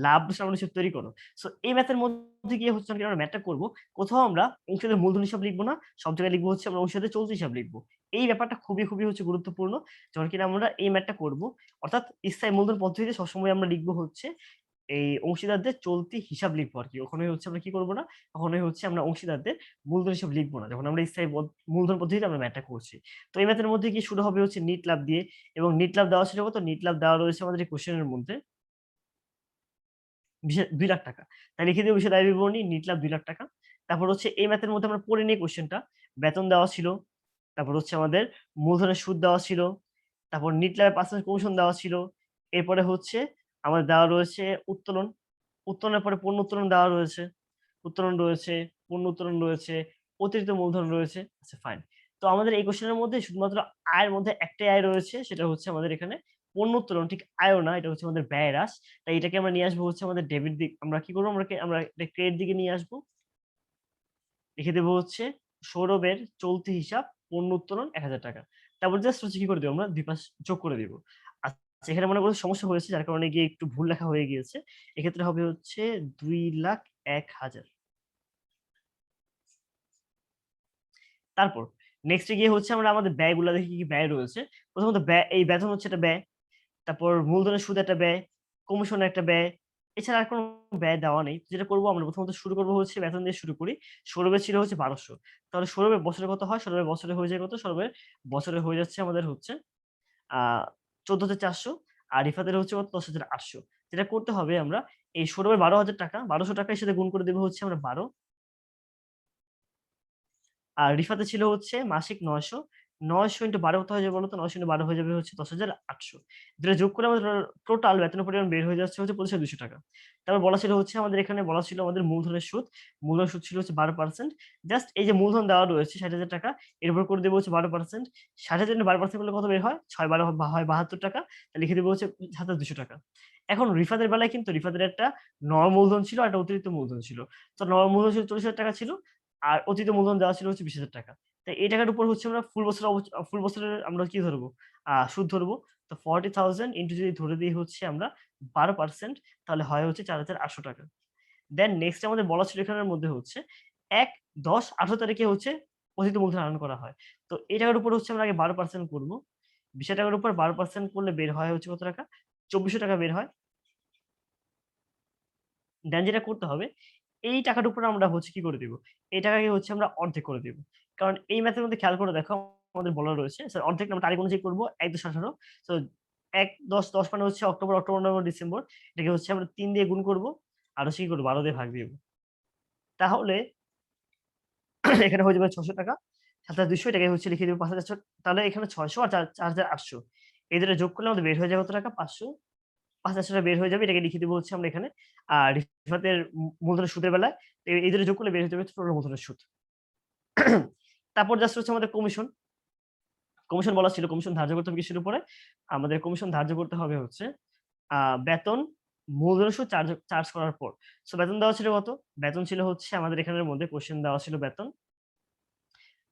লাভ সামনে হিসাব তৈরি করো। সো এই ম্যাথের মধ্যে গিয়ে হচ্ছে আমরা ম্যাথটা করব। কোথাও আমরা অংশদের মূলধন হিসাব লিখব না। সব জায়গায় লিখব হচ্ছে আমরা অংশদের চলতি হিসাব লিখব। এই ব্যাপারটা খুবই হচ্ছে গুরুত্বপূর্ণ। যখন কিনা আমরা এই ম্যাথটা করব। অর্থাৎ স্থায়ী মূলধন পদ্ধতিতে সবসময় আমরা লিখব হচ্ছে এই অংশীদারদের চলতি হিসাব লিখবো আরকি। কখনোই হচ্ছে আমরা কি করব না? কখনোই হচ্ছে আমরা অংশীদারদের মূলধন হিসাব লিখব না। যখন আমরা স্থায়ী মূলধন পদ্ধতিতে আমরা ম্যাথটা করছি। তো এই ম্যাথের মধ্যে কি শুরু হবে হচ্ছে নিট লাভ দিয়ে এবং নিট লাভ দেওয়া ছিল কত? নিট লাভ দেওয়া রয়েছে আমাদের এই কোয়েশ্চেনের মধ্যে ৳২,০০,০০০। তাই লিখে দেব বিষয় দায় বিবরণী নিট লাভ ৳২,০০,০০০। তারপর হচ্ছে এই ম্যাথের মধ্যে আমরা পড়ে নিই কোয়েশ্চেনটা। বেতন দেওয়া ছিল। তারপর হচ্ছে আমাদের মূলধনের সুদ দেওয়া ছিল। তারপর নিট লাভের পার্সেন্টেজ কমিশন দেওয়া ছিল। এরপরে হচ্ছে আমাদের দেওয়া রয়েছে উত্তোলন। উত্তোলনের পরে পণ্য উত্তোলন দেওয়া রয়েছে। উত্তোলন রয়েছে, পণ্য উত্তোলন রয়েছে, অতিরিক্ত মূলধন রয়েছে। আচ্ছা ফাইন। তো আমাদের এই কোয়েশ্চেনের মধ্যে শুধুমাত্র আয়ের মধ্যে একটাই আয় রয়েছে। সেটা হচ্ছে আমাদের এখানে পণ্য উত্তোলন। ঠিক আয়ও না, এটা হচ্ছে আমাদের ব্যয় হ্রাস। তাই এটাকে আমরা নিয়ে আসবো হচ্ছে আমাদের ডেবিট দিক। আমরা কি করব? আমরা এটা ক্রেডিট দিকে নিয়ে আসবো। লিখে দেব হচ্ছে সৌরভের চলতি হিসাব পণ্য উত্তোলন ৳১,০০০। তারপর জাস্ট হচ্ছে কি করে দেব? আমরা ২ পাশ যোগ করে দিব। আচ্ছা এখানে মনে করো সমস্যা হয়েছে যার কারণে গিয়ে একটু ভুল লেখা হয়ে গিয়েছে। এক্ষেত্রে হবে হচ্ছে ২,০০,০০০। তারপর নেক্সট এ গিয়ে হচ্ছে আমরা আমাদের ব্যয়গুলা দেখি কি, কি ব্যয় রয়েছে। প্রথমত ব্যয়, এই বেতন হচ্ছে একটা ব্যয়। তারপর মূলধনের সুদ একটা ব্যয়, কমিশন একটা ব্যয়। এছাড়া আর কোন ব্যয় দেওয়া নেই। যেটা করব আমরা প্রথমত শুরু করব হচ্ছে বেতন দিয়ে শুরু করি। সৌরভের ছিল হচ্ছে ১২০০। তাহলে সৌরভের বছরে কত হয়? সৌরভের বছরে হয়ে যায় কত? সৌরভের বছরে হয়ে যাচ্ছে আমাদের হচ্ছে আ ১৪,৪০০ আর রিফাতের হচ্ছে কত? ১০,৮০০। যেটা করতে হবে আমরা এই সৌরভের ৳১২,০০০ ৳১২০০ এর সাথে গুণ করে দেব হচ্ছে আমরা ১২। আর রিফাতে ছিল হচ্ছে মাসিক ৯০০। ৯০০ ইন্টু ১২ কত হয়ে যাবে বলতো? ৯০০ ইন্টু ১২ হয়ে যাবে হচ্ছে ১০,৮০০। যেটা যোগ করে আমাদের টোটাল বেতনের পরিমাণ বের হয়ে যাচ্ছে হচ্ছে ৳২৫,২০০। তারপর বলা ছিল হচ্ছে আমাদের এখানে বলা ছিল আমাদের মূলধনের সুদ। মূলধনের সুদ ছিল হচ্ছে ১২%। জাস্ট এই যে মূলধন দেওয়া রয়েছে ৳৬০,০০০, এর উপর করে দেব হচ্ছে ১২%। ৬০,০০০ ইন্টু ১২% করলে কত বের হয়? ৬-১২ হয় ৳৭২। তাহলে লিখে দেব হচ্ছে ৳৭,২০০। এখন রিফাতের বেলায় কিন্তু রিফাতের একটা মূলধন ছিল আর একটা অতিরিক্ত মূলধন ছিল। তো মূলধন ছিল ৳৪০,০০০ ছিল। আর অতিরিক্ত মূলধন দেওয়া ছিল হচ্ছে ৳২০,০০০। তো এই টাকার উপর হচ্ছে আমরা ফুল বছরের আমরা কি ধরবো? সুদ ধরবো। তো 40,000 ইন্টু যদি ধরে দেই হচ্ছে আমরা 12% তাহলে হয় হচ্ছে ৳৪,৮০০। দেন নেক্সট আমাদের বলা ছিল এখানের মধ্যে হচ্ছে ১, ১০, ১৮ তারিখে হচ্ছে অতিরিক্ত মূলধন আনয়ন করা হয়। তো এই টাকার উপর হচ্ছে আমরা আগে 12% করব। ৳২০,০০০ উপর 12% করলে বের হয় হচ্ছে কত টাকা? ৳২৪০০ বের হয়। দেন যেটা করতে হবে, এই টাকার উপরে আমরা হচ্ছে কি করে দিব? এই টাকাকে হচ্ছে আমরা অর্ধেক করে দিব। কারণ এই ম্যাথের মধ্যে খেয়াল করে দেখো আমাদের বলা রয়েছে স্যার অর্ধেক না আমরা তারিখ অনুযায়ী করব ১, ১০, ১৮ সো ১, ১০, ১০ মানে হচ্ছে অক্টোবর, নভেম্বর, ডিসেম্বর। এটাকে হচ্ছে আমরা ৩ দিয়ে গুণ করব। আর হচ্ছে কি করব ১২ দিয়ে ভাগ দিব। তাহলে এখানে হয়ে যাবে ৳৬০০ ৭,২০০ এটাকে হচ্ছে লিখে দিব ৫,৪০০ তাহলে এখানে ৬০০ আর ৪,৮০০ এই দুটো যোগ করলে আমাদের বের হয়ে যাবে কত টাকা? ৫০০ ৫,৮০০ বের হয়ে যাবে। এটাকে লিখে দিব হচ্ছে আমরা এখানে। আর রিফাতের মূলধনের সুদের বেলায় এই দুটো যোগ করলে বের হয়ে যাবে টোটাল মূলধনের সুদ। তারপর জাস্ট হচ্ছে আমাদের কমিশন। কমিশন বলা ছিল কমিশন ধার্য করতে হবে কিসের উপরে? আমাদের কমিশন ধার্য করতে হবে হচ্ছে বেতন, মূলধনের সুদ চার্জ করার পর। সো বেতন দেওয়া ছিল কত? বেতন ছিল হচ্ছে আমাদের এখানের মধ্যে কোয়েশ্চেন দেওয়া ছিল বেতন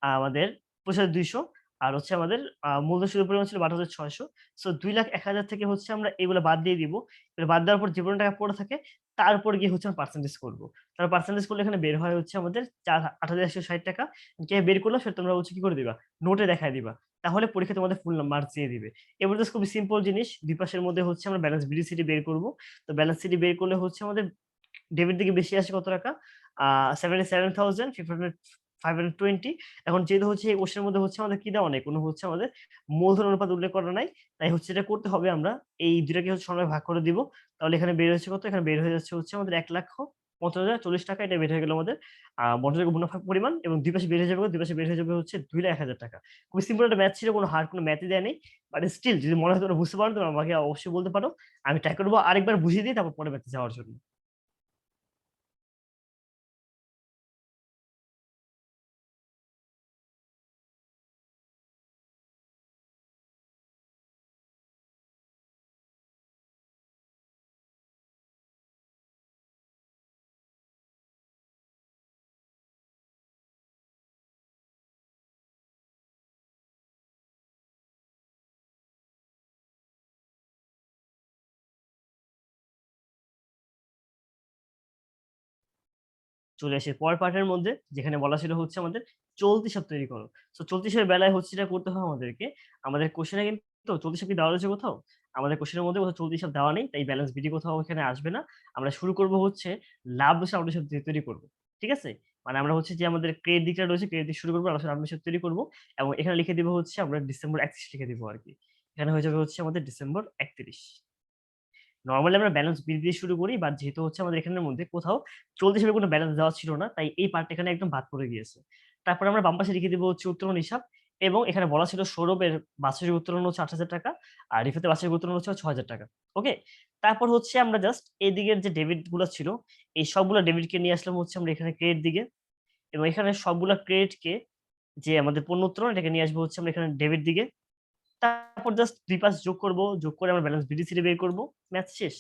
আমাদের ২৫,২০০ আর হচ্ছে আমাদের মূলধন সুদের পরিমাণ ছিল ১২,৬০০। সো ২,০১,০০০ থেকে হচ্ছে আমরা এগুলা বাদ দিয়ে দিব। এগুলো বাদ দেওয়ার পর যে পরিমাণ টাকা পড়ে থাকে তার উপর গিয়ে হচ্ছে আমরা পার্সেন্টেজ করব। তারপর পার্সেন্টেজ করলে এখানে বের হয় হচ্ছে আমাদের ৳৮,১৬০ কিভাবে বের করলাম সেটা তোমরা হচ্ছে কি করে দিবা? নোটে দেখায় দিবা। তাহলে পরীক্ষায় তোমাদের ফুল মার্কস দিয়ে দিবে। এবার জাস্ট খুবই সিম্পল জিনিস। ২ পাশের মধ্যে হচ্ছে আমরা ব্যালেন্স বিডি-সিডি বের করব। তো ব্যালেন্স সিডি বের করলে হচ্ছে আমাদের ডেবিট দিকে বেশি আসে কত টাকা? 77,520 এখন যেহেতু হচ্ছে এই কোশ্চেনের মধ্যে হচ্ছে আমাদের কি দেওয়া নাই, কোন হচ্ছে আমাদের মূলধন অনুপাত উল্লেখ করা নাই। তাই হচ্ছে এটা করতে হবে আমরা এই ২ টাকে হচ্ছে সমান ভাগ করে দিব। তাহলে এখানে বের হচ্ছে কত? এখানে বের হয়ে যাচ্ছে হচ্ছে আমাদের ৳১,৫০,০৪০ এটা বের হয়ে গেল আমাদের বন্টযোগ্য মুনাফার পরিমাণ এবং ২ পাশে বের হয়ে যাবে, ২ পাশে বের হয়ে যাবে হচ্ছে ৳২,০১,০০০ খুবই সিম্পল একটা ম্যাথ ছিল, কোন হার্ড কোন ম্যাথই দেয় নাই। বাট স্টিল যদি মনে হয় তোমরা বুঝতে পারো তোমরা আমাকে অবশ্যই বলতে পারো। আমি ট্রাই করব আরেকবার বুঝিয়ে দিয়ে তারপর পরের ম্যাথে যাওয়ার জন্য। চলে আসে পরের পার্টের মধ্যে, যেখানে বলা ছিল হচ্ছে আমাদের চলতি হিসাব তৈরি করো। সো চলতি হিসাবের বেলায় হচ্ছে এটা করতে হবে আমাদেরকে। আমাদের কোশ্চেনে কিন্তু চলতি হিসাব কি দেওয়া রয়েছে কোথাও? আমাদের কোশ্চেনের মধ্যে কোথাও চলতি হিসাব দেওয়া নেই, তাই ব্যালেন্স বিডি কোথাও এখানে আসবে না। আমরা শুরু করব হচ্ছে লাভ লসের আউট হিসাব দিয়ে তৈরি করব। ঠিক আছে? মানে আমরা হচ্ছে যে আমাদের ক্রেডিট দিকটা রয়েছে, ক্রেডিট দিয়ে শুরু করব, লাভ লসের আউট হিসাব তৈরি করব এবং এখানে লিখে দিব হচ্ছে আমরা ডিসেম্বর 31 লিখে দিব আরকি। এখানে হয়ে যাবে হচ্ছে আমাদের ডিসেম্বর 31। নরমালি আমরা ব্যালেন্স বিল দিয়ে শুরু করি, বাট যেহেতু হচ্ছে আমাদের এখানের মধ্যে কোথাও চলতি হিসাবে কোনো ব্যালেন্স দেওয়া ছিল না, তাই এই পার্টটা এখানে একদম বাদ পড়ে গিয়েছে। তারপরে আমরা বাম পাশে লিখে দিব হচ্ছে উত্তোলন হিসাব এবং এখানে বলা ছিল সৌরভের বাৎসরিক উত্তোলন হচ্ছে ৮,০০০ টাকা আর রিফাতের বাৎসরিক উত্তোলন হচ্ছে ৬,০০০ টাকা। ওকে? তারপর হচ্ছে আমরা জাস্ট এদিকের যে ডেবিট গুলা ছিল, এই সবগুলা ডেবিটকে নিয়ে আসলাম হচ্ছে আমরা এখানে ক্রেডিট দিকে এবং এখানে সবগুলা ক্রেডিটকে যে আমাদের পণ্য উত্তোলন এটাকে নিয়ে আসবো হচ্ছে আমরা এখানে ডেবিট দিকে। তারপর জাস্ট ২ পাশ যোগ করব। যোগ করে আমরা ব্যালেন্স বিডিসিডি বের করব। ম্যাথ শেষ।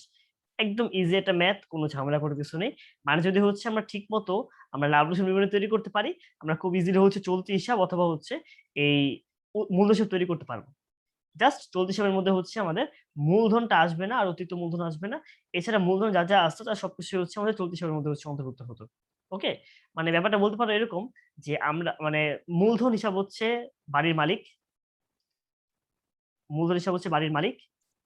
একদম ইজি একটা ম্যাথ, কোনো ঝামেলা করার কিছু নেই। মানে যদি হচ্ছে আমরা ঠিকমতো আমরা লাভ লসের বিবরণী তৈরি করতে পারি, আমরা খুব ইজিলি হচ্ছে চলতি হিসাব অথবা হচ্ছে এই মূল হিসাব তৈরি করতে পারব। জাস্ট চলতি হিসাবের মধ্যে হচ্ছে আমাদের মূলধনটা আসবে না আর অতিরিক্ত মূলধন আসবে না। এছাড়া মূলধন যা আসতো তার সবকিছুই হচ্ছে আমাদের চলতি হিসাবের মধ্যে হচ্ছে অন্তর্ভুক্ত হতো। ওকে? মানে ব্যাপারটা বলতে পারো এরকম যে আমরা মানে মূলধন হিসাব হচ্ছে বাড়ির মালিক, মূলধন হিসাব হচ্ছে বাড়ির মালিক।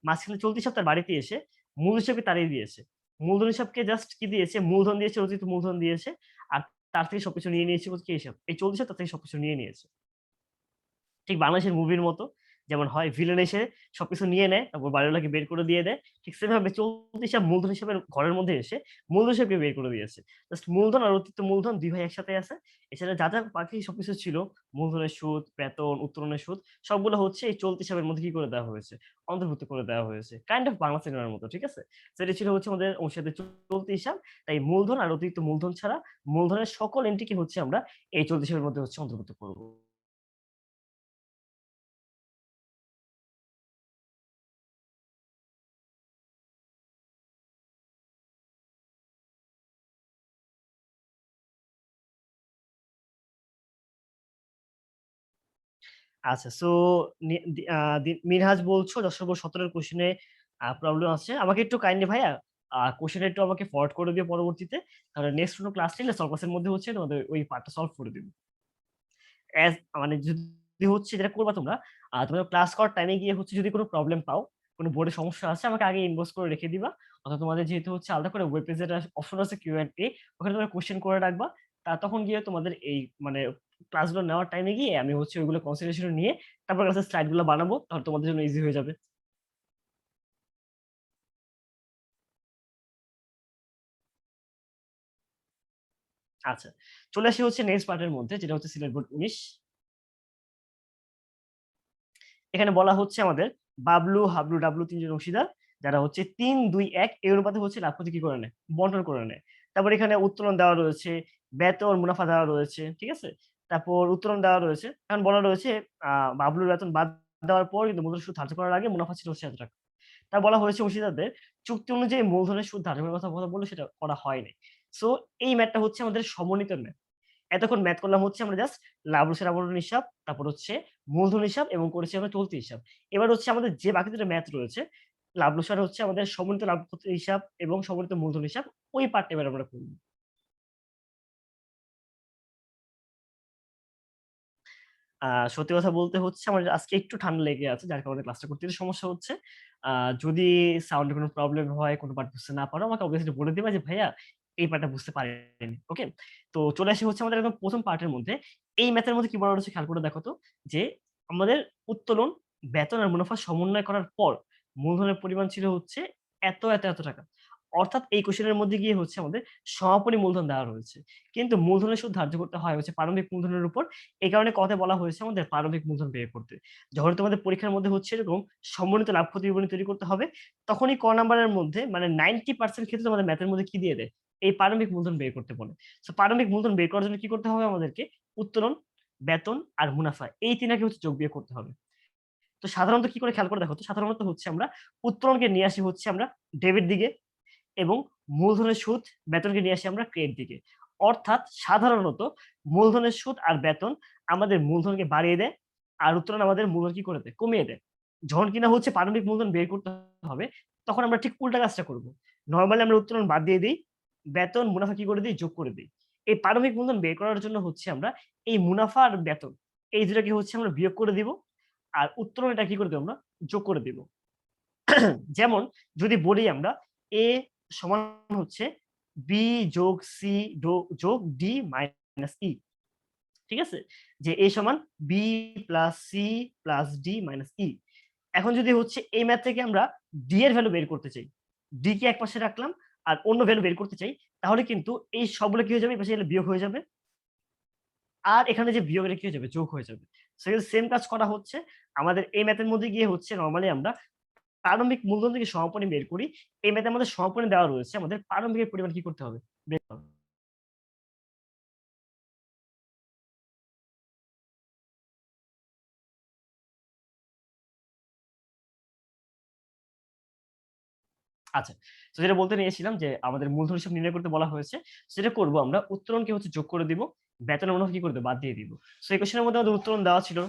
মাঝখানে চলতি হিসাব তার বাড়িতে এসে মূল হিসাবকে তারই দিয়েছে। মূলধন হিসাবকে জাস্ট কি দিয়েছে? মূলধন দিয়েছে, অতিরিক্ত মূলধন দিয়েছে। আর তার থেকে সবকিছু নিয়ে নিয়েছে হচ্ছে কি হিসাব? এই চলতি হিসাব তার থেকে সবকিছু নিয়ে নিয়েছে। ঠিক বাংলাদেশের মুভির মতো। যেমন হয় ভিলেন এসে সবকিছু নিয়ে নেয়, তারপর বাড়িওয়ালাকে বের করে দিয়ে দেয়। ঠিক সেভাবে চলতি হিসাব মূলধন হিসাবের ঘরের মধ্যে এসে মূলধন হিসাবকে বের করে দিয়েছে। জাস্ট মূলধন আর অতিরিক্ত মূলধন ২ ভাই একসাথে আছে। এছাড়া যা বাকি সবকিছু ছিল, মূলধনের সুদ, বেতন, উত্তোলনের সুদ সবগুলো হচ্ছে এই চলতি হিসাবের মধ্যে কি করে দেওয়া হয়েছে? অন্তর্ভুক্ত করে দেওয়া হয়েছে। কাইন্ড অফ বাংলা সিনেমার মতো, ঠিক আছে? তো এটা ছিল হচ্ছে আমাদের অংশীদারি চলতি হিসাব। তাই মূলধন আর অতিরিক্ত মূলধন ছাড়া মূলধনের সকল এন্ট্রিকে হচ্ছে আমরা এই চলতি হিসাবের মধ্যে হচ্ছে অন্তর্ভুক্ত করব। আচ্ছা, সো নি দি আ দি মিনহাজ বলছো ১০/১৭ এর কোয়েশ্চেন এ প্রবলেম আছে। আমাকে একটু কাইন্ডলি ভাইয়া কোয়েশ্চেনটা একটু আমাকে ফরওয়ার্ড করে দিও পরবর্তীতে। তাহলে নেক্সট কোনো ক্লাস নিলে সলভ ক্লাসের মধ্যে হচ্ছে তোমাদের ওই পার্টটা সলভ করে দিব। অ্যাজ মানে যদি হচ্ছে যেটা করবা তোমরা, তোমরা ক্লাস করার টাইমে গিয়ে হচ্ছে যদি কোনো প্রবলেম পাও, কোনো বোর্ডে সমস্যা আছে আমাকে আগে ইনবক্স করে রেখে দিবা। অথবা তোমাদের যেহেতু হচ্ছে আলাদা করে ওয়েব পেজের অপশন আছে Q&A, ওখানে তোমরা কোয়েশ্চেন করে রাখবা। তখন গিয়ে তোমাদের এই মানে ক্লাসগুলো নেওয়ার টাইমে গিয়ে আমি হচ্ছে ওইগুলো কনসিডারেশন নিয়ে তারপর ক্লাসের স্লাইড গুলো বানাবো। তাহলে তোমাদের জন্য ইজি হয়ে যাবে। আচ্ছা। চলে আসি হচ্ছে নেক্সট পার্টের মধ্যে, যেটা হচ্ছে সিলেট বোর্ড ১৯। এখানে বলা হচ্ছে আমাদের বাবলু, হাবলু, ডাবলু ৩ জন অংশীদার, যারা হচ্ছে ৩, ২, ১ এই অনুপাতে হচ্ছে লাভ ক্ষতি কি করে নেয়? বন্টন করে নেয়। তারপর এখানে উত্তোলন দেওয়া রয়েছে, বেতন, মুনাফা দেওয়া রয়েছে। ঠিক আছে? তারপর উত্তোলন দেওয়া রয়েছে। এখন বলা রয়েছে আ বাবলুর বেতন বাদ দেওয়ার পর কিন্তু মূলধন সুদ ধার্য করার আগে মুনাফা ছিল হচ্ছে এত টাকা। তা বলা হয়েছে অংশীদারদের চুক্তি অনুযায়ী মূলধনের সুদ ধার্য করার কথা বলল, সেটা করা হয় নাই। সো এই ম্যাথটা হচ্ছে আমাদের সমন্বিত ম্যাথ। এতক্ষণ ম্যাথ করলাম হচ্ছে আমরা জাস্ট লাভ লসের আবরণ হিসাব, তারপর হচ্ছে মূলধন হিসাব এবং করেছি আমরা চলতি হিসাব। এবার হচ্ছে আমাদের যে বাকি ২ টা ম্যাথ রয়েছে, লাভ লস আর হচ্ছে আমাদের সমন্বিত লাভ ক্ষতির হিসাব এবং সমন্বিত মূলধন হিসাব, ওই পার্টটা এবার আমরা করব। আ সত্যি কথা বলতে হচ্ছে আমার আজকে একটু ঠান্ডা লেগে আছে, যার কারণে ক্লাসটা করতে একটু সমস্যা হচ্ছে। আ যদি সাউন্ড এর কোনো প্রবলেম হয়, কোনো পার্ট বুঝতে না পারো, আমাকে অবভিয়াসলি বলে দিবা যে, "ভাইয়া এই পার্টটা বুঝতে পারিনি।" ওকে? তো চলে আসি হচ্ছে আমাদের একদম ১ম পার্টের মধ্যে। এই ম্যাথের মধ্যে কি বলা রয়েছে খেয়াল করে দেখো তো, যে আমাদের উত্তোলন, বেতন আর মুনাফা সমন্বয় করার পর মূলধনের পরিমাণ ছিল হচ্ছে এত টাকা। অর্থাৎ এই কোয়েশ্চেন এর মধ্যে গিয়ে হচ্ছে আমাদের সমাপনী মূলধন দেওয়া রয়েছে। কিন্তু মূলধনের সুদ ধার্য করতে হয় হচ্ছে প্রারম্ভিক মূলধনের উপর। এই কারণে কথায় বলা হয়েছে আমাদের প্রারম্ভিক মূলধন বের করতে। যখন তোমাদের পরীক্ষার মধ্যে হচ্ছে এরকম সমন্বিত লাভ ক্ষতি বিবরণী তৈরি করতে হবে, তখনই ক নাম্বারের মধ্যে মানে 90% ক্ষেত্রে তোমাদের ম্যাথের মধ্যে কি দিয়ে দেয়? এই প্রারম্ভিক মূলধন বের করতে বলে। সো প্রারম্ভিক মূলধন বের করার জন্য কি করতে হবে আমাদেরকে? উত্তোলন, বেতন আর মুনাফা এই ৩ টাকে হচ্ছে যোগ বিয়োগ করতে হবে। তো সাধারণত কি করে খেয়াল করে দেখো তো, সাধারণত হচ্ছে আমরা উত্তোলনকে নিয়ে আসি হচ্ছে আমরা ডেবিট দিকে এবং মূলধনের সুদ, বেতনকে নিয়ে আসি আমরা ক্রেডিট দিকে। অর্থাৎ সাধারণত মূলধনের সুদ আর বেতন আমাদের মূলধনকে বাড়িয়ে দেয়, আর উত্তোলন আমাদের মূলধন কি করে দেয়? কমিয়ে দেয়। যখন কিনা হচ্ছে প্রারম্ভিক মূলধন বের করতে হবে, তখন আমরা ঠিক উল্টা কাজটা করব। নরমালি আমরা উত্তোলন বাদ দিয়ে দেই, বেতন, মুনাফা কি করে দেই? যোগ করে দেই। এই প্রারম্ভিক মূলধন বের করার জন্য হচ্ছে আমরা এই মুনাফা আর বেতন এই দুটাকে হচ্ছে আমরা বিয়োগ করে দিব, আর উত্তোলন এটা কি করে দেব আমরা যোগ করে দিব। যেমন যদি বলি আমরা এ সমান হচ্ছে বি যোগ সি যোগ ডি মাইনাস ই, ঠিক আছে, যে এ সমান B plus C plus D minus E. এখন যদি হচ্ছে এই ম্যাথ থেকে আমরা ডি এর ভ্যালু বের করতে চাই, ডি কে এক পাশে রাখলাম আর অন্য ভ্যালু বের করতে চাই, তাহলে কিন্তু এই সবগুলো কি হয়ে যাবে, এই পাশে গেলে বিয়োগ হয়ে যাবে, আর এখানে যে বিয়োগের কি হয়ে যাবে যোগ হয়ে যাবে। সেম কাজ করা হচ্ছে আমাদের এই ম্যাথের মধ্যে গিয়ে হচ্ছে নরমালি আমরা প্রারম্ভিক মূলধন থেকে সমাপনী বের করি। এই ম্যাথে আমাদের সমাপনী দেওয়া রয়েছে, আমাদের প্রারম্ভিকের পরিমাণ কি করতে হবে বের করতে হবে। আচ্ছা, তো যেটা বলতে নিয়েছিলাম যে আমাদের মূলধন হিসাব নির্ণয় করতে বলা হয়েছে, সেটা করব আমরা উত্তোলনকে হচ্ছে যোগ করে দিব, বেতনের মুনাফা কি করে দেব বাদ দিয়ে দিব। সো এই কোশ্চেনের মধ্যে আমাদের উত্তোলন দেওয়া ছিল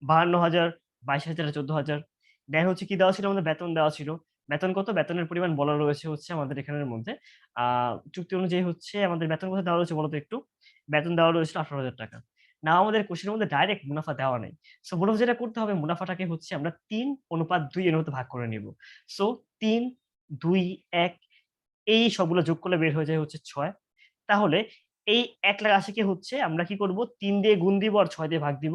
৫২,০০০, ২২,০০০ আর ১৪,০০০। দেন হচ্ছে কি দেওয়া ছিল, আমাদের বেতন দেওয়া ছিল। বেতন কত? বেতনের পরিমাণ বলা রয়েছে হচ্ছে আমাদের এখানের মধ্যে। আ চুক্তি অনুযায়ী হচ্ছে আমাদের বেতন কত দেওয়া রয়েছে বলতো একটু? বেতন দেওয়া রয়েছিল ৳১৮,০০০। নাও আমাদের কোশ্চেনের মধ্যে ডাইরেক্ট মুনাফা দেওয়া নাই। সো মুনাফা যেটা করতে হবে, মুনাফাটাকে হচ্ছে আমরা ৩:২ এর মধ্যে ভাগ করে নিব। সো ৩, ২, ১ এই সবগুলো যোগ করলে বের হয়ে যায় হচ্ছে ৬। তাহলে এই ১,৮০,০০০ কে হচ্ছে আমরা কি করব ৩ দিয়ে গুণ দিব আর ৬ দিয়ে ভাগ দিব।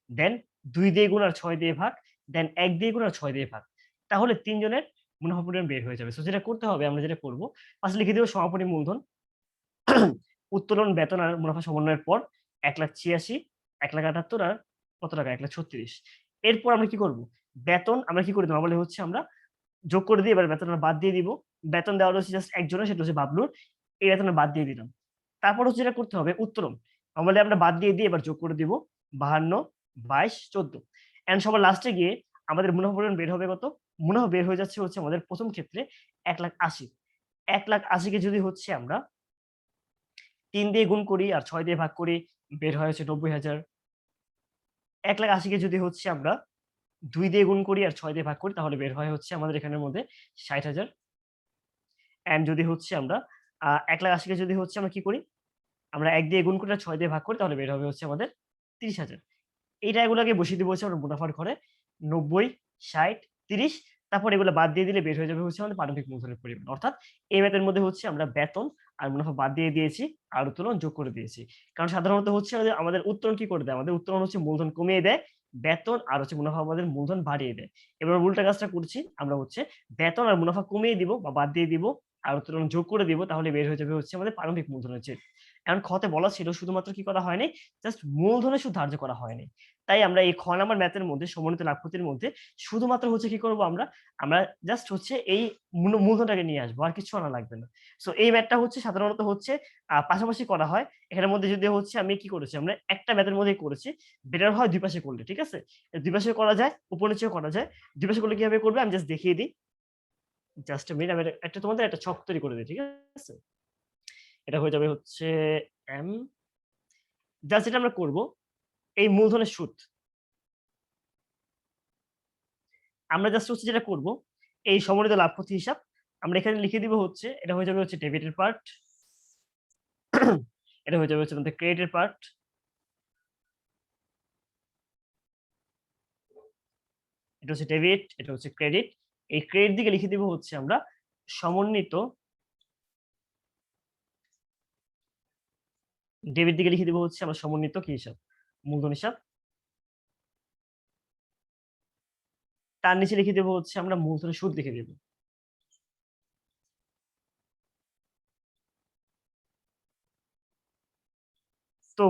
দেন ২ দিয়ে গুণ আর ৬ দিয়ে ভাগ, দেন ১ দিয়ে গুণ আর ৬ দিয়ে ভাগ। তাহলে ৩ জনের মুনাফা পরিমাণ বের হয়ে যাবে। সো যেটা করতে হবে, আমরা যেটা করব, ফার্স্টে লিখে দিব সমাপনী মূলধন, উত্তোলন, বেতন আর মুনাফা সমন্বয়ের পর ১,৮৬,০০০, ১,৭৮,০০০ আর কত টাকা ১,৩৬,০০০। এরপর আমরা কি করব? বেতন আমরা কি করে দেব? নরমালি হচ্ছে আমরা যোগ করে দিয়ে এবার বেতনটা বাদ দিয়ে দিব। বেতন দেওয়া রয়েছে জাস্ট একজনের, সেটা হচ্ছে বাবলুর। এই বেতনটা বাদ দিয়ে দিলাম। তারপর হচ্ছে যেটা করতে হবে উত্তোলন। নরমালি আমরা বাদ দিয়ে এবার যোগ করে দিব ৫২, ২২, ১৪ এন্ড সবার লাস্টে গিয়ে আমাদের মুনাফা পরিমাণ বের হবে কত? মুনাফা বের হয়ে যাচ্ছে হচ্ছে আমাদের প্রথম ক্ষেত্রে ১,৮০,০০০। ১,৮০,০০০ কে যদি হচ্ছে আমরা ৩ দিয়ে গুণ করি আর ৬ দিয়ে ভাগ করি, বের হয় হচ্ছে ৯০,০০০। ১,৮০,০০০ কে যদি হচ্ছে আমরা ২ দিয়ে গুণ করি আর ৬ দিয়ে ভাগ করি, তাহলে বের হয় হচ্ছে আমাদের এখানের মধ্যে ৬০,০০০। অ্যান্ড যদি হচ্ছে আমরা ১,৮০,০০০ কে যদি হচ্ছে আমরা কি করি? আমরা ১ দিয়ে গুণ করি আর ৬ দিয়ে ভাগ করি, তাহলে বের হবে হচ্ছে আমাদের ৩০,০০০। এইটা এগুলাকে বসিয়ে দিব হচ্ছে আমরা মুনাফার ঘরে ৯০, ৬০, ৩০, তারপর এগুলো বাদ দিয়ে দিলে বের হয়ে যাবে হচ্ছে আমাদের প্রারম্ভিক মূলধনের পরিমাণ। অর্থাৎ এই ম্যাথের মধ্যে হচ্ছে আমরা বেতন আর মুনাফা বাদ দিয়ে দিয়েছি আর উত্তোলন যোগ করে দিয়েছি। কারণ সাধারণত হচ্ছে আমাদের উত্তোলন কি করে দেয়? আমাদের উত্তোলন হচ্ছে মূলধন কমিয়ে দেয়, বেতন আর হচ্ছে মুনাফা আমাদের মূলধন বাড়িয়ে দেয়। এবার উল্টা কাজটা করছি, আমরা হচ্ছে বেতন আর মুনাফা কমিয়ে দিব বা বাদ দিয়ে দিব আর উত্তোলন যোগ করে দিব, তাহলে বের হয়ে যাবে হচ্ছে আমাদের প্রারম্ভিক মূলধনের চেয়ে। এখন খ তে বলা ছিল শুধুমাত্র কি করা হয়নি? জাস্ট মূলধনের সুদ ধার্য করা হয়নি। তাই আমরা এই খ নাম্বার ম্যাথের মধ্যে সমন্বিত লাভ ক্ষতির মধ্যে শুধুমাত্র হচ্ছে কি করব আমরা? আমরা জাস্ট হচ্ছে এই মূলধনটাকে নিয়ে আসবো। আর কিছু আনা লাগবে না। সো এই ম্যাথটা হচ্ছে সাধারণত হচ্ছে পাশাপাশি করা হয়। এখানের মধ্যে যদি হচ্ছে আমি কি করেছি? আমরা একটা ম্যাথের মধ্যেই করেছি। বেটার হয় ২ পাশে করলে। ঠিক আছে? ২ পাশে করা যায়, উপর নিচেও করা যায়। ২ পাশে করলে কিভাবে করবে আমি জাস্ট দেখিয়ে দিই। জাস্ট a minute, আমি একটা তোমাদের একটা ছক তৈরি করে দেই। ঠিক আছে? এটা হয়ে যাবে হচ্ছে m, জাস্ট যেটা আমরা করব এই মূলধনের সুদ। আমরা জাস্ট হচ্ছে যেটা করব, এই সমন্বিত লাভ ক্ষতি হিসাব আমরা এখানে লিখে দিব হচ্ছে, এটা হয়ে যাবে হচ্ছে ডেবিটের পার্ট, এটা হয়ে যাবে হচ্ছে আমাদের ক্রেডিটের পার্ট, এটা হচ্ছে ডেবিট, এটা হচ্ছে ক্রেডিট। এই ক্রেডিট দিকে লিখে দিব হচ্ছে আমরা সমন্বিত, ডেবিট দিকে লিখে দিব হচ্ছে আমরা সমন্বিত কি হিসাব? মূলধন হিসাব। তার নিচে লিখে দেব হচ্ছে আমরা মূলধনের সুদ লিখে দেব। তো